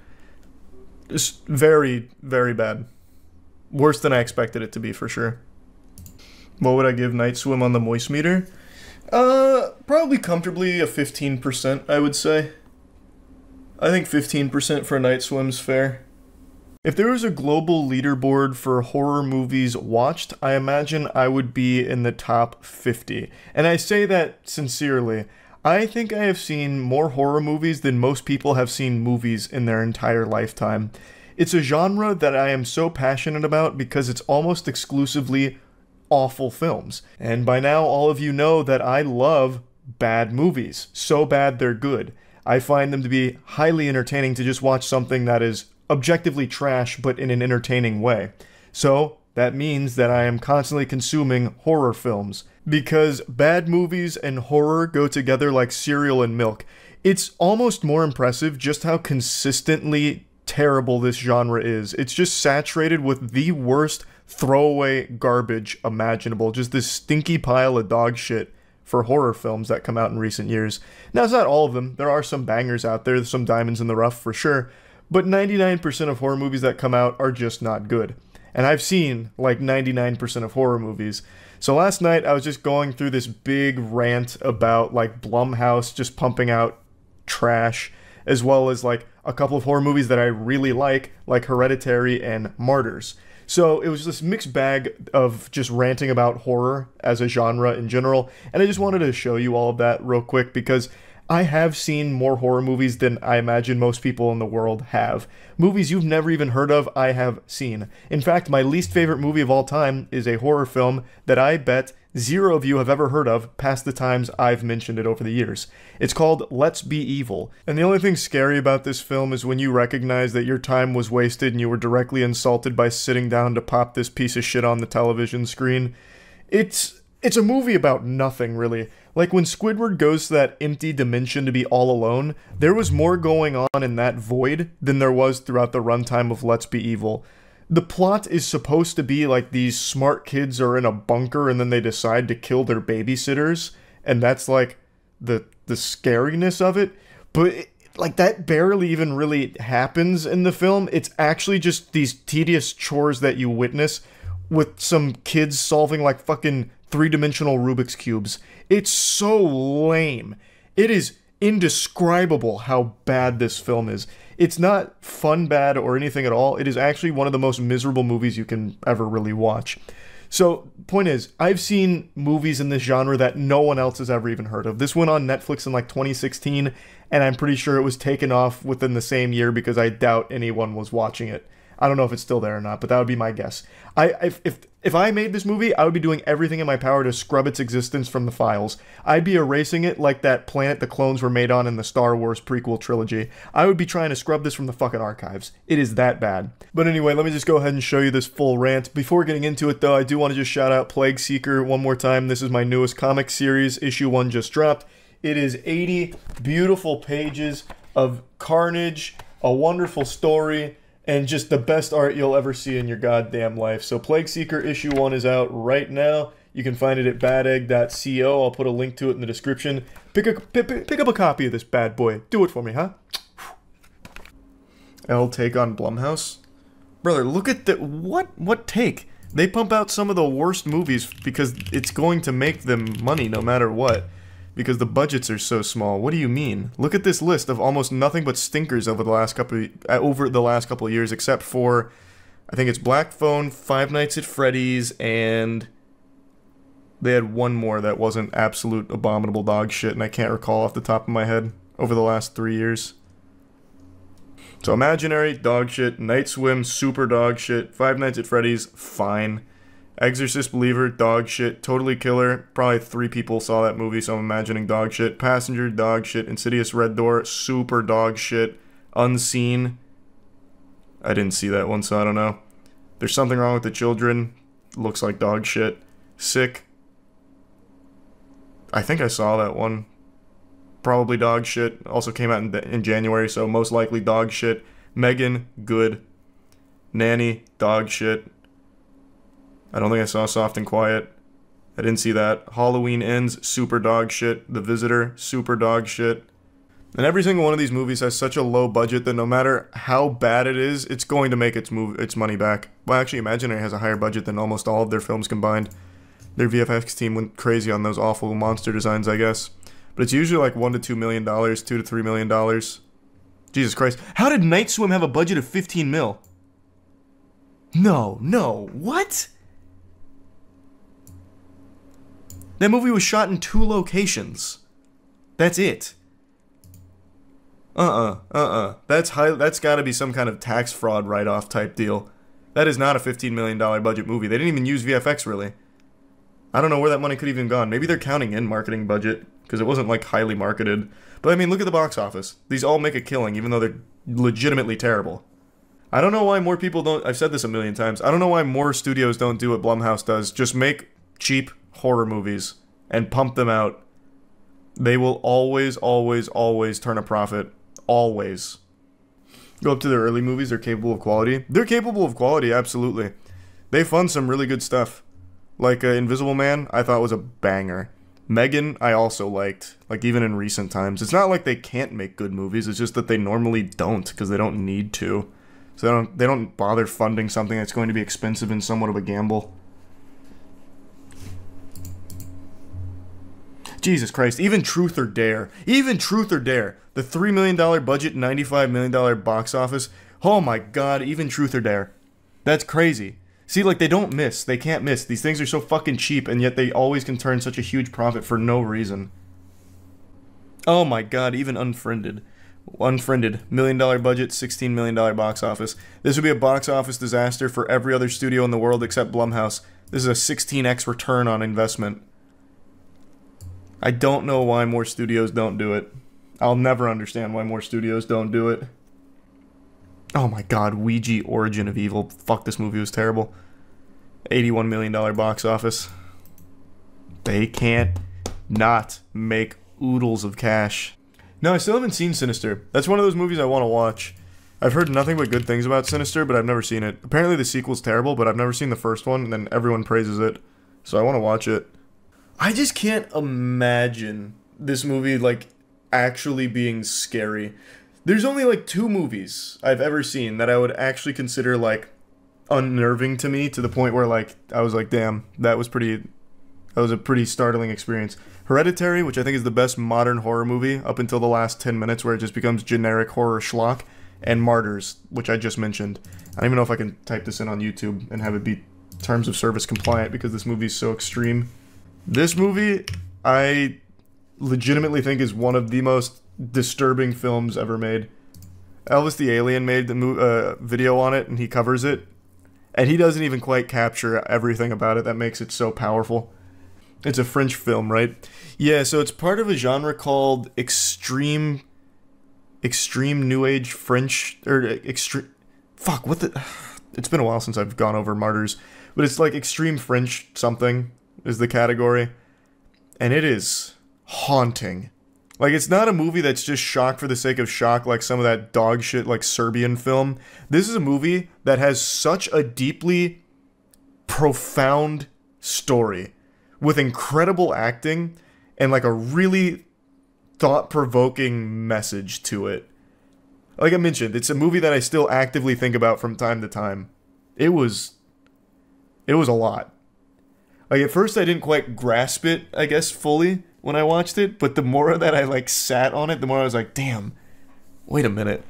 just very, very bad. Worse than I expected it to be, for sure. What would I give Night Swim on the moist meter? Probably comfortably a 15%, I would say. I think 15% for Night Swim's fair. If there was a global leaderboard for horror movies watched, I imagine I would be in the top 50. And I say that sincerely. I think I have seen more horror movies than most people have seen movies in their entire lifetime. It's a genre that I am so passionate about because it's almost exclusively awful films. And by now, all of you know that I love bad movies. So bad they're good. I find them to be highly entertaining to just watch something that is objectively trash, but in an entertaining way. So that means that I am constantly consuming horror films, because bad movies and horror go together like cereal and milk. It's almost more impressive just how consistently terrible this genre is. It's just saturated with the worst throwaway garbage imaginable. Just this stinky pile of dog shit for horror films that come out in recent years. Now, it's not all of them. There are some bangers out there. There's some diamonds in the rough for sure. But 99% of horror movies that come out are just not good. And I've seen like 99% of horror movies. So last night I was just going through this big rant about like Blumhouse just pumping out trash, as well as like a couple of horror movies that I really like Hereditary and Martyrs. So it was this mixed bag of just ranting about horror as a genre in general, and I just wanted to show you all of that real quick because I have seen more horror movies than I imagine most people in the world have. Movies you've never even heard of, I have seen. In fact, my least favorite movie of all time is a horror film that I bet zero of you have ever heard of past the times I've mentioned it over the years. It's called Let's Be Evil. And the only thing scary about this film is when you recognize that your time was wasted and you were directly insulted by sitting down to pop this piece of shit on the television screen. It's a movie about nothing, really. Like, when Squidward goes to that empty dimension to be all alone, there was more going on in that void than there was throughout the runtime of Let's Be Evil. The plot is supposed to be like these smart kids are in a bunker and then they decide to kill their babysitters, and that's like the scariness of it. But like, that barely even really happens in the film. It's actually just these tedious chores that you witness with some kids solving, like, fucking three-dimensional Rubik's Cubes. It's so lame. It is indescribable how bad this film is. It's not fun bad or anything at all. It is actually one of the most miserable movies you can ever really watch. So, point is, I've seen movies in this genre that no one else has ever even heard of. This went on Netflix in like 2016, and I'm pretty sure it was taken off within the same year because I doubt anyone was watching it. I don't know if it's still there or not, but that would be my guess. If I made this movie, I would be doing everything in my power to scrub its existence from the files. I'd be erasing it like that planet the clones were made on in the Star Wars prequel trilogy. I would be trying to scrub this from the fucking archives. It is that bad. But anyway, let me just go ahead and show you this full rant. Before getting into it, though, I do want to just shout out Plague Seeker one more time. This is my newest comic series. Issue 1 just dropped. It is 80 beautiful pages of carnage, a wonderful story, and just the best art you'll ever see in your goddamn life. So Plague Seeker issue 1 is out right now. You can find it at badegg.co. I'll put a link to it in the description. Pick up a copy of this bad boy. Do it for me, huh? L take on Blumhouse. Brother, look at the... What take? They pump out some of the worst movies because it's going to make them money no matter what. Because the budgets are so small. What do you mean? Look at this list of almost nothing but stinkers over the last couple of years, except for, I think it's Black Phone, Five Nights at Freddy's, and they had one more that wasn't absolute abominable dog shit, and I can't recall off the top of my head over the last 3 years. So Imaginary, dog shit. Night Swim, super dog shit. Five Nights at Freddy's, fine. Exorcist Believer, dog shit. Totally Killer, probably 3 people saw that movie, so I'm imagining dog shit. Passenger, dog shit. Insidious Red Door, super dog shit. Unseen, I didn't see that one, so I don't know. There's Something Wrong with the Children, looks like dog shit. Sick, I think I saw that one. Probably dog shit. Also came out in January, so most likely dog shit. Megan, good. Nanny, dog shit. I don't think I saw Soft and Quiet. I didn't see that. Halloween Ends, super dog shit. The Visitor, super dog shit. And every single one of these movies has such a low budget that no matter how bad it is, it's going to make its money back. Well, actually, Imaginary has a higher budget than almost all of their films combined. Their VFX team went crazy on those awful monster designs, I guess. But it's usually like $1 to $2 million, $2 to $3 million. Jesus Christ. How did Night Swim have a budget of 15 mil? No, what? That movie was shot in 2 locations. That's it. That's gotta be some kind of tax fraud write-off type deal. That is not a $15 million budget movie. They didn't even use VFX, really. I don't know where that money could have even gone. Maybe they're counting in marketing budget, because it wasn't, like, highly marketed. But, I mean, look at the box office. These all make a killing, even though they're legitimately terrible. I don't know why more people don't... I've said this a million times. I don't know why more studios don't do what Blumhouse does. Just make cheap horror movies and pump them out. They will always, always, always turn a profit. Always. Go up to their early movies, they're capable of quality. They're capable of quality, absolutely. They fund some really good stuff. Like Invisible Man, I thought was a banger. Megan, I also liked. Like, even in recent times. It's not like they can't make good movies, it's just that they normally don't, because they don't need to. So they don't bother funding something that's going to be expensive and somewhat of a gamble. Jesus Christ, even Truth or Dare. Even Truth or Dare. The $3 million budget, $95 million box office. Oh my god, even Truth or Dare. That's crazy. See, like, they don't miss. They can't miss. These things are so fucking cheap, and yet they always can turn such a huge profit for no reason. Oh my god, even Unfriended. Unfriended. $1 million budget, $16 million box office. This would be a box office disaster for every other studio in the world except Blumhouse. This is a 16x return on investment. I don't know why more studios don't do it. I'll never understand why more studios don't do it. Oh my god, Ouija Origin of Evil. Fuck, this movie was terrible. $81 million box office. They can't not make oodles of cash. No, I still haven't seen Sinister. That's one of those movies I want to watch. I've heard nothing but good things about Sinister, but I've never seen it. Apparently the sequel's terrible, but I've never seen the first one, and then everyone praises it. So I want to watch it. I just can't imagine this movie, like, actually being scary. There's only like 2 movies I've ever seen that I would actually consider like unnerving to me, to the point where like I was like, damn, that was a pretty startling experience. Hereditary, which I think is the best modern horror movie up until the last 10 minutes where it just becomes generic horror schlock, and Martyrs, which I just mentioned. I don't even know if I can type this in on YouTube and have it be terms of service compliant because this movie is so extreme. This movie, I legitimately think is one of the most disturbing films ever made. Elvis the Alien made the video on it, and he covers it, and he doesn't even quite capture everything about it that makes it so powerful. It's a French film, right? Yeah, so it's part of a genre called extreme new age French, or extreme, fuck, what the, it's been a while since I've gone over Martyrs, but it's like extreme French something is the category, and it is haunting. Like, it's not a movie that's just shock for the sake of shock like some of that dog shit like Serbian film. This is a movie that has such a deeply profound story with incredible acting and like a really thought-provoking message to it. Like I mentioned, it's a movie that I still actively think about from time to time. It was a lot. Like, at first I didn't quite grasp it, I guess, fully when I watched it, but the more that I like sat on it, the more I was like, damn, wait a minute.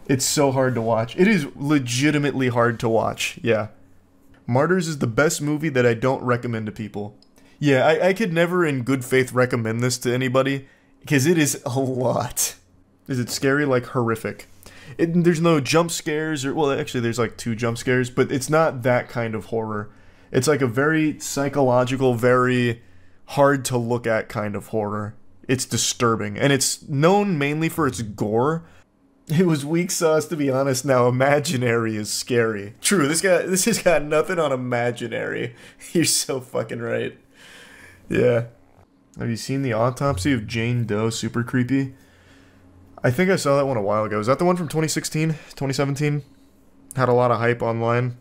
It's so hard to watch. It is legitimately hard to watch, yeah. Martyrs is the best movie that I don't recommend to people. Yeah, I could never in good faith recommend this to anybody, because it is a lot. Is it scary? Like, horrific. There's no jump scares, or, well, actually there's like 2 jump scares, but it's not that kind of horror. It's like a very psychological, very hard to look at kind of horror. It's disturbing, and it's known mainly for its gore. It was weak sauce, to be honest. Now Imaginary is scary. True, this has got nothing on Imaginary. You're so fucking right. Yeah. Have you seen The Autopsy of Jane Doe? Super creepy. I think I saw that one a while ago. Is that the one from 2016? 2017? Had a lot of hype online.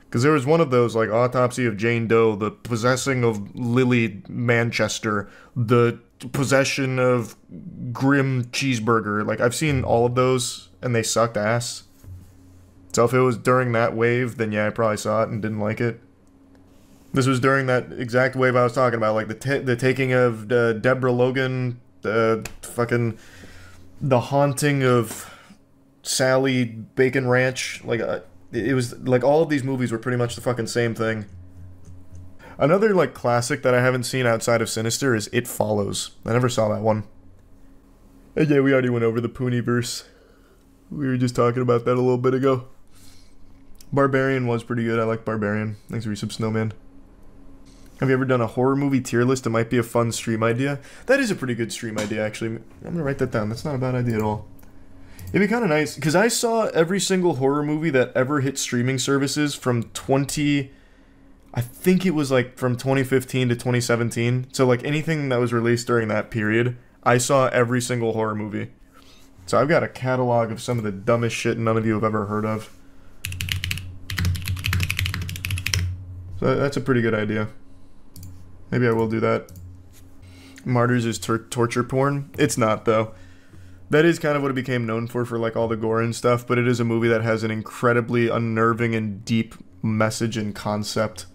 Because there was one of those, like, Autopsy of Jane Doe, The Possessing of Lily Manchester, The Possession of Grim Cheeseburger. Like, I've seen all of those, and they sucked ass. So if it was during that wave, then yeah, I probably saw it and didn't like it. This was during that exact wave I was talking about, like the taking of Deborah Logan, fucking The Haunting of Sally Bacon Ranch. Like, it was like all of these movies were pretty much the fucking same thing. Another like classic that I haven't seen outside of Sinister is It Follows. I never saw that one. And yeah, we already went over the Poonieverse. We were just talking about that a little bit ago. Barbarian was pretty good. I like Barbarian. Thanks for Resub Snowman. Have you ever done a horror movie tier list? It might be a fun stream idea. That is a pretty good stream idea, actually. I'm gonna write that down. That's not a bad idea at all. It'd be kind of nice, because I saw every single horror movie that ever hit streaming services from I think it was like from 2015 to 2017. So like anything that was released during that period, I saw every single horror movie. So I've got a catalog of some of the dumbest shit none of you have ever heard of. So that's a pretty good idea. Maybe I will do that. Martyrs is torture porn? It's not, though. That is kind of what it became known for like all the gore and stuff, but it is a movie that has an incredibly unnerving and deep message and concept.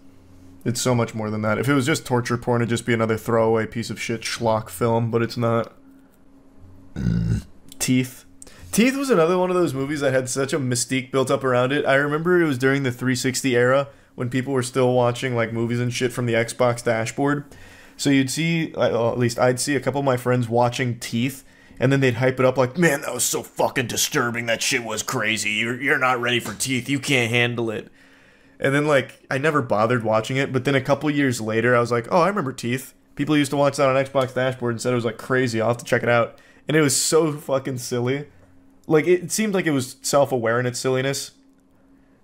It's so much more than that. If it was just torture porn, it'd just be another throwaway piece of shit schlock film, but it's not. Teeth. Teeth was another one of those movies that had such a mystique built up around it. I remember it was during the 360 era, when people were still watching like movies and shit from the Xbox dashboard. So you'd see, well, at least I'd see a couple of my friends watching Teeth, and then they'd hype it up like, man, that was so fucking disturbing, that shit was crazy, you're not ready for Teeth, you can't handle it. And then like, I never bothered watching it, but then a couple years later, I was like, oh, I remember Teeth. People used to watch that on Xbox dashboard and said it was like crazy, I'll have to check it out. And it was so fucking silly. Like, it seemed like it was self-aware in its silliness.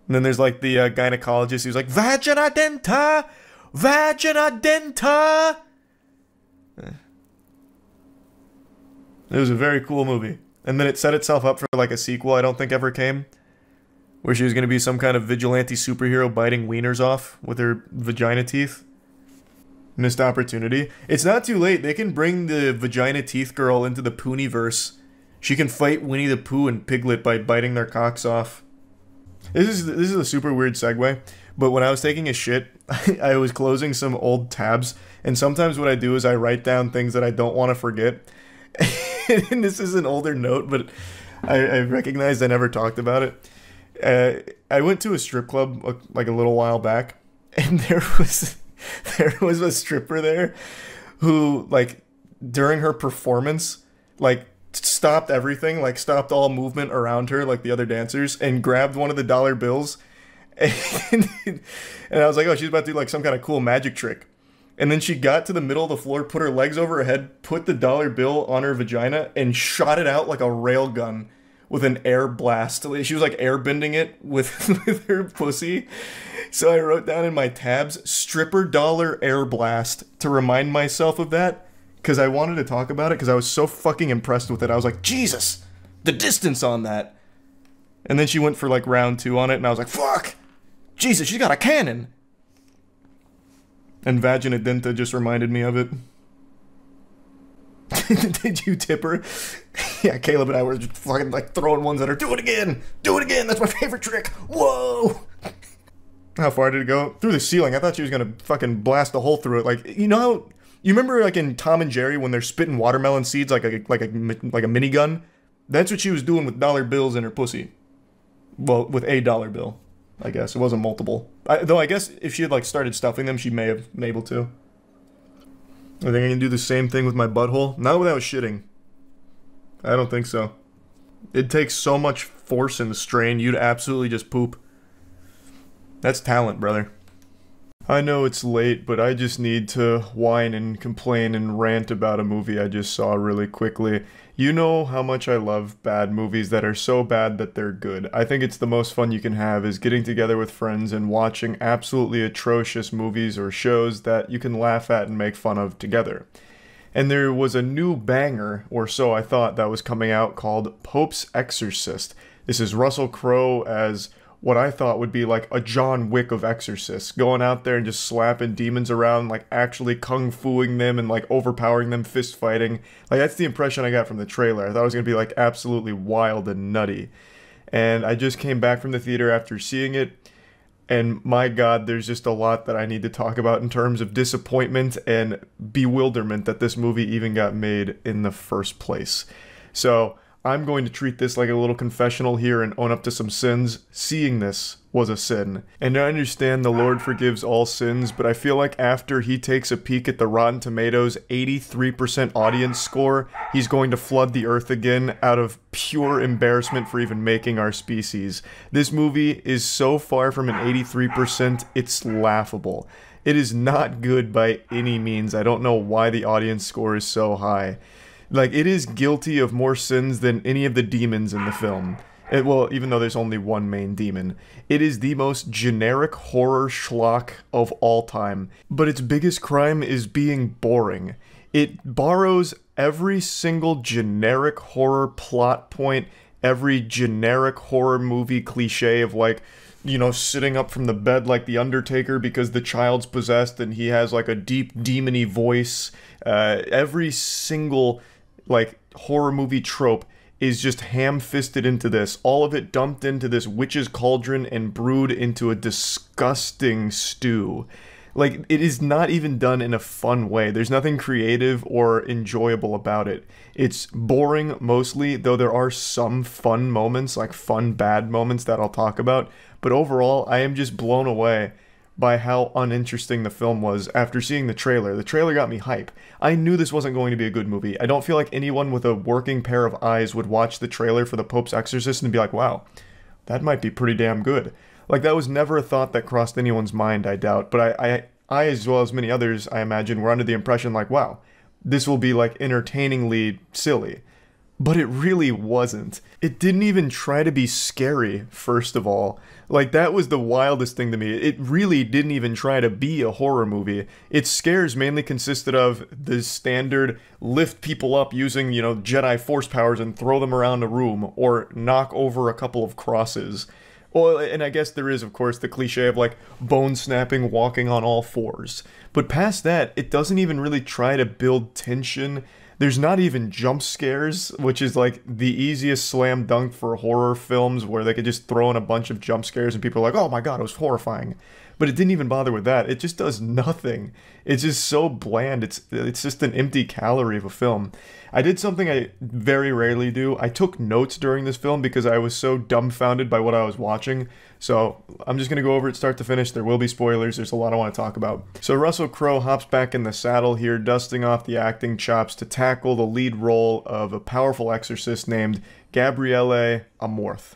And then there's like the gynecologist who's like, Vagina denta! Vagina denta! It was a very cool movie. And then it set itself up for like a sequel I don't think ever came. Where she was going to be some kind of vigilante superhero biting wieners off with her vagina teeth. Missed opportunity. It's not too late. They can bring the vagina teeth girl into the Poonieverse. She can fight Winnie the Pooh and Piglet by biting their cocks off. This is a super weird segue, but when I was taking a shit, I was closing some old tabs, and sometimes what I do is I write down things that I don't want to forget. And this is an older note, but I recognized I never talked about it. I went to a strip club like a little while back, and there was a stripper there who, like, during her performance, like, stopped everything, like, stopped all movement around her, like the other dancers, and grabbed one of the dollar bills. And I was like, oh, she's about to do, like, some kind of cool magic trick. And then she got to the middle of the floor, put her legs over her head, put the dollar bill on her vagina, and shot it out like a rail gun with an air blast. She was, like, airbending it with her pussy. So I wrote down in my tabs, stripper dollar air blast, to remind myself of that, because I wanted to talk about it, because I was so fucking impressed with it. I was like, Jesus, the distance on that. And then she went for, like, round 2 on it, and I was like, fuck, Jesus, she's got a cannon. And Vagina Denta just reminded me of it. Did you tip her? Yeah, Caleb and I were just fucking, like, throwing ones at her. Do it again! Do it again! That's my favorite trick! Whoa! How far did it go? Through the ceiling. I thought she was gonna fucking blast a hole through it. Like, you know how... You remember, like, in Tom and Jerry when they're spitting watermelon seeds like a minigun? That's what she was doing with dollar bills in her pussy. Well, with a dollar bill, I guess. It wasn't multiple. Though I guess if she had, like, started stuffing them, she may have been able to. I think I can do the same thing with my butthole. Not without shitting. I don't think so. It takes so much force and strain, you'd absolutely just poop. That's talent, brother. I know it's late, but I just need to whine and complain and rant about a movie I just saw really quickly. You know how much I love bad movies that are so bad that they're good. I think it's the most fun you can have is getting together with friends and watching absolutely atrocious movies or shows that you can laugh at and make fun of together. And there was a new banger, or so I thought, that was coming out called Pope's Exorcist. This is Russell Crowe as what I thought would be like a John Wick of exorcists, going out there and just slapping demons around, like actually kung fuing them and like overpowering them, fist fighting. Like, that's the impression I got from the trailer. I thought it was going to be like absolutely wild and nutty. And I just came back from the theater after seeing it, and my God, there's just a lot that I need to talk about in terms of disappointment and bewilderment that this movie even got made in the first place. So I'm going to treat this like a little confessional here and own up to some sins. Seeing this was a sin. And I understand the Lord forgives all sins, but I feel like after he takes a peek at the Rotten Tomatoes 83% audience score, he's going to flood the earth again out of pure embarrassment for even making our species. This movie is so far from an 83%, it's laughable. It is not good by any means. I don't know why the audience score is so high. Like, it is guilty of more sins than any of the demons in the film. Well, even though there's only one main demon. It is the most generic horror schlock of all time. But its biggest crime is being boring. It borrows every single generic horror plot point, every generic horror movie cliche of, like, you know, sitting up from the bed like the Undertaker because the child's possessed and he has, like, a deep demony voice. Every single, like, horror movie trope is just ham-fisted into this. All of it dumped into this witch's cauldron and brewed into a disgusting stew. Like, it is not even done in a fun way. There's nothing creative or enjoyable about it. It's boring mostly, though there are some fun moments, like fun bad moments that I'll talk about. But overall, I am just blown away by how uninteresting the film was after seeing the trailer. The trailer got me hype. I knew this wasn't going to be a good movie. I don't feel like anyone with a working pair of eyes would watch the trailer for The Pope's Exorcist and be like, wow, that might be pretty damn good. Like, that was never a thought that crossed anyone's mind, I doubt. But I as well as many others, I imagine, were under the impression like, wow, this will be, like, entertainingly silly. But it really wasn't. It didn't even try to be scary, first of all. Like, that was the wildest thing to me. It really didn't even try to be a horror movie. Its scares mainly consisted of the standard lift people up using, you know, Jedi force powers and throw them around a room, or knock over a couple of crosses. Well, and I guess there is, of course, the cliche of like bone snapping, walking on all fours. But past that, it doesn't even really try to build tension. There's not even jump scares, which is like the easiest slam dunk for horror films where they could just throw in a bunch of jump scares and people are like, oh my god, it was horrifying. But it didn't even bother with that. It just does nothing. It's just so bland. It's just an empty calorie of a film. I did something I very rarely do. I took notes during this film because I was so dumbfounded by what I was watching. So I'm just going to go over it start to finish. There will be spoilers. There's a lot I want to talk about. So Russell Crowe hops back in the saddle here, dusting off the acting chops to tackle the lead role of a powerful exorcist named Gabriele Amorth.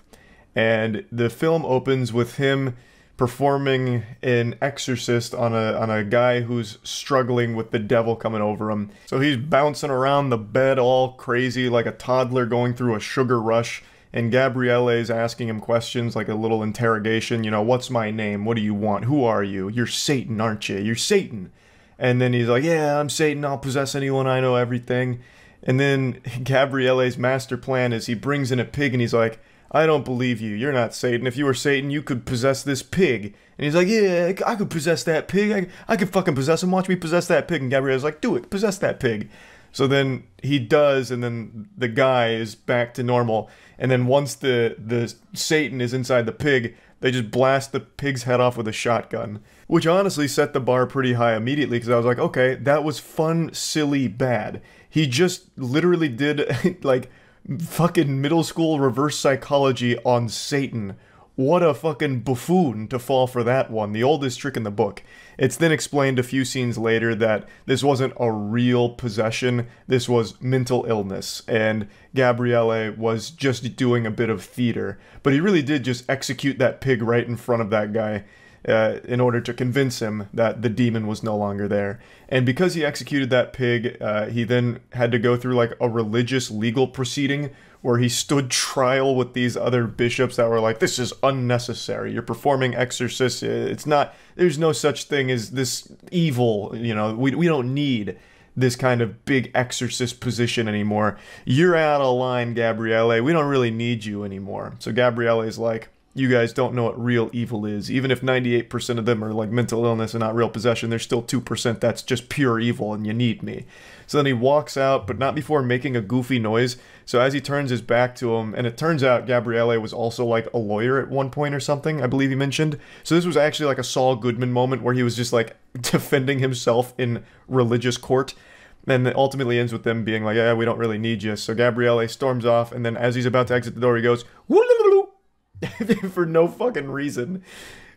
And the film opens with him performing an exorcist on a guy who's struggling with the devil coming over him. So he's bouncing around the bed all crazy like a toddler going through a sugar rush, and Gabriele's asking him questions like a little interrogation, you know, what's my name? What do you want? Who are you? You're Satan, aren't you? You're Satan. And then he's like, yeah, I'm Satan. I'll possess anyone. I know everything. And then Gabriele's master plan is he brings in a pig and he's like, I don't believe you. You're not Satan. If you were Satan, you could possess this pig. And he's like, yeah, I could possess that pig. I could fucking possess him. Watch me possess that pig. And Gabrielle's like, do it. Possess that pig. So then he does, and then the guy is back to normal. And then once the Satan is inside the pig, they just blast the pig's head off with a shotgun. Which honestly set the bar pretty high immediately, because I was like, okay, that was fun, silly, bad. He just literally did, like, fucking middle school reverse psychology on Satan. What a fucking buffoon to fall for that one. The oldest trick in the book. It's then explained a few scenes later that this wasn't a real possession. This was mental illness. And Gabriele was just doing a bit of theater. But he really did just execute that pig right in front of that guy in order to convince him that the demon was no longer there. And because he executed that pig, he then had to go through like a religious legal proceeding where he stood trial with these other bishops that were like, this is unnecessary. You're performing exorcists. It's not, there's no such thing as this evil, you know, we don't need this kind of big exorcist position anymore. You're out of line, Gabriele. We don't really need you anymore. So Gabriele's like, you guys don't know what real evil is. Even if 98% of them are like mental illness and not real possession, there's still 2% that's just pure evil and you need me. So then he walks out, but not before making a goofy noise. So as he turns his back to him, and it turns out Gabriele was also like a lawyer at one point or something, I believe he mentioned. So this was actually like a Saul Goodman moment where he was just like defending himself in religious court. And it ultimately ends with them being like, yeah, we don't really need you. So Gabriele storms off, and then as he's about to exit the door, he goes, woo-loo-loo-loo, for no fucking reason.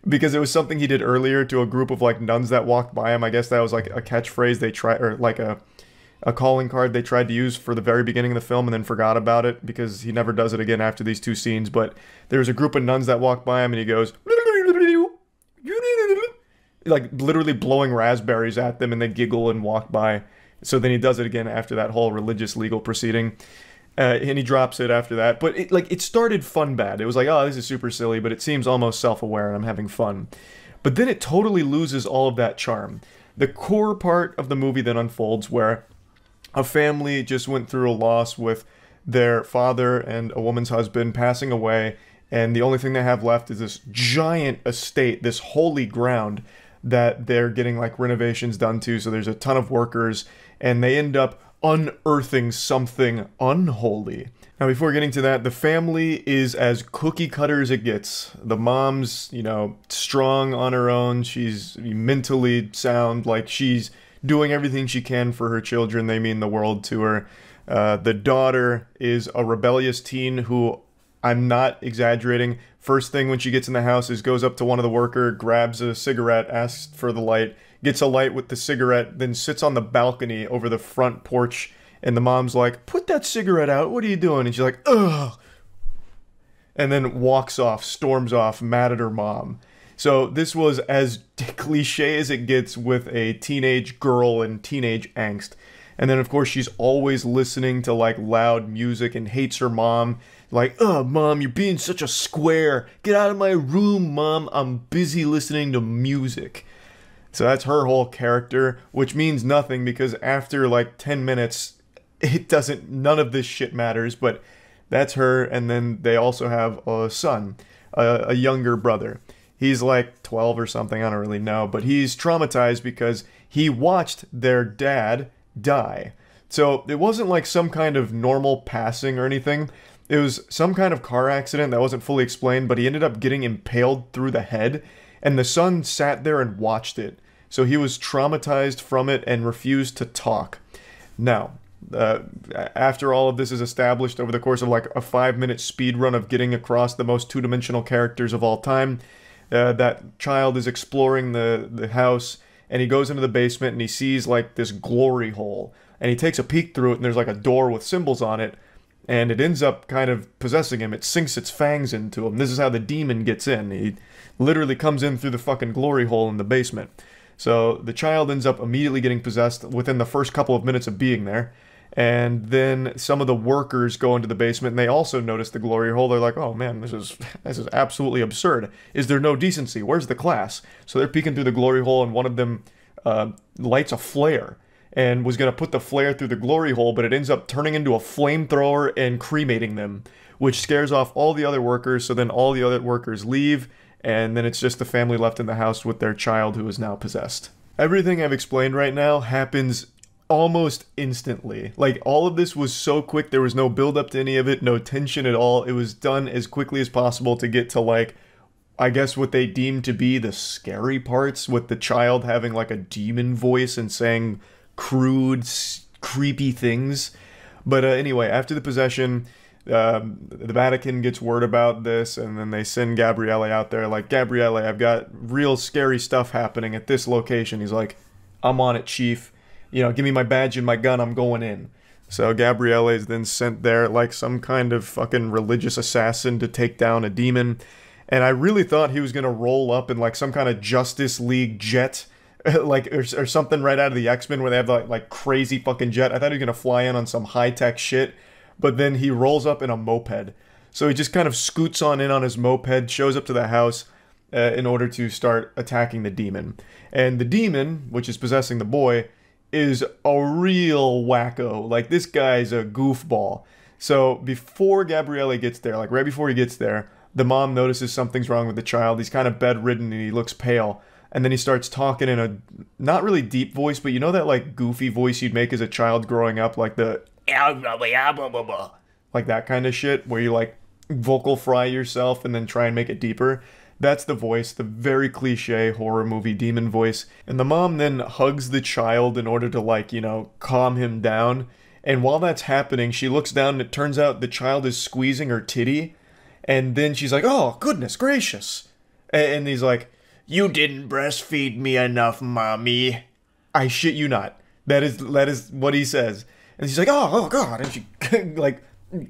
Because it was something he did earlier to a group of like nuns that walked by him. I guess that was like a catchphrase they tried, or like a calling card they tried to use for the very beginning of the film and then forgot about it because he never does it again after these two scenes. But there was a group of nuns that walked by him and he goes, like literally blowing raspberries at them, and they giggle and walk by. So then he does it again after that whole religious legal proceeding. And he drops it after that. But it started fun bad. It was like, oh, this is super silly, but it seems almost self-aware and I'm having fun. But then it totally loses all of that charm. The core part of the movie then unfolds where a family just went through a loss with their father and a woman's husband passing away, and the only thing they have left is this giant estate, this holy ground that they're getting like renovations done to. So there's a ton of workers, and they end up unearthing something unholy. Now, before getting to that, the family is as cookie cutter as it gets. The mom's, you know, strong on her own. She's mentally sound, like she's doing everything she can for her children. They mean the world to her. The daughter is a rebellious teen who, I'm not exaggerating, first thing when she gets in the house is goes up to one of the workers, grabs a cigarette, asks for the light, gets a light with the cigarette, then sits on the balcony over the front porch, and the mom's like, put that cigarette out, what are you doing? And she's like, ugh, and then walks off, storms off, mad at her mom. So this was as cliche as it gets with a teenage girl and teenage angst. And then, of course, she's always listening to, like, loud music and hates her mom. Like, oh, Mom, you're being such a square. Get out of my room, Mom. I'm busy listening to music. So that's her whole character, which means nothing because after, like, 10 minutes, none of this shit matters, but that's her. And then they also have a son. a younger brother. He's like 12 or something, I don't really know, but he's traumatized because he watched their dad die. So it wasn't like some kind of normal passing or anything. It was some kind of car accident that wasn't fully explained, but he ended up getting impaled through the head, and the son sat there and watched it. So he was traumatized from it and refused to talk. Now, after all of this is established over the course of like a 5-minute speed run of getting across the most two-dimensional characters of all time, that child is exploring the house, and he goes into the basement and he sees like this glory hole, and he takes a peek through it, and there's like a door with symbols on it, and it ends up kind of possessing him. It sinks its fangs into him. This is how the demon gets in. He literally comes in through the fucking glory hole in the basement. So the child ends up immediately getting possessed within the first couple of minutes of being there. And then some of the workers go into the basement, and they also notice the glory hole. They're like, oh man, this is absolutely absurd. Is there no decency? Where's the class? So they're peeking through the glory hole, and one of them lights a flare and was going to put the flare through the glory hole, but it ends up turning into a flamethrower and cremating them, which scares off all the other workers. So then all the other workers leave, and then it's just the family left in the house with their child who is now possessed. Everything I've explained right now happens almost instantly. Like, all of this was so quick, there was no build up to any of it, no tension at all. It was done as quickly as possible to get to, like, I guess what they deemed to be the scary parts, with the child having like a demon voice and saying crude, creepy things. But anyway, after the possession, the Vatican gets word about this, and then they send Gabriele out there, like, Gabriele, I've got real scary stuff happening at this location. He's like, I'm on it, chief. You know, give me my badge and my gun, I'm going in. So Gabriele is then sent there like some kind of fucking religious assassin to take down a demon. And I really thought he was going to roll up in like some kind of Justice League jet, like, or something right out of the X-Men where they have like crazy fucking jet. I thought he was going to fly in on some high-tech shit, but then he rolls up in a moped. So he just kind of scoots on in on his moped, shows up to the house in order to start attacking the demon. And the demon, which is possessing the boy, is a real wacko. Like, this guy's a goofball. So before Gabriele gets there, like right before he gets there, the mom notices something's wrong with the child. He's kind of bedridden and he looks pale. And then he starts talking in a not really deep voice, but you know that like goofy voice you'd make as a child growing up, like the like that kind of shit where you like vocal fry yourself and then try and make it deeper. That's the voice, the very cliche horror movie demon voice. And the mom then hugs the child in order to, like, you know, calm him down. And while that's happening, she looks down and it turns out the child is squeezing her titty. And then she's like, oh, goodness gracious. And he's like, you didn't breastfeed me enough, mommy. I shit you not. That is what he says. And she's like, oh God. And she, like,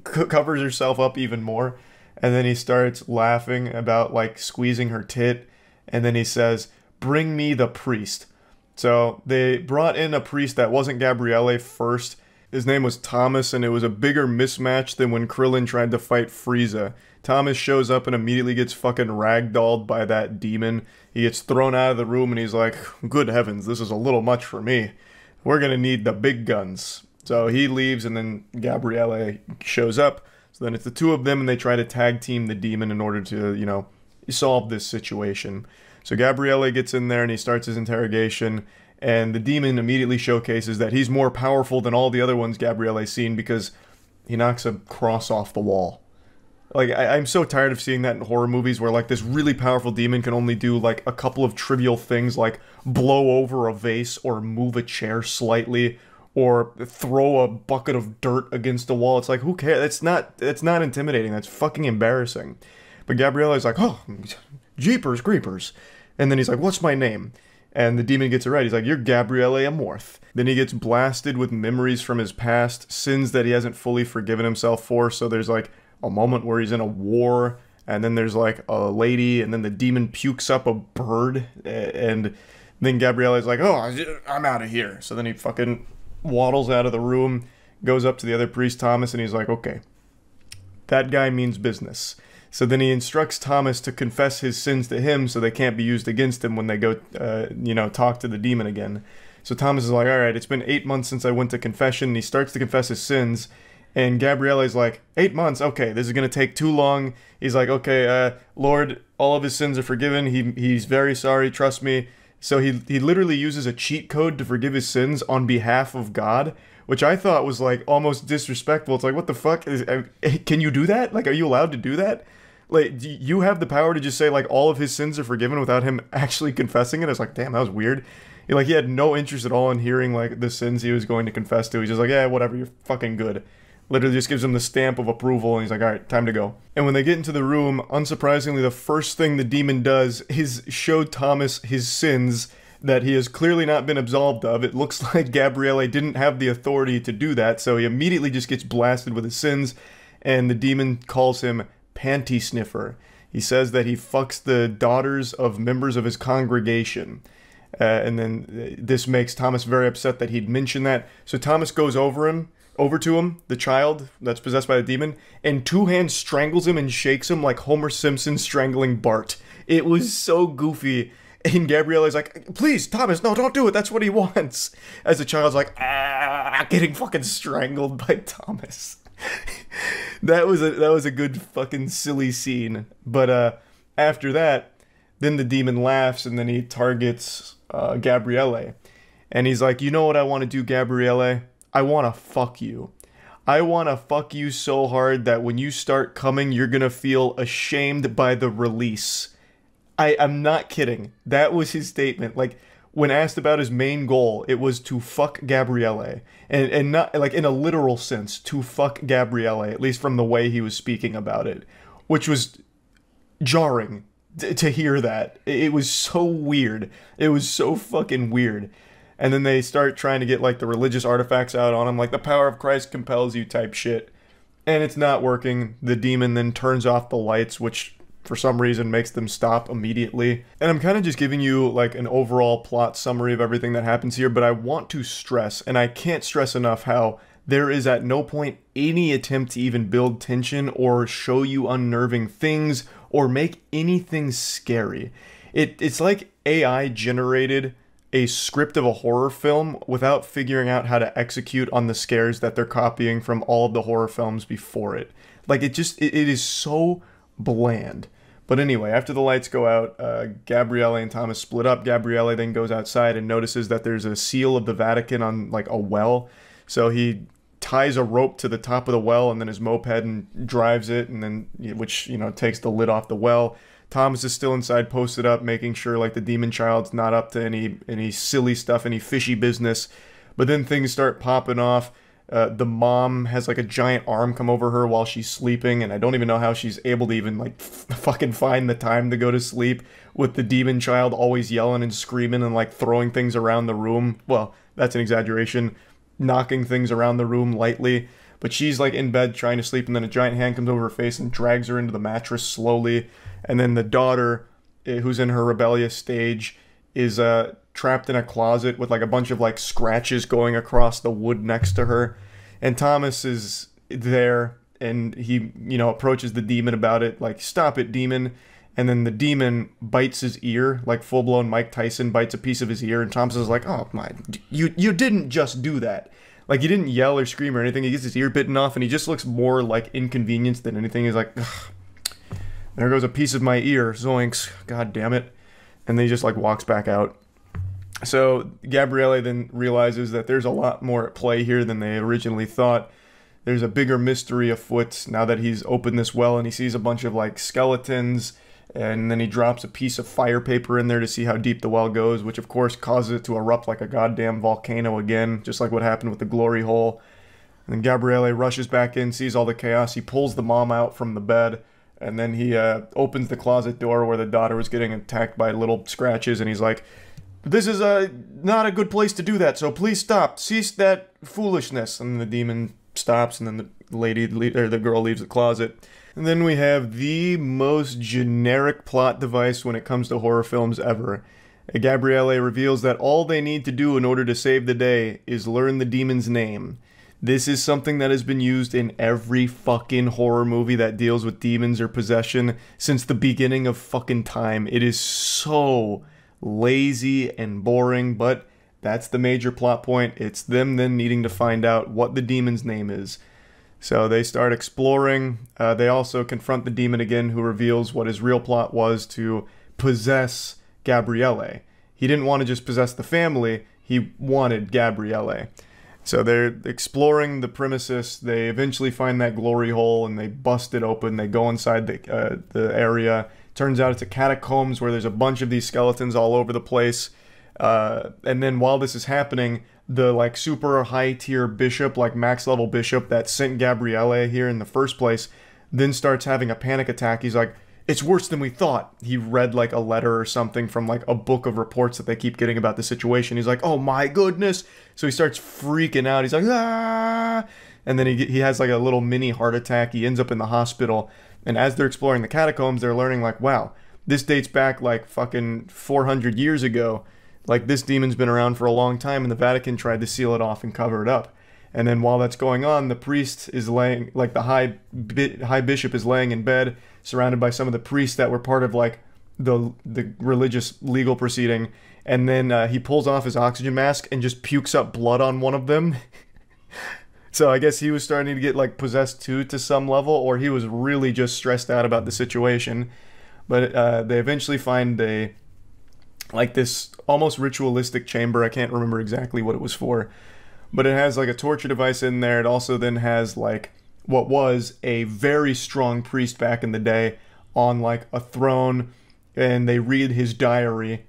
covers herself up even more. And then he starts laughing about, like, squeezing her tit. And then he says, bring me the priest. So they brought in a priest that wasn't Gabriele first. His name was Thomas, and it was a bigger mismatch than when Krillin tried to fight Frieza. Thomas shows up and immediately gets fucking ragdolled by that demon. He gets thrown out of the room, and he's like, good heavens, this is a little much for me. We're gonna need the big guns. So he leaves, and then Gabriele shows up. So then it's the two of them, and they try to tag team the demon in order to, you know, solve this situation. So Gabriele gets in there, and he starts his interrogation, and the demon immediately showcases that he's more powerful than all the other ones Gabriele's seen because he knocks a cross off the wall. Like, I'm so tired of seeing that in horror movies where, like, this really powerful demon can only do, like, a couple of trivial things like blow over a vase or move a chair slightly or throw a bucket of dirt against a wall. It's like, who cares? It's not intimidating. That's fucking embarrassing. But Gabriele's like, oh, jeepers creepers. And then he's like, what's my name? And the demon gets it right. He's like, you're Gabriele Amorth. Then he gets blasted with memories from his past, sins that he hasn't fully forgiven himself for. So there's like a moment where he's in a war, and then there's like a lady, and then the demon pukes up a bird, and then Gabriele's like, oh, I'm out of here. So then he fucking waddles out of the room, goes up to the other priest, Thomas, and he's like, okay, that guy means business. So then he instructs Thomas to confess his sins to him so they can't be used against him when they go, you know, talk to the demon again. So Thomas is like, all right, it's been 8 months since I went to confession. And he starts to confess his sins, And Gabriele's like, 8 months, okay, this is gonna take too long. He's like, okay, Lord, all of his sins are forgiven. He's very sorry, trust me. So he literally uses a cheat code to forgive his sins on behalf of God, which I thought was like almost disrespectful. It's like, what the fuck? Can you do that? Like, are you allowed to do that? Like, you have the power to just say like all of his sins are forgiven without him actually confessing it? It's like, damn, that was weird. He had no interest at all in hearing like the sins he was going to confess to. He's just like, yeah, whatever, you're fucking good. Literally just gives him the stamp of approval, and he's like, alright, time to go. And when they get into the room, unsurprisingly, the first thing the demon does is show Thomas his sins that he has clearly not been absolved of. It looks like Gabriele didn't have the authority to do that, so he immediately just gets blasted with his sins, and the demon calls him Panty Sniffer. He says that he fucks the daughters of members of his congregation. And then this makes Thomas very upset that he'd mentioned that. So Thomas goes over to him, the child that's possessed by the demon, and two hands strangles him and shakes him like Homer Simpson strangling Bart. It was so goofy. And Gabriele's like, please, Thomas, no, don't do it. That's what he wants. As the child's like, getting fucking strangled by Thomas. That was a good fucking silly scene. But after that, then the demon laughs and then he targets Gabriele. And he's like, you know what I want to do, Gabriele? I want to fuck you. I want to fuck you so hard that when you start coming, you're going to feel ashamed by the release. I'm not kidding. That was his statement. Like, when asked about his main goal, it was to fuck Gabriele. And not, like, in a literal sense, to fuck Gabriele, at least from the way he was speaking about it. Which was jarring to hear that. It was so weird. It was so fucking weird. And then they start trying to get, like, the religious artifacts out on him, like, the power of Christ compels you type shit. And it's not working. The demon then turns off the lights, which, for some reason, makes them stop immediately. And I'm kind of just giving you, like, an overall plot summary of everything that happens here, but I want to stress, and I can't stress enough how there is at no point any attempt to even build tension or show you unnerving things or make anything scary. It's like AI generated a script of a horror film without figuring out how to execute on the scares that they're copying from all of the horror films before it. Like, it is so bland. But anyway, after the lights go out, Gabriele and Thomas split up. Gabriele then goes outside and notices that there's a seal of the Vatican on, like, a well. So he ties a rope to the top of the well and then his moped and drives it, and then, which, you know, takes the lid off the well. Thomas is still inside, posted up, making sure, like, the demon child's not up to any silly stuff, any fishy business. But then things start popping off. The mom has, like, a giant arm come over her while she's sleeping, and I don't even know how she's able to even, like, fucking find the time to go to sleep with the demon child always yelling and screaming and, like, throwing things around the room. Well, that's an exaggeration. Knocking things around the room lightly. But she's, like, in bed trying to sleep, and then a giant hand comes over her face and drags her into the mattress slowly. And then the daughter, who's in her rebellious stage, is trapped in a closet with, like, a bunch of, like, scratches going across the wood next to her. And Thomas is there, and he, you know, approaches the demon about it, like, stop it, demon. And then the demon bites his ear, like full-blown Mike Tyson bites a piece of his ear, and Thomas is like, oh my, you didn't just do that. Like, he didn't yell or scream or anything. He gets his ear bitten off, and he just looks more like inconvenienced than anything. He's like, ugh, there goes a piece of my ear, zoinks, god damn it. And then he just, like, walks back out. So Gabriele then realizes that there's a lot more at play here than they originally thought. There's a bigger mystery afoot now that he's opened this well, and he sees a bunch of, like, skeletons, and then he drops a piece of fire paper in there to see how deep the well goes, which of course causes it to erupt like a goddamn volcano again, just like what happened with the glory hole. And then Gabriele rushes back in, sees all the chaos, he pulls the mom out from the bed, and then he opens the closet door where the daughter was getting attacked by little scratches, and he's like, this is not a good place to do that, so please stop, cease that foolishness. And the demon stops, and then the girl leaves the closet. And then we have the most generic plot device when it comes to horror films ever. Gabriele reveals that all they need to do in order to save the day is learn the demon's name. This is something that has been used in every fucking horror movie that deals with demons or possession since the beginning of fucking time. It is so lazy and boring, but that's the major plot point. It's them then needing to find out what the demon's name is. So they start exploring. They also confront the demon again, who reveals what his real plot was to possess Gabriele. He didn't want to just possess the family, he wanted Gabriele. So they're exploring the premises. They eventually find that glory hole and they bust it open. They go inside the area. Turns out it's a catacombs where there's a bunch of these skeletons all over the place. And then while this is happening, the like super high tier bishop, like max level bishop that sent Gabriele here in the first place, then starts having a panic attack. He's like, it's worse than we thought. He read like a letter or something from like a book of reports that they keep getting about the situation. He's like, oh my goodness. So he starts freaking out. He's like, ah. And then he has like a little mini heart attack. He ends up in the hospital. And as they're exploring the catacombs, they're learning like, wow, this dates back like fucking 400 years ago. Like this demon's been around for a long time and the Vatican tried to seal it off and cover it up. And then while that's going on, the priest is laying, like the high bishop is laying in bed, surrounded by some of the priests that were part of like the religious legal proceeding. And then he pulls off his oxygen mask and just pukes up blood on one of them. So I guess he was starting to get like possessed too to some level, or he was really just stressed out about the situation. But they eventually find this almost ritualistic chamber. I can't remember exactly what it was for. But it has like a torture device in there. It also then has like what was a very strong priest back in the day on like a throne, and they read his diary.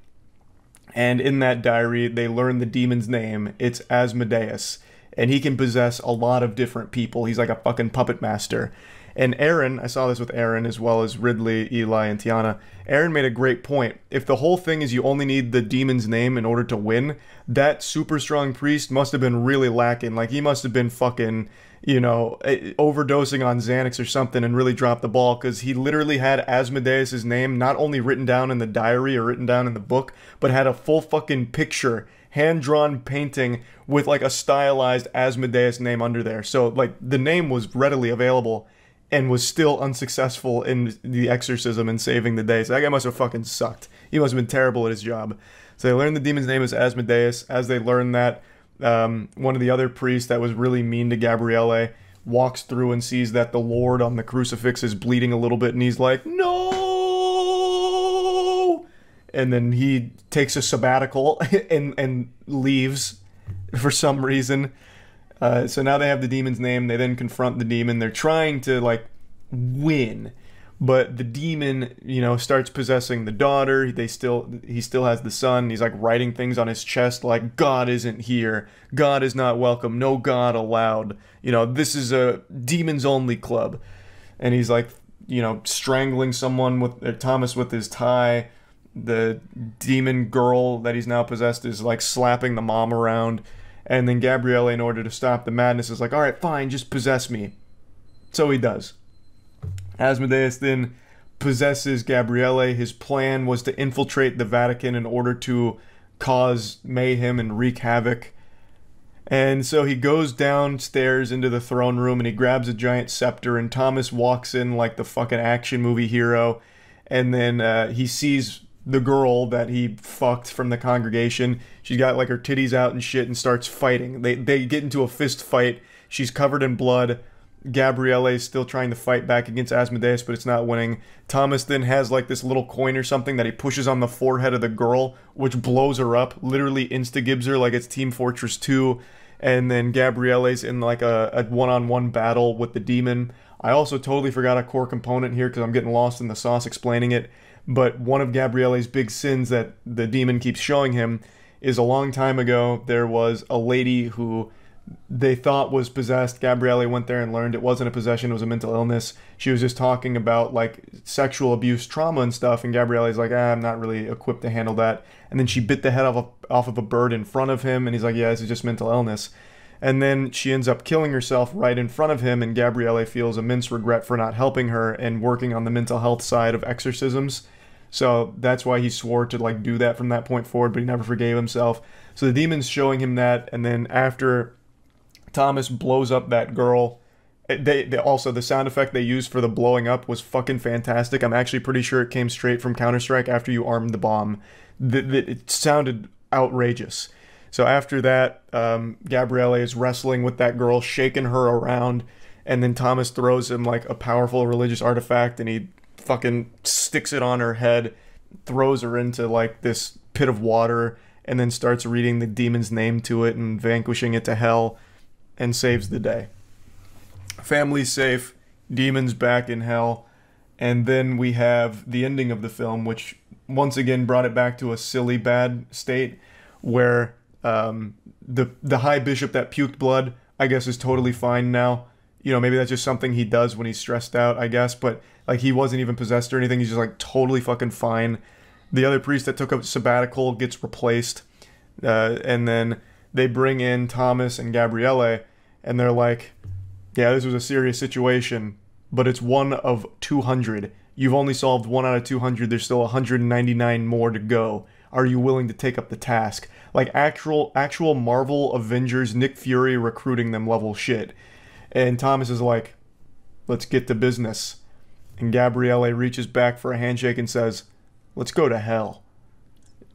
And in that diary, they learn the demon's name. It's Asmodeus. And he can possess a lot of different people. He's like a fucking puppet master. And Aaron, I saw this with Aaron as well as Ridley, Eli, and Tiana. Aaron made a great point. If the whole thing is you only need the demon's name in order to win, that super strong priest must have been really lacking. Like, he must have been fucking, you know, overdosing on Xanax or something and really dropped the ball, because he literally had Asmodeus' name not only written down in the diary or written down in the book, but had a full fucking picture, hand-drawn painting with like a stylized Asmodeus name under there. So, like, the name was readily available and was still unsuccessful in the exorcism and saving the day. So that guy must have fucking sucked. He must have been terrible at his job. So they learn the demon's name is Asmodeus. As they learn that, one of the other priests that was really mean to Gabriele walks through and sees that the Lord on the crucifix is bleeding a little bit, and he's like, no! And then he takes a sabbatical and leaves for some reason. So now they have the demon's name. They then confront the demon. They're trying to like win, but the demon, you know, starts possessing the daughter. He still has the son. He's like writing things on his chest like, God isn't here. God is not welcome. No God allowed. You know, this is a demons only club. And he's like, you know, strangling someone with Thomas with his tie. The demon girl that he's now possessed is like slapping the mom around. And then Gabriele, in order to stop the madness, is like, all right, fine, just possess me. So he does. Asmodeus then possesses Gabriele. His plan was to infiltrate the Vatican in order to cause mayhem and wreak havoc. And so he goes downstairs into the throne room and he grabs a giant scepter, and Thomas walks in like the fucking action movie hero. And then he sees the girl that he fucked from the congregation. She's got like her titties out and shit and starts fighting. They get into a fist fight. She's covered in blood. Gabriele is still trying to fight back against Asmodeus, but it's not winning. Thomas then has like this little coin or something that he pushes on the forehead of the girl, which blows her up, literally insta-gibs her like it's Team Fortress 2. And then Gabriele's in like a one-on-one battle with the demon. I also totally forgot a core component here because I'm getting lost in the sauce explaining it. But one of Gabriele's big sins that the demon keeps showing him is a long time ago, there was a lady who they thought was possessed. Gabriele went there and learned it wasn't a possession, it was a mental illness. She was just talking about like sexual abuse, trauma and stuff, and Gabriele's like, I'm not really equipped to handle that. And then she bit the head off of a bird in front of him, and he's like, yeah, this is just mental illness. And then she ends up killing herself right in front of him, and Gabriele feels immense regret for not helping her and working on the mental health side of exorcisms. So that's why he swore to like do that from that point forward, but he never forgave himself. So the demon's showing him that, and then after Thomas blows up that girl, they also, the sound effect they used for the blowing up was fucking fantastic. I'm actually pretty sure it came straight from Counter-Strike after you armed the bomb. It sounded outrageous. So after that, Gabriele is wrestling with that girl, shaking her around, and then Thomas throws him like a powerful religious artifact, and he fucking sticks it on her head, throws her into like this pit of water, and then starts reading the demon's name to it and vanquishing it to hell, and saves the day. Family's safe, demons back in hell, and then we have the ending of the film, which once again brought it back to a silly bad state, where the high bishop that puked blood, I guess, is totally fine now. You know, maybe that's just something he does when he's stressed out, I guess, but like he wasn't even possessed or anything. He's just like totally fucking fine. The other priest that took a sabbatical gets replaced, and then they bring in Thomas and Gabriele, and they're like, yeah, this was a serious situation, but it's 1 of 200. You've only solved 1 out of 200. There's still 199 more to go. Are you willing to take up the task? Like actual Marvel Avengers Nick Fury recruiting them level shit. And Thomas is like, let's get to business. And Gabriele reaches back for a handshake and says, let's go to hell.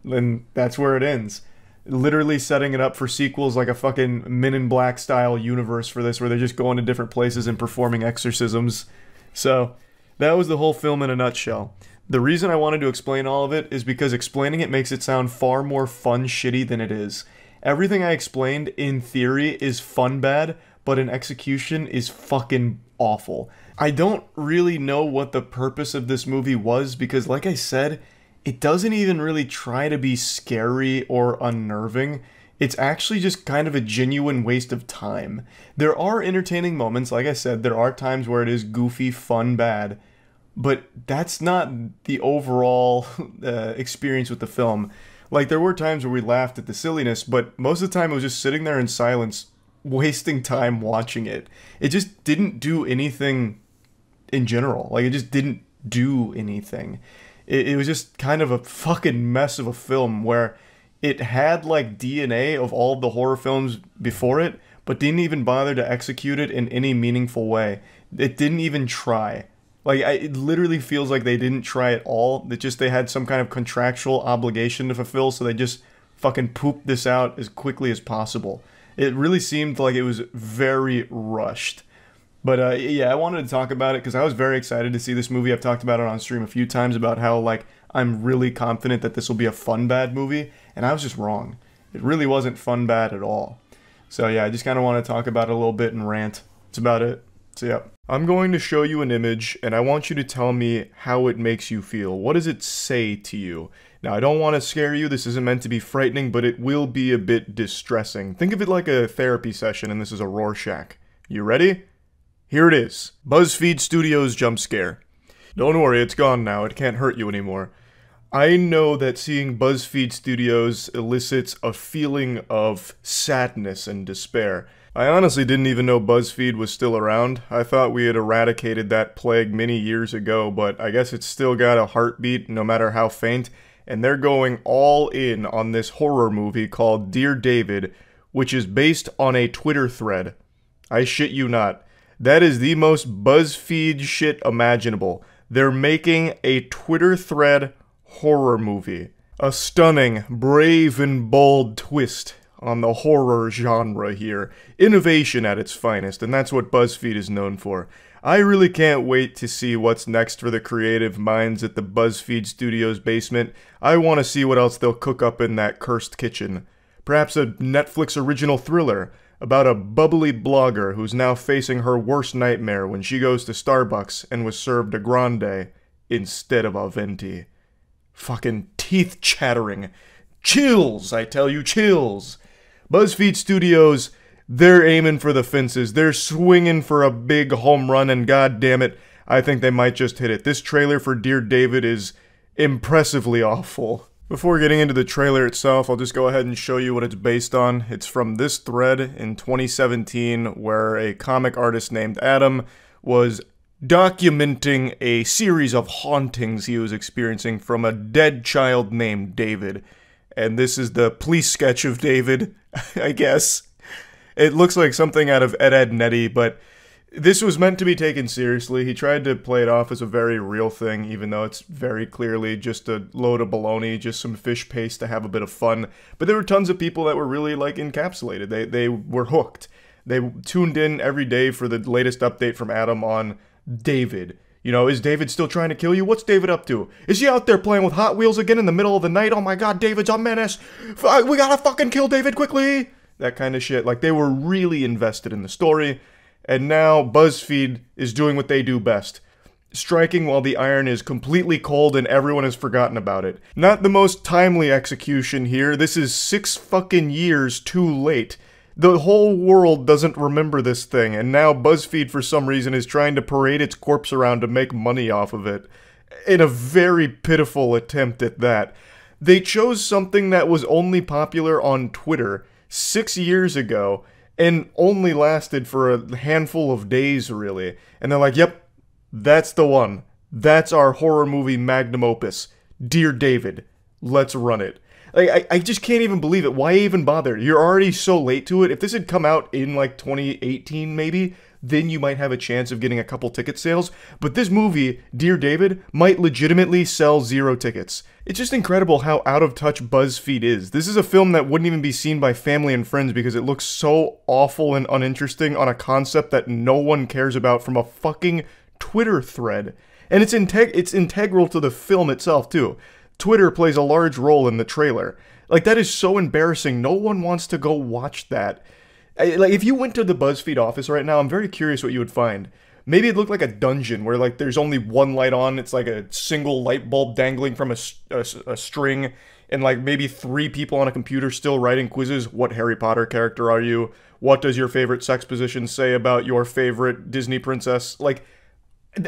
And that's where it ends. Literally setting it up for sequels, like a fucking Men in Black style universe for this, where they're just going to different places and performing exorcisms. So that was the whole film in a nutshell. The reason I wanted to explain all of it is because explaining it makes it sound far more fun shitty than it is. Everything I explained in theory is fun bad, but in execution is fucking awful. I don't really know what the purpose of this movie was, because like I said, it doesn't even really try to be scary or unnerving. It's actually just kind of a genuine waste of time. There are entertaining moments, like I said, there are times where it is goofy, fun, bad, but that's not the overall experience with the film. Like, there were times where we laughed at the silliness, but most of the time it was just sitting there in silence, wasting time watching it. It just didn't do anything in general. Like, it just didn't do anything. It was just kind of a fucking mess of a film where it had like DNA of all of the horror films before it, but didn't even bother to execute it in any meaningful way. It didn't even try. Like, it literally feels like they didn't try at all. That just they had some kind of contractual obligation to fulfill, so they just fucking pooped this out as quickly as possible. It really seemed like it was very rushed. But yeah, I wanted to talk about it because I was very excited to see this movie. I've talked about it on stream a few times about how like I'm really confident that this will be a fun bad movie, and I was just wrong. It really wasn't fun bad at all. So yeah, I just kind of want to talk about it a little bit and rant. That's about it. So yeah. I'm going to show you an image, and I want you to tell me how it makes you feel. What does it say to you? Now, I don't want to scare you. This isn't meant to be frightening, but it will be a bit distressing. Think of it like a therapy session, and this is a Rorschach. You ready? Here it is. BuzzFeed Studios jump scare. Don't worry, it's gone now. It can't hurt you anymore. I know that seeing BuzzFeed Studios elicits a feeling of sadness and despair. I honestly didn't even know BuzzFeed was still around. I thought we had eradicated that plague many years ago, but I guess it's still got a heartbeat, no matter how faint, and they're going all in on this horror movie called Dear David, which is based on a Twitter thread. I shit you not. That is the most BuzzFeed shit imaginable. They're making a Twitter thread horror movie. A stunning, brave, and bold twist on the horror genre here. Innovation at its finest, and that's what BuzzFeed is known for. I really can't wait to see what's next for the creative minds at the BuzzFeed Studios basement. I want to see what else they'll cook up in that cursed kitchen. Perhaps a Netflix original thriller about a bubbly blogger who's now facing her worst nightmare when she goes to Starbucks and was served a grande instead of a venti. Fucking teeth chattering. Chills, I tell you, chills. BuzzFeed Studios, they're aiming for the fences. They're swinging for a big home run, and goddammit, I think they might just hit it. This trailer for Dear David is impressively awful. Before getting into the trailer itself, I'll just go ahead and show you what it's based on. It's from this thread in 2017 where a comic artist named Adam was documenting a series of hauntings he was experiencing from a dead child named David. And this is the police sketch of David, I guess. It looks like something out of Ed, Edd n Eddy, but this was meant to be taken seriously. He tried to play it off as a very real thing, even though it's very clearly just a load of baloney, just some fish paste to have a bit of fun. But there were tons of people that were really, like, encapsulated. They were hooked. They tuned in every day for the latest update from Adam on David. You know, is David still trying to kill you? What's David up to? Is he out there playing with Hot Wheels again in the middle of the night? Oh my god, David's a menace. We gotta fucking kill David quickly. That kind of shit. Like, they were really invested in the story. And now BuzzFeed is doing what they do best. Striking while the iron is completely cold and everyone has forgotten about it. Not the most timely execution here. This is 6 fucking years too late. The whole world doesn't remember this thing, and now BuzzFeed for some reason is trying to parade its corpse around to make money off of it. In a very pitiful attempt at that. They chose something that was only popular on Twitter 6 years ago, and only lasted for a handful of days, really. And they're like, yep, that's the one. That's our horror movie magnum opus. Dear David, let's run it. Like, I just can't even believe it. Why even bother? You're already so late to it. If this had come out in, like, 2018, maybe, then you might have a chance of getting a couple ticket sales. But this movie, Dear David, might legitimately sell 0 tickets. It's just incredible how out of touch BuzzFeed is. This is a film that wouldn't even be seen by family and friends because it looks so awful and uninteresting on a concept that no one cares about from a fucking Twitter thread. And it's integral to the film itself, too. Twitter plays a large role in the trailer. Like, that is so embarrassing. No one wants to go watch that. Like, if you went to the BuzzFeed office right now, I'm very curious what you would find. Maybe it looked like a dungeon where, like, there's only one light on. It's like a single light bulb dangling from a string. And, like, maybe 3 people on a computer still writing quizzes. What Harry Potter character are you? What does your favorite sex position say about your favorite Disney princess? Like,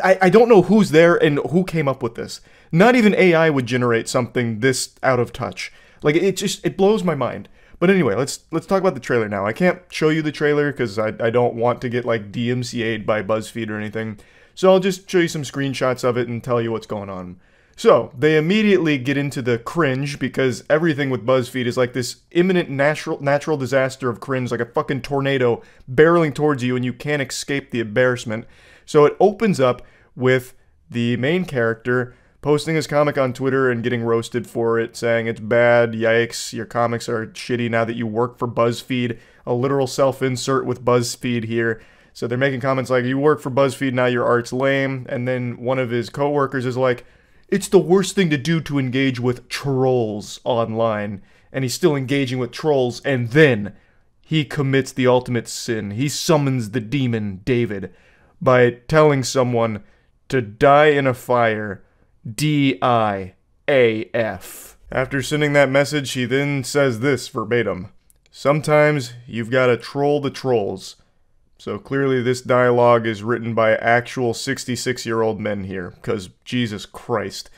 I don't know who's there and who came up with this. Not even AI would generate something this out of touch. Like, it blows my mind. But anyway, let's talk about the trailer now. I can't show you the trailer because I don't want to get, like, DMCA'd by BuzzFeed or anything. So I'll just show you some screenshots of it and tell you what's going on. So, they immediately get into the cringe because everything with BuzzFeed is like this imminent natural disaster of cringe, like a fucking tornado barreling towards you and you can't escape the embarrassment. So it opens up with the main character posting his comic on Twitter and getting roasted for it, saying it's bad, yikes, your comics are shitty now that you work for BuzzFeed. A literal self-insert with BuzzFeed here. So they're making comments like, you work for BuzzFeed, now your art's lame. And then one of his co-workers is like, it's the worst thing to do to engage with trolls online. And he's still engaging with trolls, and then he commits the ultimate sin. He summons the demon, David, by telling someone to die in a fire, DIAF. After sending that message, he then says this verbatim. Sometimes you've got to troll the trolls. So clearly this dialogue is written by actual 66-year-old men here, because Jesus Christ.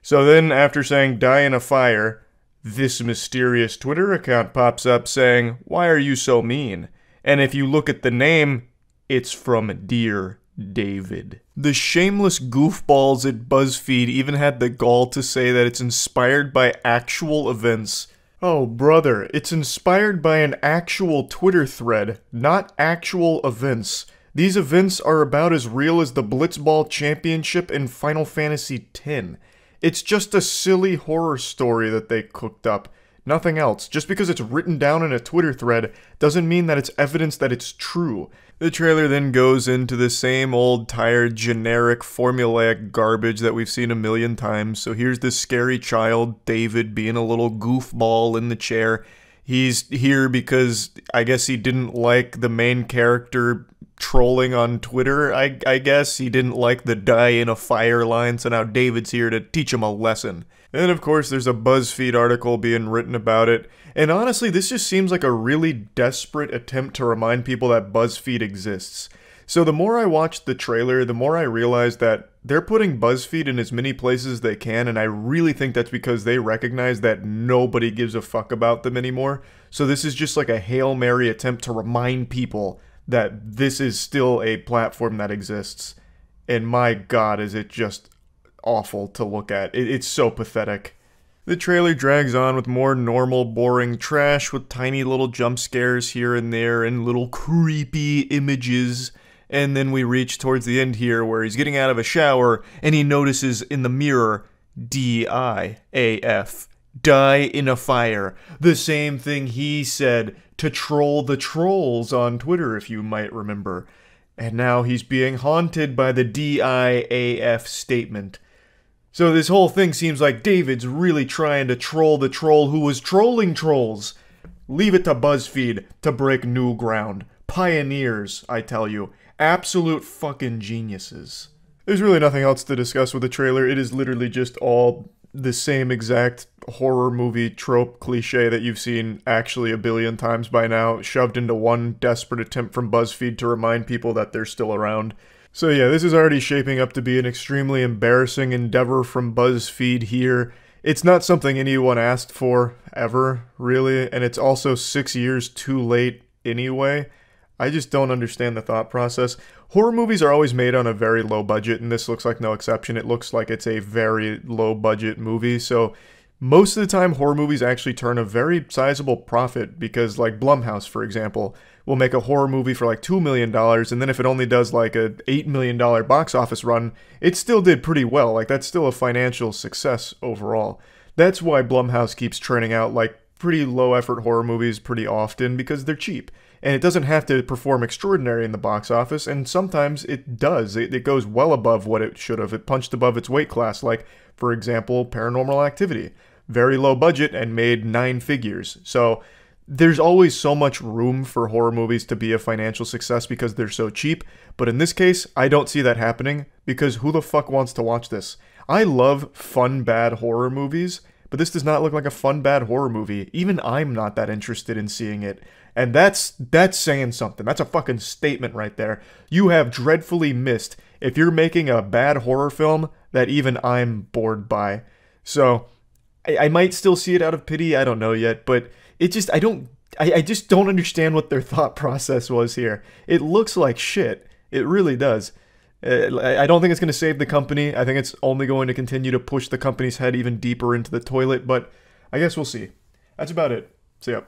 So then, after saying die in a fire, this mysterious Twitter account pops up saying, why are you so mean? And if you look at the name, it's from Dear David. The shameless goofballs at BuzzFeed even had the gall to say that it's inspired by actual events. Oh, brother, it's inspired by an actual Twitter thread, not actual events. These events are about as real as the Blitzball Championship in Final Fantasy X. It's just a silly horror story that they cooked up. Nothing else. Just because it's written down in a Twitter thread doesn't mean that it's evidence that it's true. The trailer then goes into the same old, tired, generic, formulaic garbage that we've seen a million times. So here's this scary child, David, being a little goofball in the chair. He's here because I guess he didn't like the main character trolling on Twitter, I guess. He didn't like the die in a fire line, so now David's here to teach him a lesson. And of course, there's a BuzzFeed article being written about it. And honestly, this just seems like a really desperate attempt to remind people that BuzzFeed exists. So the more I watched the trailer, the more I realized that they're putting BuzzFeed in as many places as they can, and I really think that's because they recognize that nobody gives a fuck about them anymore. So this is just like a Hail Mary attempt to remind people that this is still a platform that exists. And my God, is it just awful to look at. It's so pathetic. The trailer drags on with more normal, boring trash with tiny little jump scares here and there and little creepy images. And then we reach towards the end here where he's getting out of a shower and he notices in the mirror, DIAF. Die in a fire. The same thing he said to troll the trolls on Twitter, if you might remember. And now he's being haunted by the DIAF statement. So this whole thing seems like David's really trying to troll the troll who was trolling trolls. Leave it to BuzzFeed to break new ground. Pioneers, I tell you. Absolute fucking geniuses. There's really nothing else to discuss with the trailer. It is literally just all the same exact horror movie trope cliche that you've seen actually a billion times by now, shoved into one desperate attempt from BuzzFeed to remind people that they're still around. So yeah, this is already shaping up to be an extremely embarrassing endeavor from BuzzFeed here. It's not something anyone asked for, ever, really, and it's also 6 years too late anyway. I just don't understand the thought process. Horror movies are always made on a very low budget, and this looks like no exception. It looks like it's a very low budget movie, so most of the time horror movies actually turn a very sizable profit, because like Blumhouse, for example, will make a horror movie for like $2 million, and then if it only does like a $8 million box office run, it still did pretty well. Like, that's still a financial success overall. That's why Blumhouse keeps churning out like pretty low effort horror movies pretty often, because they're cheap. And it doesn't have to perform extraordinary in the box office, and sometimes it does. It goes well above what it should have. It punched above its weight class, like, for example, Paranormal Activity. Very low budget and made 9 figures. So there's always so much room for horror movies to be a financial success because they're so cheap, but in this case, I don't see that happening, because who the fuck wants to watch this? I love fun, bad horror movies, but this does not look like a fun, bad horror movie. Even I'm not that interested in seeing it. And that's saying something. That's a fucking statement right there. You have dreadfully missed if you're making a bad horror film that even I'm bored by. So I might still see it out of pity. I don't know yet, but it just, I just don't understand what their thought process was here. It looks like shit. It really does. I don't think it's going to save the company. I think it's only going to continue to push the company's head even deeper into the toilet, but I guess we'll see. That's about it. See ya.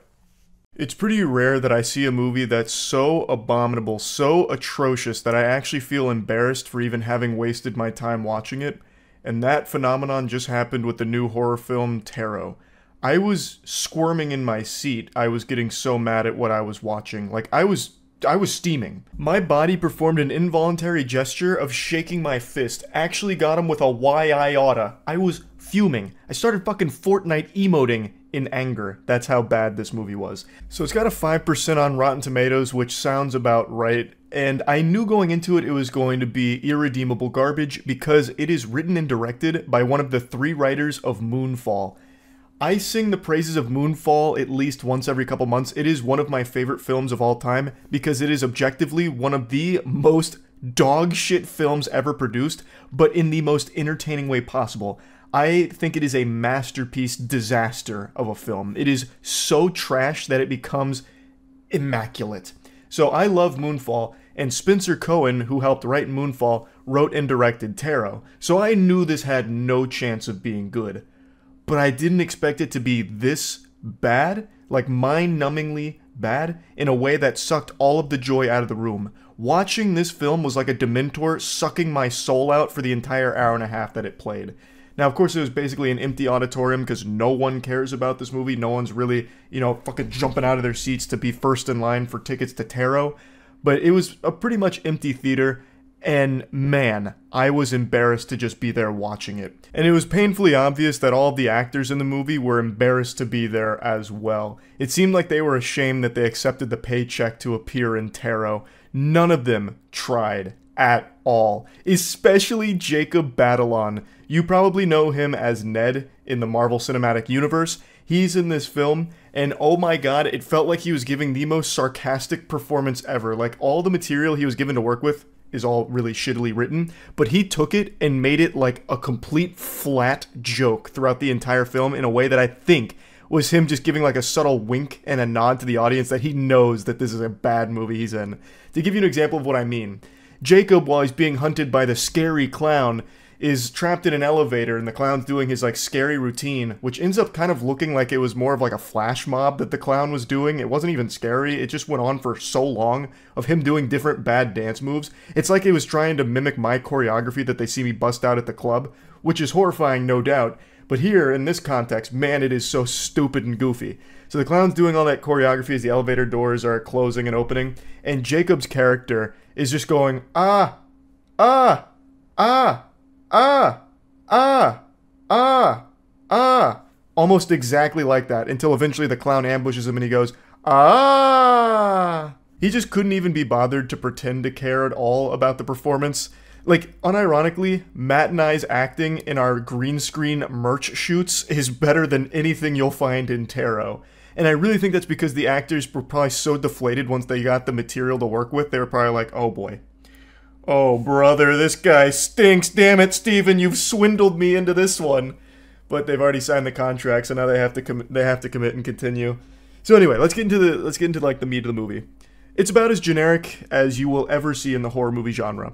It's pretty rare that I see a movie that's so abominable, so atrocious, that I actually feel embarrassed for even having wasted my time watching it, and that phenomenon just happened with the new horror film Tarot. I was squirming in my seat. I was getting so mad at what I was watching. Like, I was steaming. My body performed an involuntary gesture of shaking my fist. Actually got him with a why I oughta. I was fuming. I started fucking Fortnite emoting in anger. That's how bad this movie was. So it's got a 5% on Rotten Tomatoes, which sounds about right. And I knew going into it was going to be irredeemable garbage because it is written and directed by one of the 3 writers of Moonfall. I sing the praises of Moonfall at least once every couple months. It is one of my favorite films of all time because it is objectively one of the most dog shit films ever produced, but in the most entertaining way possible. I think it is a masterpiece disaster of a film. It is so trash that it becomes immaculate. So I love Moonfall, and Spencer Cohen, who helped write Moonfall, wrote and directed Tarot. So I knew this had no chance of being good. But I didn't expect it to be this bad, like mind-numbingly bad, in a way that sucked all of the joy out of the room. Watching this film was like a Dementor sucking my soul out for the entire hour and a half that it played. Now, of course, it was basically an empty auditorium because no one cares about this movie. No one's really, fucking jumping out of their seats to be first in line for tickets to Tarot. But it was a pretty much empty theater, and man, I was embarrassed to just be there watching it. And it was painfully obvious that all of the actors in the movie were embarrassed to be there as well. It seemed like they were ashamed that they accepted the paycheck to appear in Tarot. None of them tried at all. Especially Jacob Batalon. You probably know him as Ned in the Marvel Cinematic Universe. He's in this film, and oh my god, it felt like he was giving the most sarcastic performance ever. Like, all the material he was given to work with is all really shittily written, but he took it and made it like a complete flat joke throughout the entire film in a way that I think was him just giving like a subtle wink and a nod to the audience that he knows that this is a bad movie he's in. To give you an example of what I mean, Jacob, while he's being hunted by the scary clown, is trapped in an elevator, and the clown's doing his like scary routine, which ends up kind of looking like it was more of like a flash mob that the clown was doing. It wasn't even scary, it just went on for so long of him doing different bad dance moves. It's like it was trying to mimic my choreography that they see me bust out at the club, which is horrifying, no doubt, But here, in this context, man, it is so stupid and goofy. So the clown's doing all that choreography as the elevator doors are closing and opening, and Jacob's character is just going, ah, ah, ah, ah, ah, ah, ah, almost exactly like that, until eventually the clown ambushes him and he goes, ah. He just couldn't even be bothered to pretend to care at all about the performance. Like, unironically, Matt and I's acting in our green screen merch shoots is better than anything you'll find in Tarot. And I really think that's because the actors were probably so deflated once they got the material to work with, they were probably like, oh boy. Oh brother, this guy stinks. Damn it, Steven, you've swindled me into this one. But they've already signed the contract, so now they have to commit and continue. So anyway, let's get into like the meat of the movie. It's about as generic as you will ever see in the horror movie genre.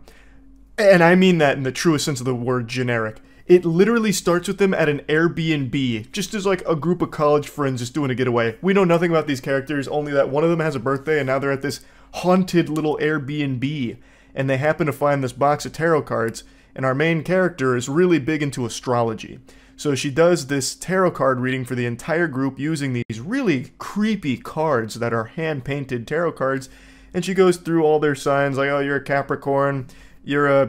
And I mean that in the truest sense of the word generic. It literally starts with them at an Airbnb, just as like a group of college friends just doing a getaway. We know nothing about these characters, only that one of them has a birthday and now they're at this haunted little Airbnb. And they happen to find this box of tarot cards, and our main character is really big into astrology. So she does this tarot card reading for the entire group using these really creepy cards that are hand-painted tarot cards. And she goes through all their signs, like, oh, you're a Capricorn, you're a,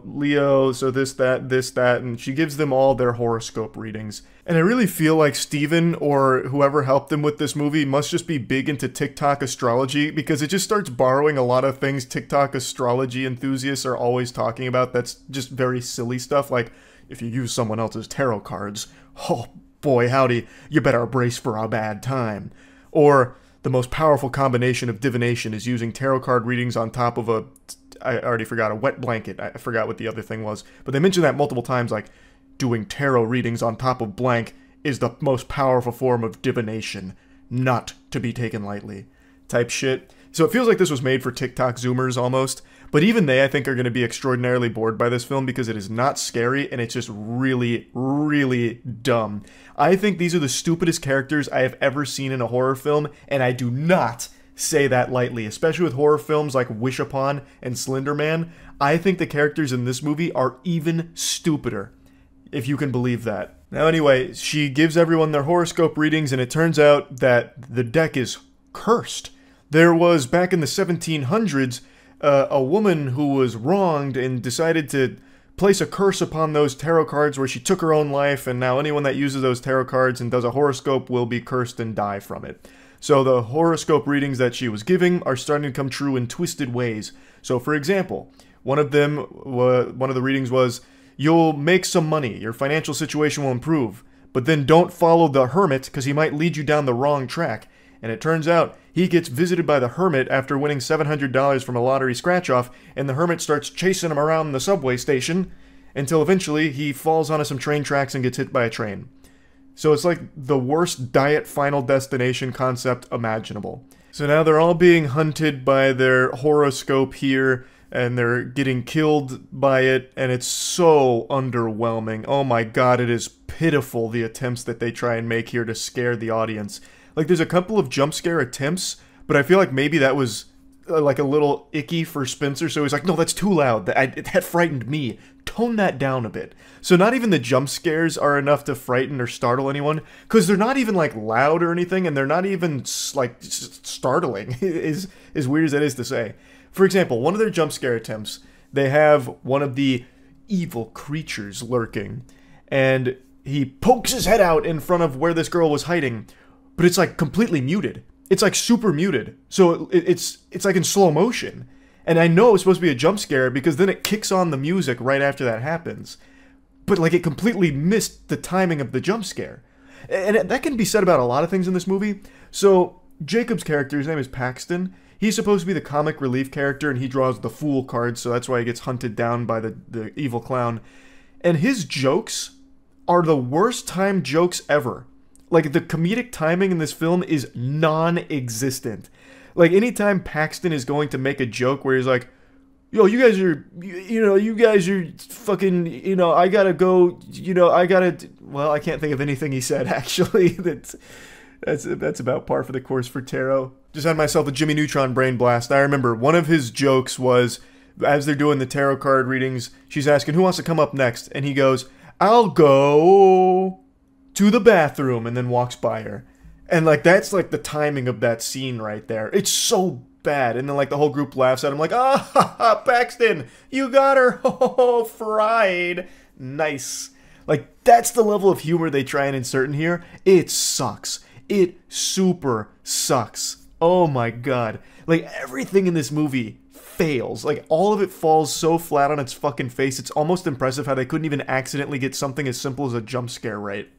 Leo, so this, that, and she gives them all their horoscope readings. And I really feel like Steven, or whoever helped them with this movie, must just be big into TikTok astrology, because it just starts borrowing a lot of things TikTok astrology enthusiasts are always talking about that's just very silly stuff, like, if you use someone else's tarot cards, oh boy howdy, you better brace for a bad time. Or, the most powerful combination of divination is using tarot card readings on top of I already forgot, a wet blanket. I forgot what the other thing was. But they mention that multiple times, like, doing tarot readings on top of blank is the most powerful form of divination, not to be taken lightly, type shit. So it feels like this was made for TikTok Zoomers almost. But even they, I think, are going to be extraordinarily bored by this film because it is not scary and it's just really, really dumb. I think these are the stupidest characters I have ever seen in a horror film, and I do not say that lightly, especially with horror films like Wish Upon and Slender Man. I think the characters in this movie are even stupider, if you can believe that. Now anyway, she gives everyone their horoscope readings, and it turns out that the deck is cursed. There was, back in the 1700s, a woman who was wronged and decided to place a curse upon those tarot cards where she took her own life, and now anyone that uses those tarot cards and does a horoscope will be cursed and die from it. So the horoscope readings that she was giving are starting to come true in twisted ways. So for example, one of the readings was, you'll make some money, your financial situation will improve, but then don't follow the hermit because he might lead you down the wrong track. And it turns out he gets visited by the hermit after winning $700 from a lottery scratch-off, and the hermit starts chasing him around the subway station until eventually he falls onto some train tracks and gets hit by a train. So it's like the worst diet Final Destination concept imaginable. So now they're all being hunted by their horoscope here, and they're getting killed by it, and it's so underwhelming. Oh my god, it is pitiful, the attempts that they try and make here to scare the audience. Like, there's a couple of jump scare attempts, but I feel like maybe that was like a little icky for Spencer, so he's like, no, that's too loud, that frightened me. Tone that down a bit. So not even the jump scares are enough to frighten or startle anyone, because they're not even like loud or anything, and they're not even like startling, as weird as that is to say. For example, one of their jump scare attempts, they have one of the evil creatures lurking, and he pokes his head out in front of where this girl was hiding, but it's like completely muted. It's like super muted. So it's like in slow motion. And I know it's supposed to be a jump scare because then it kicks on the music right after that happens. But like it completely missed the timing of the jump scare. And that can be said about a lot of things in this movie. So Jacob's character, his name is Paxton. He's supposed to be the comic relief character, and he draws the Fool card, so that's why he gets hunted down by the evil clown. And his jokes are the worst timed jokes ever. Like, the comedic timing in this film is non-existent. Like, anytime Paxton is going to make a joke where he's like, yo, you guys are fucking, I gotta go, well, I can't think of anything he said, actually. That's about par for the course for Tarot. Just had myself a Jimmy Neutron brain blast. I remember one of his jokes was, as they're doing the tarot card readings, she's asking, who wants to come up next? And he goes, I'll go to the bathroom, and then walks by her. And, like, that's, like, the timing of that scene right there. It's so bad. And then, like, the whole group laughs at him, like, ah, ha, ha, Paxton, you got her, ho, fried. Nice. Like, that's the level of humor they try and insert in here. It sucks. It super sucks. Oh my god. Like, everything in this movie fails. Like, all of it falls so flat on its fucking face. It's almost impressive how they couldn't even accidentally get something as simple as a jump scare right.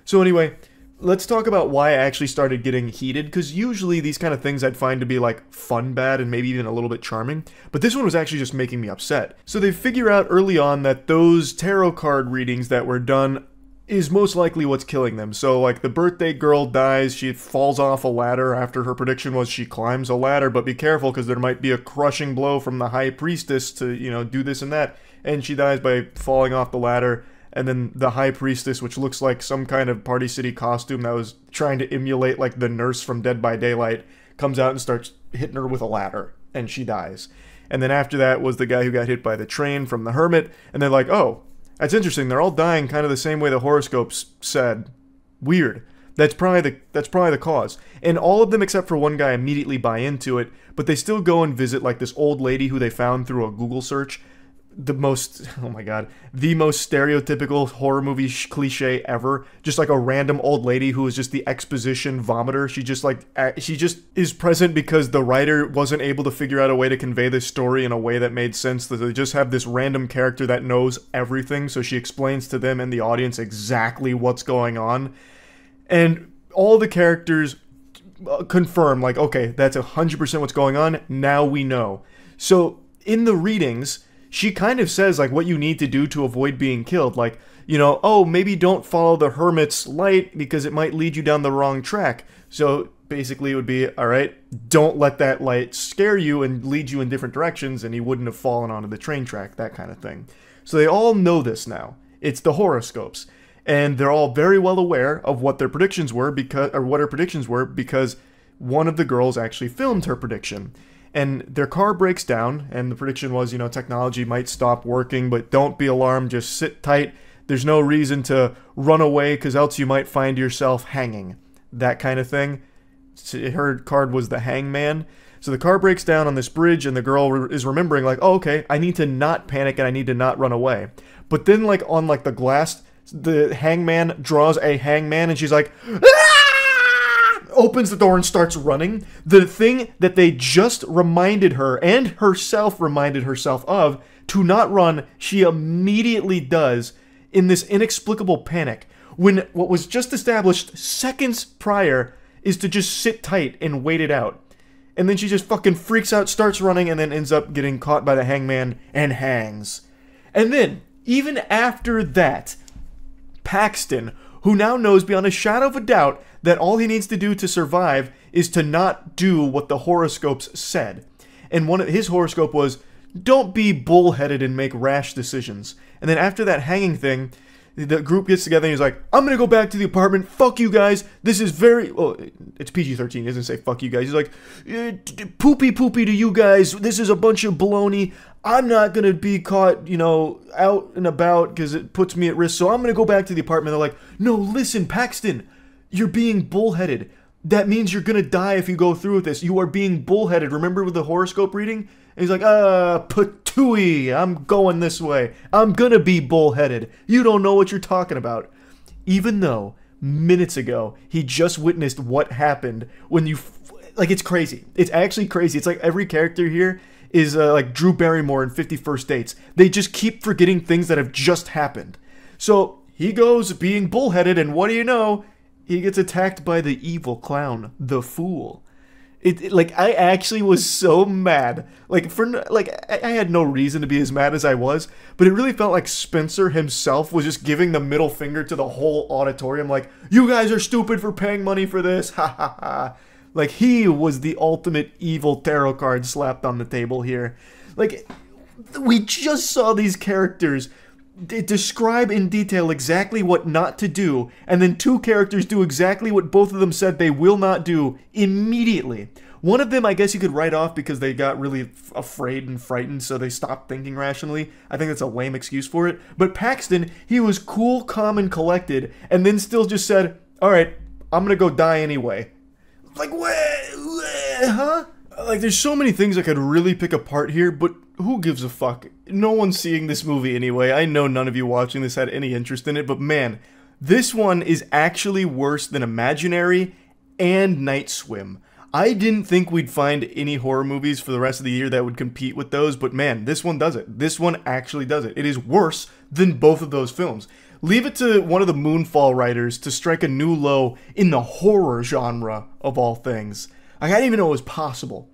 So anyway, let's talk about why I actually started getting heated, because usually these kind of things I'd find to be, like, fun bad and maybe even a little bit charming, but this one was actually just making me upset. So they figure out early on that those tarot card readings that were done is most likely what's killing them. So, like, the birthday girl dies, she falls off a ladder after her prediction was she climbs a ladder, but be careful because there might be a crushing blow from the high priestess to, you know, do this and that, and she dies by falling off the ladder. And then the high priestess, which looks like some kind of Party City costume that was trying to emulate, like, the nurse from Dead by Daylight, comes out and starts hitting her with a ladder, and she dies. And then after that was the guy who got hit by the train from the Hermit, and they're like, oh, that's interesting, they're all dying kind of the same way the horoscopes said. Weird. That's probably the cause. And all of them except for one guy immediately buy into it, but they still go and visit, like, this old lady who they found through a Google search. The most stereotypical horror movie cliche ever. Just like a random old lady who is just the exposition vomiter. She just is present because the writer wasn't able to figure out a way to convey this story in a way that made sense. That they just have this random character that knows everything, so she explains to them and the audience exactly what's going on. And all the characters confirm, like, okay, that's 100% what's going on, now we know. So, in the readings, she kind of says, like, what you need to do to avoid being killed. Like, you know, oh, maybe don't follow the hermit's light because it might lead you down the wrong track. So, basically, it would be, alright, don't let that light scare you and lead you in different directions, and he wouldn't have fallen onto the train track, that kind of thing. So they all know this now. It's the horoscopes. And they're all very well aware of what their predictions were, what her predictions were, because one of the girls actually filmed her prediction. And their car breaks down, and the prediction was, you know, technology might stop working, but don't be alarmed, just sit tight. There's no reason to run away, because else you might find yourself hanging. That kind of thing. So her card was the hangman. So the car breaks down on this bridge, and the girl is remembering, like, oh, okay, I need to not panic, and I need to not run away. But then, like, on, like, the glass, the hangman draws a hangman, and she's like, ah! Opens the door and starts running. The thing that they just reminded her and herself reminded herself of to not run, she immediately does in this inexplicable panic when what was just established seconds prior is to just sit tight and wait it out. And then she just fucking freaks out, starts running, and then ends up getting caught by the hangman and hangs. And then, even after that, Paxton, who now knows beyond a shadow of a doubt that all he needs to do to survive is to not do what the horoscopes said. And his horoscope was, don't be bullheaded and make rash decisions. And then after that hanging thing, the group gets together and he's like, I'm gonna go back to the apartment, fuck you guys, this is very, well, it's PG-13, he doesn't say fuck you guys, he's like, poopy to you guys, this is a bunch of baloney, I'm not gonna be caught, you know, out and about because it puts me at risk, so I'm gonna go back to the apartment. They're like, no, listen, Paxton, you're being bullheaded. That means you're gonna die if you go through with this. You are being bullheaded. Remember with the horoscope reading? And he's like, patooey, I'm going this way. I'm gonna be bullheaded. You don't know what you're talking about. Even though, minutes ago, he just witnessed what happened when you, like, it's crazy. It's actually crazy. It's like every character here is like Drew Barrymore in 50 First Dates. They just keep forgetting things that have just happened. So, he goes being bullheaded, and what do you know? He gets attacked by the evil clown, the Fool. Like, I actually was so mad. Like, I had no reason to be as mad as I was, but it really felt like Spencer himself was just giving the middle finger to the whole auditorium, like, you guys are stupid for paying money for this, ha ha ha. Like, he was the ultimate evil tarot card slapped on the table here. Like, we just saw these characters describe in detail exactly what not to do, and then two characters do exactly what both of them said they will not do immediately. One of them, I guess you could write off because they got really afraid and frightened, so they stopped thinking rationally. I think that's a lame excuse for it. But Paxton, he was cool, calm, and collected, and then still just said, all right, I'm gonna go die anyway. Like, what? Huh? Like, there's so many things I could really pick apart here, but who gives a fuck? No one's seeing this movie anyway. I know none of you watching this had any interest in it, but man, this one is actually worse than Imaginary and Night Swim. I didn't think we'd find any horror movies for the rest of the year that would compete with those, but man, this one does it. This one actually does it. It is worse than both of those films. Leave it to one of the Moonfall writers to strike a new low in the horror genre of all things. I didn't even know it was possible.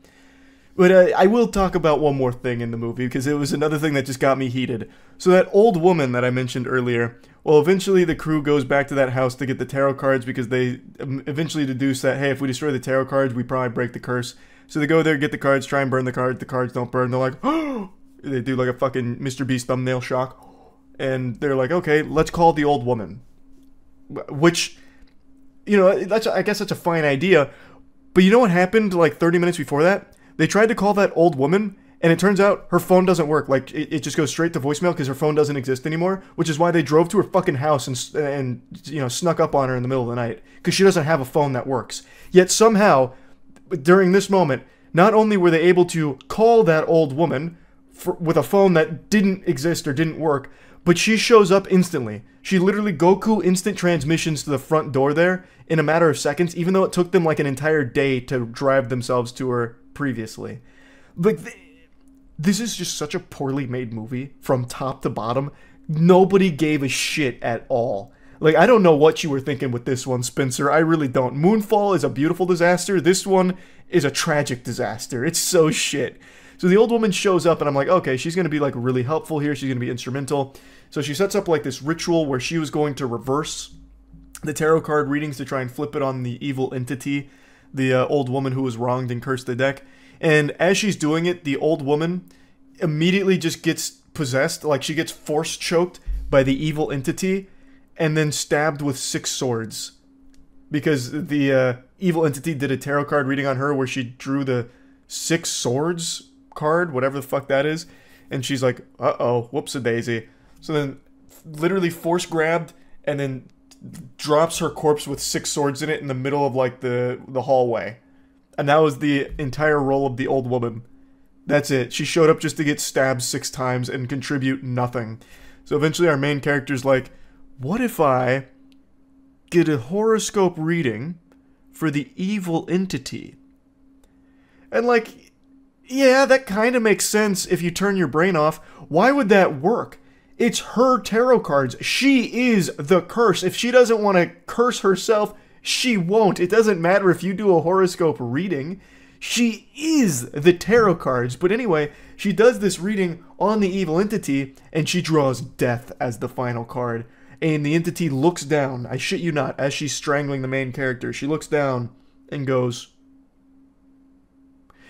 But I will talk about one more thing in the movie, because it was another thing that just got me heated. So that old woman that I mentioned earlier, well, eventually the crew goes back to that house to get the tarot cards, because they eventually deduce that, hey, if we destroy the tarot cards, we probably break the curse. So they go there, get the cards, try and burn the cards don't burn. They're like, oh! They do like a fucking Mr. Beast thumbnail shock. And they're like, okay, let's call the old woman. Which, you know, I guess that's a fine idea. But you know what happened like 30 minutes before that? They tried to call that old woman, and it turns out her phone doesn't work. Like, it just goes straight to voicemail because her phone doesn't exist anymore, which is why they drove to her fucking house and you know, snuck up on her in the middle of the night, because she doesn't have a phone that works. Yet somehow, during this moment, not only were they able to call that old woman with a phone that didn't exist or didn't work, but she shows up instantly. She literally Goku instant transmissions to the front door there in a matter of seconds, even though it took them like an entire day to drive themselves to her previously. Like, this is just such a poorly made movie from top to bottom. Nobody gave a shit at all. Like, I don't know what you were thinking with this one, Spencer. I really don't. Moonfall is a beautiful disaster. This one is a tragic disaster. It's so shit. So the old woman shows up, and I'm like, okay, she's going to be like really helpful here. She's going to be instrumental. So she sets up like this ritual where she was going to reverse the tarot card readings to try and flip it on the evil entity, the old woman who was wronged and cursed the deck. And as she's doing it, the old woman immediately just gets possessed. Like, she gets force choked by the evil entity and then stabbed with 6 swords. Because the evil entity did a tarot card reading on her where she drew the 6 swords card, whatever the fuck that is. And she's like, uh-oh, whoops-a-daisy. So then literally force grabbed and then drops her corpse with 6 swords in it in the middle of like the hallway. And that was the entire role of the old woman. That's it. She showed up just to get stabbed 6 times and contribute nothing. So eventually our main character's like, what if I get a horoscope reading for the evil entity? And like, yeah, that kind of makes sense if you turn your brain off. Why would that work? It's her tarot cards. She is the curse. If she doesn't want to curse herself, she won't. It doesn't matter if you do a horoscope reading. She is the tarot cards. But anyway, she does this reading on the evil entity, and she draws death as the final card. And the entity looks down, I shit you not, as she's strangling the main character. She looks down and goes,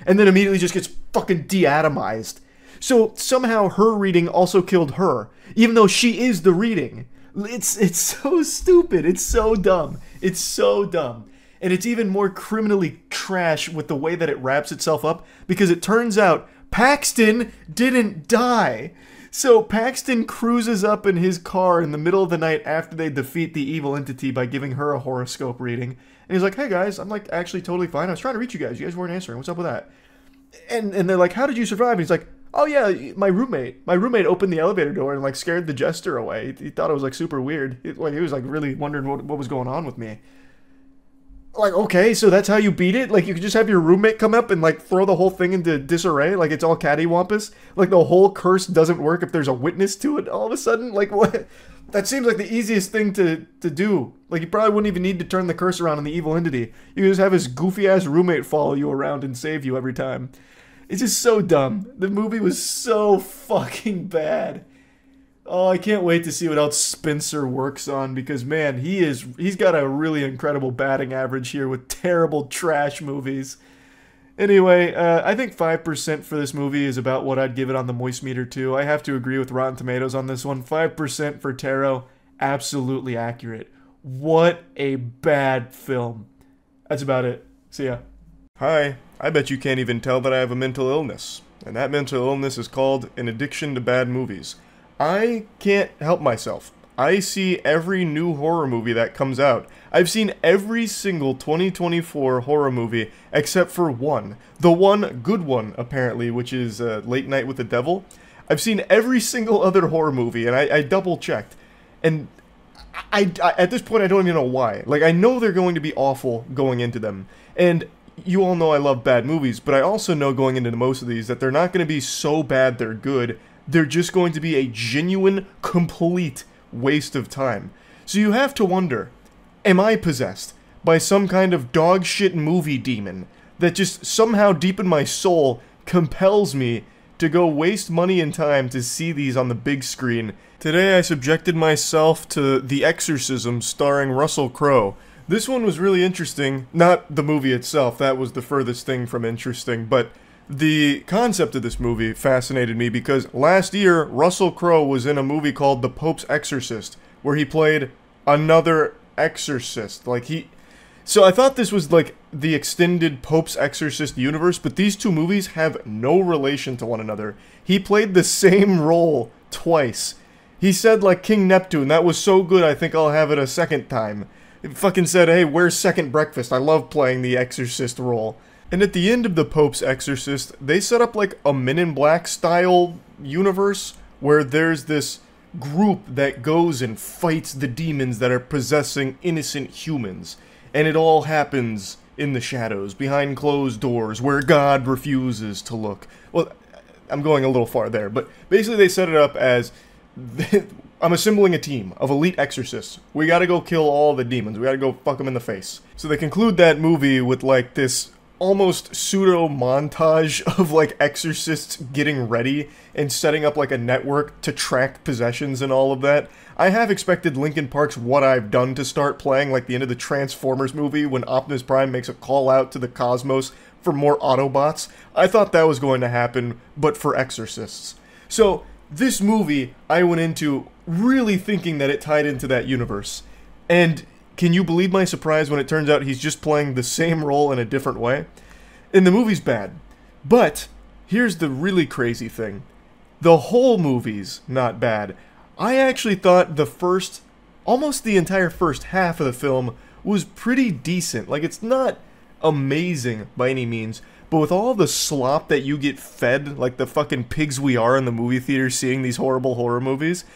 and then immediately just gets fucking deatomized. So somehow her reading also killed her, even though she is the reading. It's so stupid. It's so dumb. It's so dumb. And it's even more criminally trash with the way that it wraps itself up, because it turns out Paxton didn't die. So Paxton cruises up in his car in the middle of the night after they defeat the evil entity by giving her a horoscope reading. And he's like, hey guys, I'm like actually totally fine. I was trying to reach you guys. You guys weren't answering. What's up with that? And they're like, how did you survive? And he's like, oh yeah, my roommate opened the elevator door and like scared the jester away. He thought it was like super weird. He was like really wondering what was going on with me. Like, okay, so that's how you beat it? Like, you could just have your roommate come up and like throw the whole thing into disarray? Like, it's all cattywampus? Like, the whole curse doesn't work if there's a witness to it all of a sudden? Like, what? That seems like the easiest thing to do. Like, you probably wouldn't even need to turn the curse around on the evil entity. You could just have his goofy-ass roommate follow you around and save you every time. It's just so dumb. The movie was so fucking bad. Oh, I can't wait to see what else Spencer works on, because man, he's got a really incredible batting average here with terrible trash movies. Anyway, I think 5% for this movie is about what I'd give it on the Moist Meter too. I have to agree with Rotten Tomatoes on this one. 5% for Tarot, absolutely accurate. What a bad film. That's about it. See ya. Hi. I bet you can't even tell that I have a mental illness. And that mental illness is called an addiction to bad movies. I can't help myself. I see every new horror movie that comes out. I've seen every single 2024 horror movie except for one. The one good one, apparently, which is Late Night with the Devil. I've seen every single other horror movie, and I double-checked. And I at this point, I don't even know why. Like, I know they're going to be awful going into them. And you all know I love bad movies, but I also know going into most of these that they're not going to be so bad they're good. They're just going to be a genuine, complete waste of time. So you have to wonder, am I possessed by some kind of dog shit movie demon that just somehow deep in my soul compels me to go waste money and time to see these on the big screen? Today I subjected myself to The Exorcism starring Russell Crowe. This one was really interesting. Not the movie itself, that was the furthest thing from interesting, but the concept of this movie fascinated me because last year, Russell Crowe was in a movie called The Pope's Exorcist, where he played another exorcist. So I thought this was like the extended Pope's Exorcist universe, but these two movies have no relation to one another. He played the same role twice. He said like King Neptune, that was so good I think I'll have it a second time. He fucking said, hey, where's second breakfast? I love playing the exorcist role. And at the end of The Pope's Exorcist, they set up like a Men in Black style universe where there's this group that goes and fights the demons that are possessing innocent humans. And it all happens in the shadows, behind closed doors, where God refuses to look. Well, I'm going a little far there, but basically they set it up as I'm assembling a team of elite exorcists. We gotta go kill all the demons. We gotta go fuck them in the face. So they conclude that movie with like this almost pseudo montage of like exorcists getting ready and setting up like a network to track possessions and all of that. I have expected Linkin Park's What I've Done to start playing, like the end of the Transformers movie when Optimus Prime makes a call out to the cosmos for more Autobots. I thought that was going to happen, but for exorcists. So this movie I went into really thinking that it tied into that universe. And can you believe my surprise when it turns out he's just playing the same role in a different way? And the movie's bad. But here's the really crazy thing. The whole movie's not bad. I actually thought almost the entire first half of the film was pretty decent. Like, it's not amazing by any means, but with all the slop that you get fed, like the fucking pigs we are in the movie theater seeing these horrible horror movies,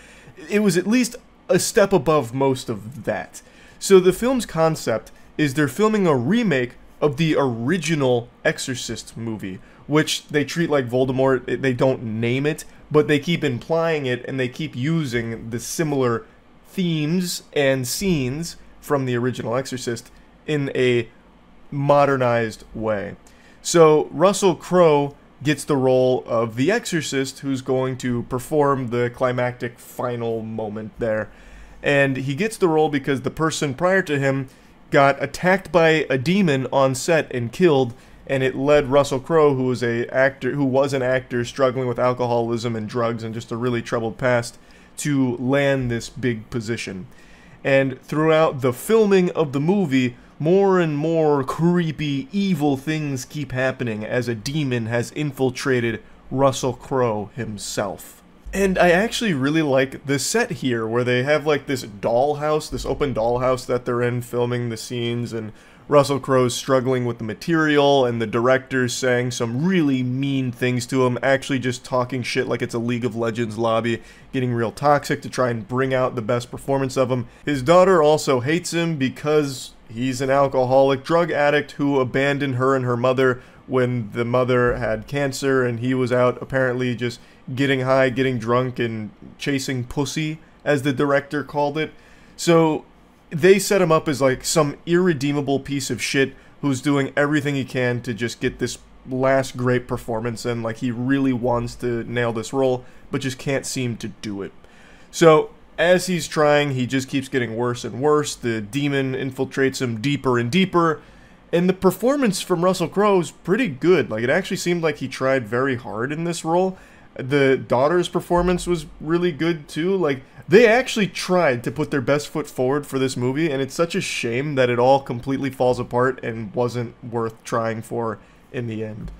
it was at least a step above most of that. So the film's concept is they're filming a remake of the original Exorcist movie, which they treat like Voldemort. They don't name it, but they keep implying it, and they keep using the similar themes and scenes from the original Exorcist in a modernized way. So Russell Crowe gets the role of the Exorcist, who's going to perform the climactic final moment there. And he gets the role because the person prior to him got attacked by a demon on set and killed, and it led Russell Crowe, who was an actor struggling with alcoholism and drugs and just a really troubled past, to land this big position. And throughout the filming of the movie, more and more creepy, evil things keep happening as a demon has infiltrated Russell Crowe himself. And I actually really like the set here, where they have like this dollhouse, this open dollhouse that they're in filming the scenes, and Russell Crowe's struggling with the material, and the director's saying some really mean things to him, actually just talking shit like it's a League of Legends lobby, getting real toxic to try and bring out the best performance of him. His daughter also hates him because he's an alcoholic drug addict who abandoned her and her mother when the mother had cancer, and he was out apparently just getting high, getting drunk, and chasing pussy, as the director called it. So they set him up as like some irredeemable piece of shit who's doing everything he can to just get this last great performance, and like he really wants to nail this role, but just can't seem to do it. So as he's trying, he just keeps getting worse and worse. The demon infiltrates him deeper and deeper, and the performance from Russell Crowe is pretty good. Like, it actually seemed like he tried very hard in this role. The daughter's performance was really good too. Like, they actually tried to put their best foot forward for this movie, and it's such a shame that it all completely falls apart and wasn't worth trying for in the end.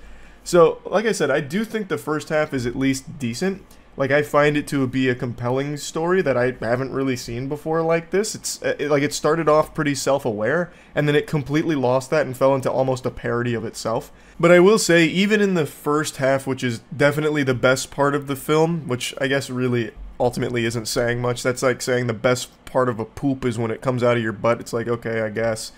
So, like I said, I do think the first half is at least decent. Like, I find it to be a compelling story that I haven't really seen before like this. It started off pretty self-aware, and then it completely lost that and fell into almost a parody of itself. But I will say, even in the first half, which is definitely the best part of the film, which I guess really ultimately isn't saying much. That's like saying the best part of a poop is when it comes out of your butt. It's like, okay, I guess.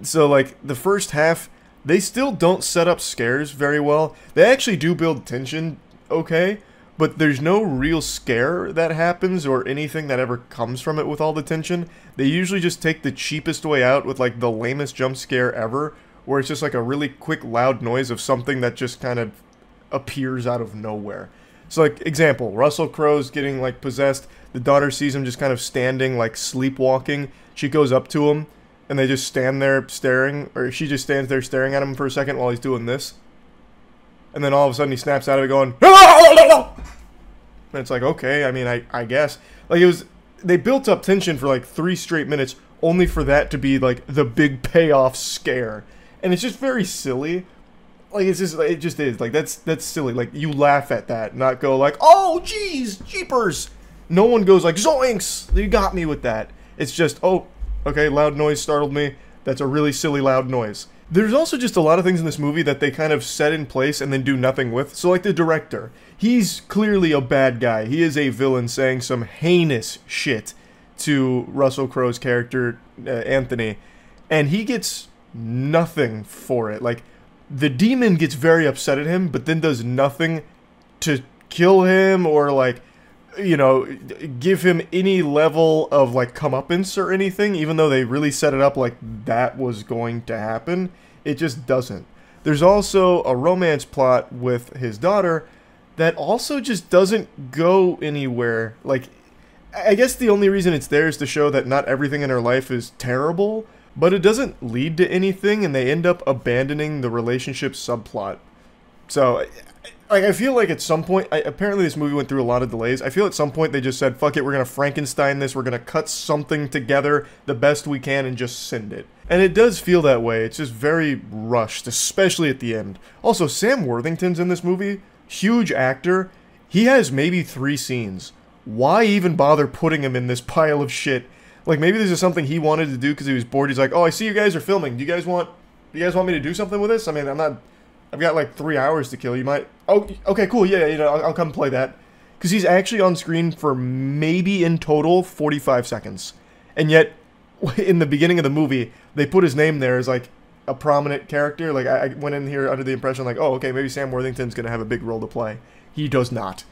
So, like, the first half, they still don't set up scares very well. They actually do build tension okay, but there's no real scare that happens or anything that ever comes from it with all the tension. They usually just take the cheapest way out with, like, the lamest jump scare ever, where it's just like a really quick loud noise of something that just kind of appears out of nowhere. So, like, example, Russell Crowe's getting, like, possessed. The daughter sees him just kind of standing, like, sleepwalking. She goes up to him, and they just stand there staring, or she just stands there staring at him for a second while he's doing this. And then all of a sudden he snaps out of it going, and it's like, okay, I mean, I guess. Like, they built up tension for, like, 3 straight minutes, only for that to be, like, the big payoff scare. And it's just very silly. Like, it just is. Like, that's silly. Like, you laugh at that, not go like, oh, jeez, jeepers. No one goes like, zoinks, you got me with that. It's just, oh, okay, loud noise startled me. That's a really silly loud noise. There's also just a lot of things in this movie that they kind of set in place and then do nothing with. So, like, the director, he's clearly a bad guy. He is a villain saying some heinous shit to Russell Crowe's character, Anthony, and he gets nothing for it. Like, the demon gets very upset at him, but then does nothing to kill him or, like, you know, give him any level of, like, comeuppance or anything, even though they really set it up like that was going to happen. It just doesn't. There's also a romance plot with his daughter that also just doesn't go anywhere. Like, I guess the only reason it's there is to show that not everything in her life is terrible, but it doesn't lead to anything, and they end up abandoning the relationship subplot. So, like, I feel like at some point, apparently this movie went through a lot of delays. I feel at some point they just said, fuck it, we're gonna Frankenstein this, we're gonna cut something together the best we can and just send it. And it does feel that way. It's just very rushed, especially at the end. Also, Sam Worthington's in this movie. Huge actor. He has maybe 3 scenes. Why even bother putting him in this pile of shit? Like, maybe this is something he wanted to do because he was bored. He's like, oh, I see you guys are filming. Do you guys want me to do something with this? I mean, I've got like 3 hours to kill. You might, oh, okay, cool, yeah, you know, I'll come play that. Because he's actually on screen for maybe in total 45 seconds. And yet, in the beginning of the movie, they put his name there as like a prominent character. Like, I went in here under the impression like, oh, okay, maybe Sam Worthington's going to have a big role to play. He does not.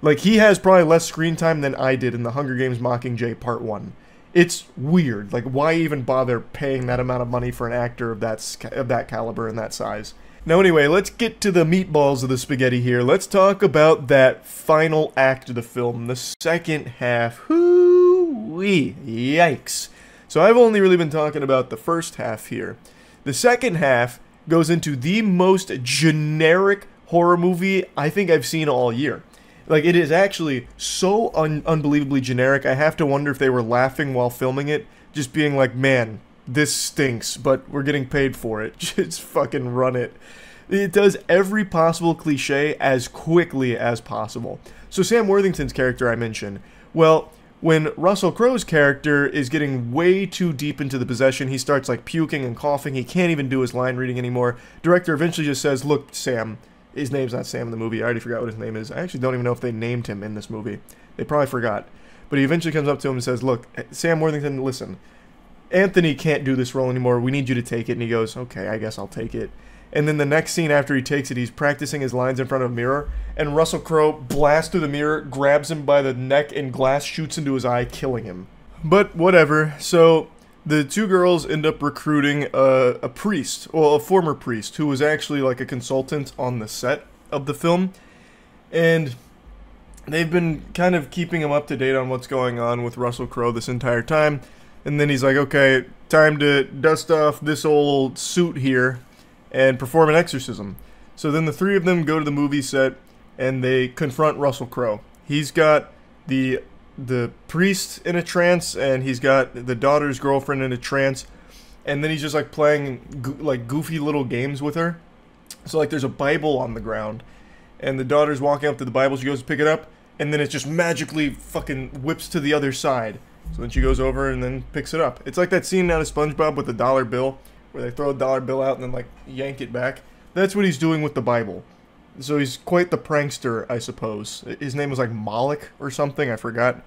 Like, he has probably less screen time than I did in The Hunger Games Mockingjay Part 1. It's weird. Like, why even bother paying that amount of money for an actor of that caliber and that size? Now, anyway, let's get to the meatballs of the spaghetti here. Let's talk about that final act of the film, the second half. Hoo-wee. Yikes. So I've only really been talking about the first half here. The second half goes into the most generic horror movie I think I've seen all year. Like, it is actually so unbelievably generic, I have to wonder if they were laughing while filming it, just being like, man, this stinks, but we're getting paid for it. Just fucking run it. It does every possible cliche as quickly as possible. So Sam Worthington's character I mentioned, well, when Russell Crowe's character is getting way too deep into the possession, he starts like puking and coughing, he can't even do his line reading anymore. Director eventually just says, look, Sam, his name's not Sam in the movie. I already forgot what his name is. I actually don't even know if they named him in this movie. They probably forgot. But he eventually comes up to him and says, look, Sam Worthington, listen. Anthony can't do this role anymore. We need you to take it. And he goes, okay, I guess I'll take it. And then the next scene after he takes it, he's practicing his lines in front of a mirror. And Russell Crowe blasts through the mirror, grabs him by the neck, and glass shoots into his eye, killing him. But whatever. So the 2 girls end up recruiting a priest, well, a former priest, who was actually like a consultant on the set of the film. And they've been kind of keeping him up to date on what's going on with Russell Crowe this entire time. And then he's like, okay, time to dust off this old suit here and perform an exorcism. So then the 3 of them go to the movie set and they confront Russell Crowe. He's got the priest in a trance, and he's got the daughter's girlfriend in a trance, and then he's just like playing like goofy little games with her. So like there's a Bible on the ground, and the daughter's walking up to the Bible, she goes to pick it up, and then it just magically fucking whips to the other side. So then she goes over and then picks it up. It's like that scene out of SpongeBob with the dollar bill, where they throw a dollar bill out and then like yank it back. That's what he's doing with the Bible. So he's quite the prankster, I suppose. His name was like Moloch or something, I forgot.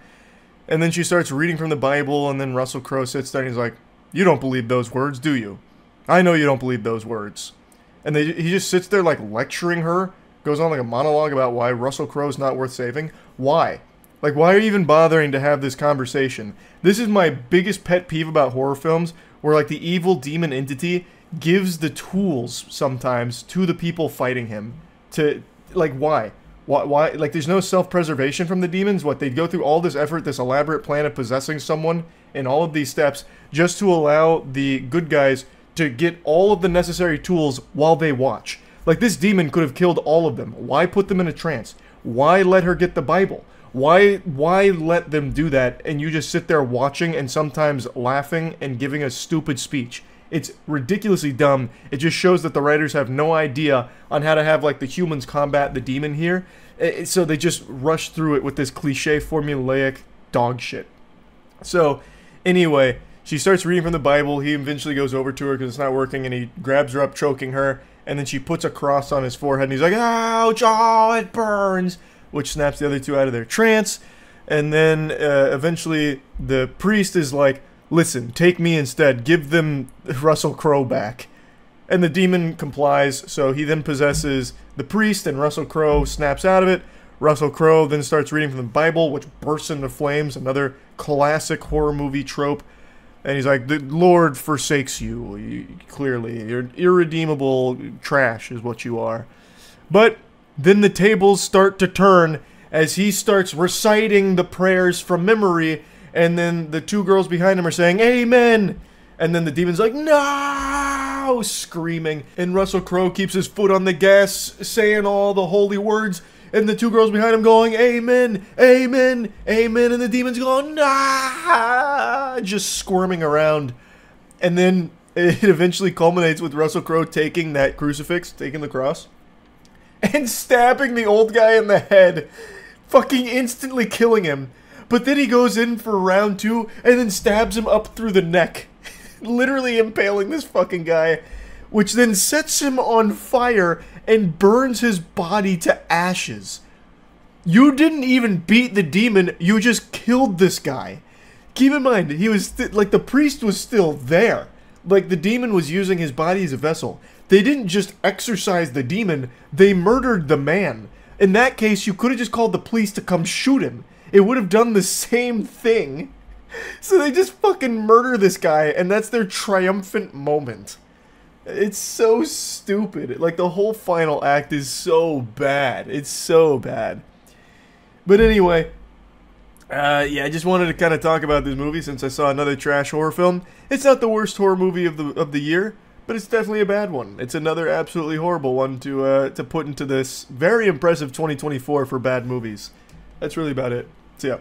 And then she starts reading from the Bible, and then Russell Crowe sits there and he's like, "You don't believe those words, do you? I know you don't believe those words." And he just sits there like lecturing her, goes on like a monologue about why Russell Crowe's not worth saving. Why? Like, why are you even bothering to have this conversation? This is my biggest pet peeve about horror films, where like the evil demon entity gives the tools sometimes to the people fighting him. To, like, why? Why? Like, there's no self-preservation from the demons? What, they'd go through all this effort, this elaborate plan of possessing someone in all of these steps, just to allow the good guys to get all of the necessary tools while they watch. Like, this demon could have killed all of them. Why put them in a trance? Why let her get the Bible? Why let them do that and you just sit there watching and sometimes laughing and giving a stupid speech? It's ridiculously dumb. It just shows that the writers have no idea on how to have like the humans combat the demon here. So they just rush through it with this cliche formulaic dog shit. So anyway, she starts reading from the Bible. He eventually goes over to her because it's not working, and he grabs her up, choking her, and then she puts a cross on his forehead and he's like, "Ouch, oh, it burns," which snaps the other two out of their trance. And then eventually the priest is like, "Listen, take me instead. Give them Russell Crowe back." And the demon complies, so he then possesses the priest, and Russell Crowe snaps out of it. Russell Crowe then starts reading from the Bible, which bursts into flames, another classic horror movie trope. And he's like, "The Lord forsakes you, clearly. You're irredeemable trash is what you are." But then the tables start to turn as he starts reciting the prayers from memory, and then the two girls behind him are saying, "Amen!" And then the demon's like, "No!" screaming. And Russell Crowe keeps his foot on the gas, saying all the holy words, and the two girls behind him going, "Amen! Amen! Amen!" And the demon's going, "Ah!" just squirming around. And then it eventually culminates with Russell Crowe taking that crucifix, taking the cross, and stabbing the old guy in the head, fucking instantly killing him. But then he goes in for round two and then stabs him up through the neck, literally impaling this fucking guy, which then sets him on fire and burns his body to ashes. You didn't even beat the demon, you just killed this guy. Keep in mind, he was like, the priest was still there. Like, the demon was using his body as a vessel. They didn't just exorcise the demon, they murdered the man. In that case, you could have just called the police to come shoot him. It would have done the same thing. So they just fucking murder this guy, and that's their triumphant moment. It's so stupid. Like, the whole final act is so bad. It's so bad. But anyway, yeah, I just wanted to kind of talk about this movie since I saw another trash horror film. It's not the worst horror movie of the year, but it's definitely a bad one. It's another absolutely horrible one to put into this very impressive 2024 for bad movies. That's really about it. See ya.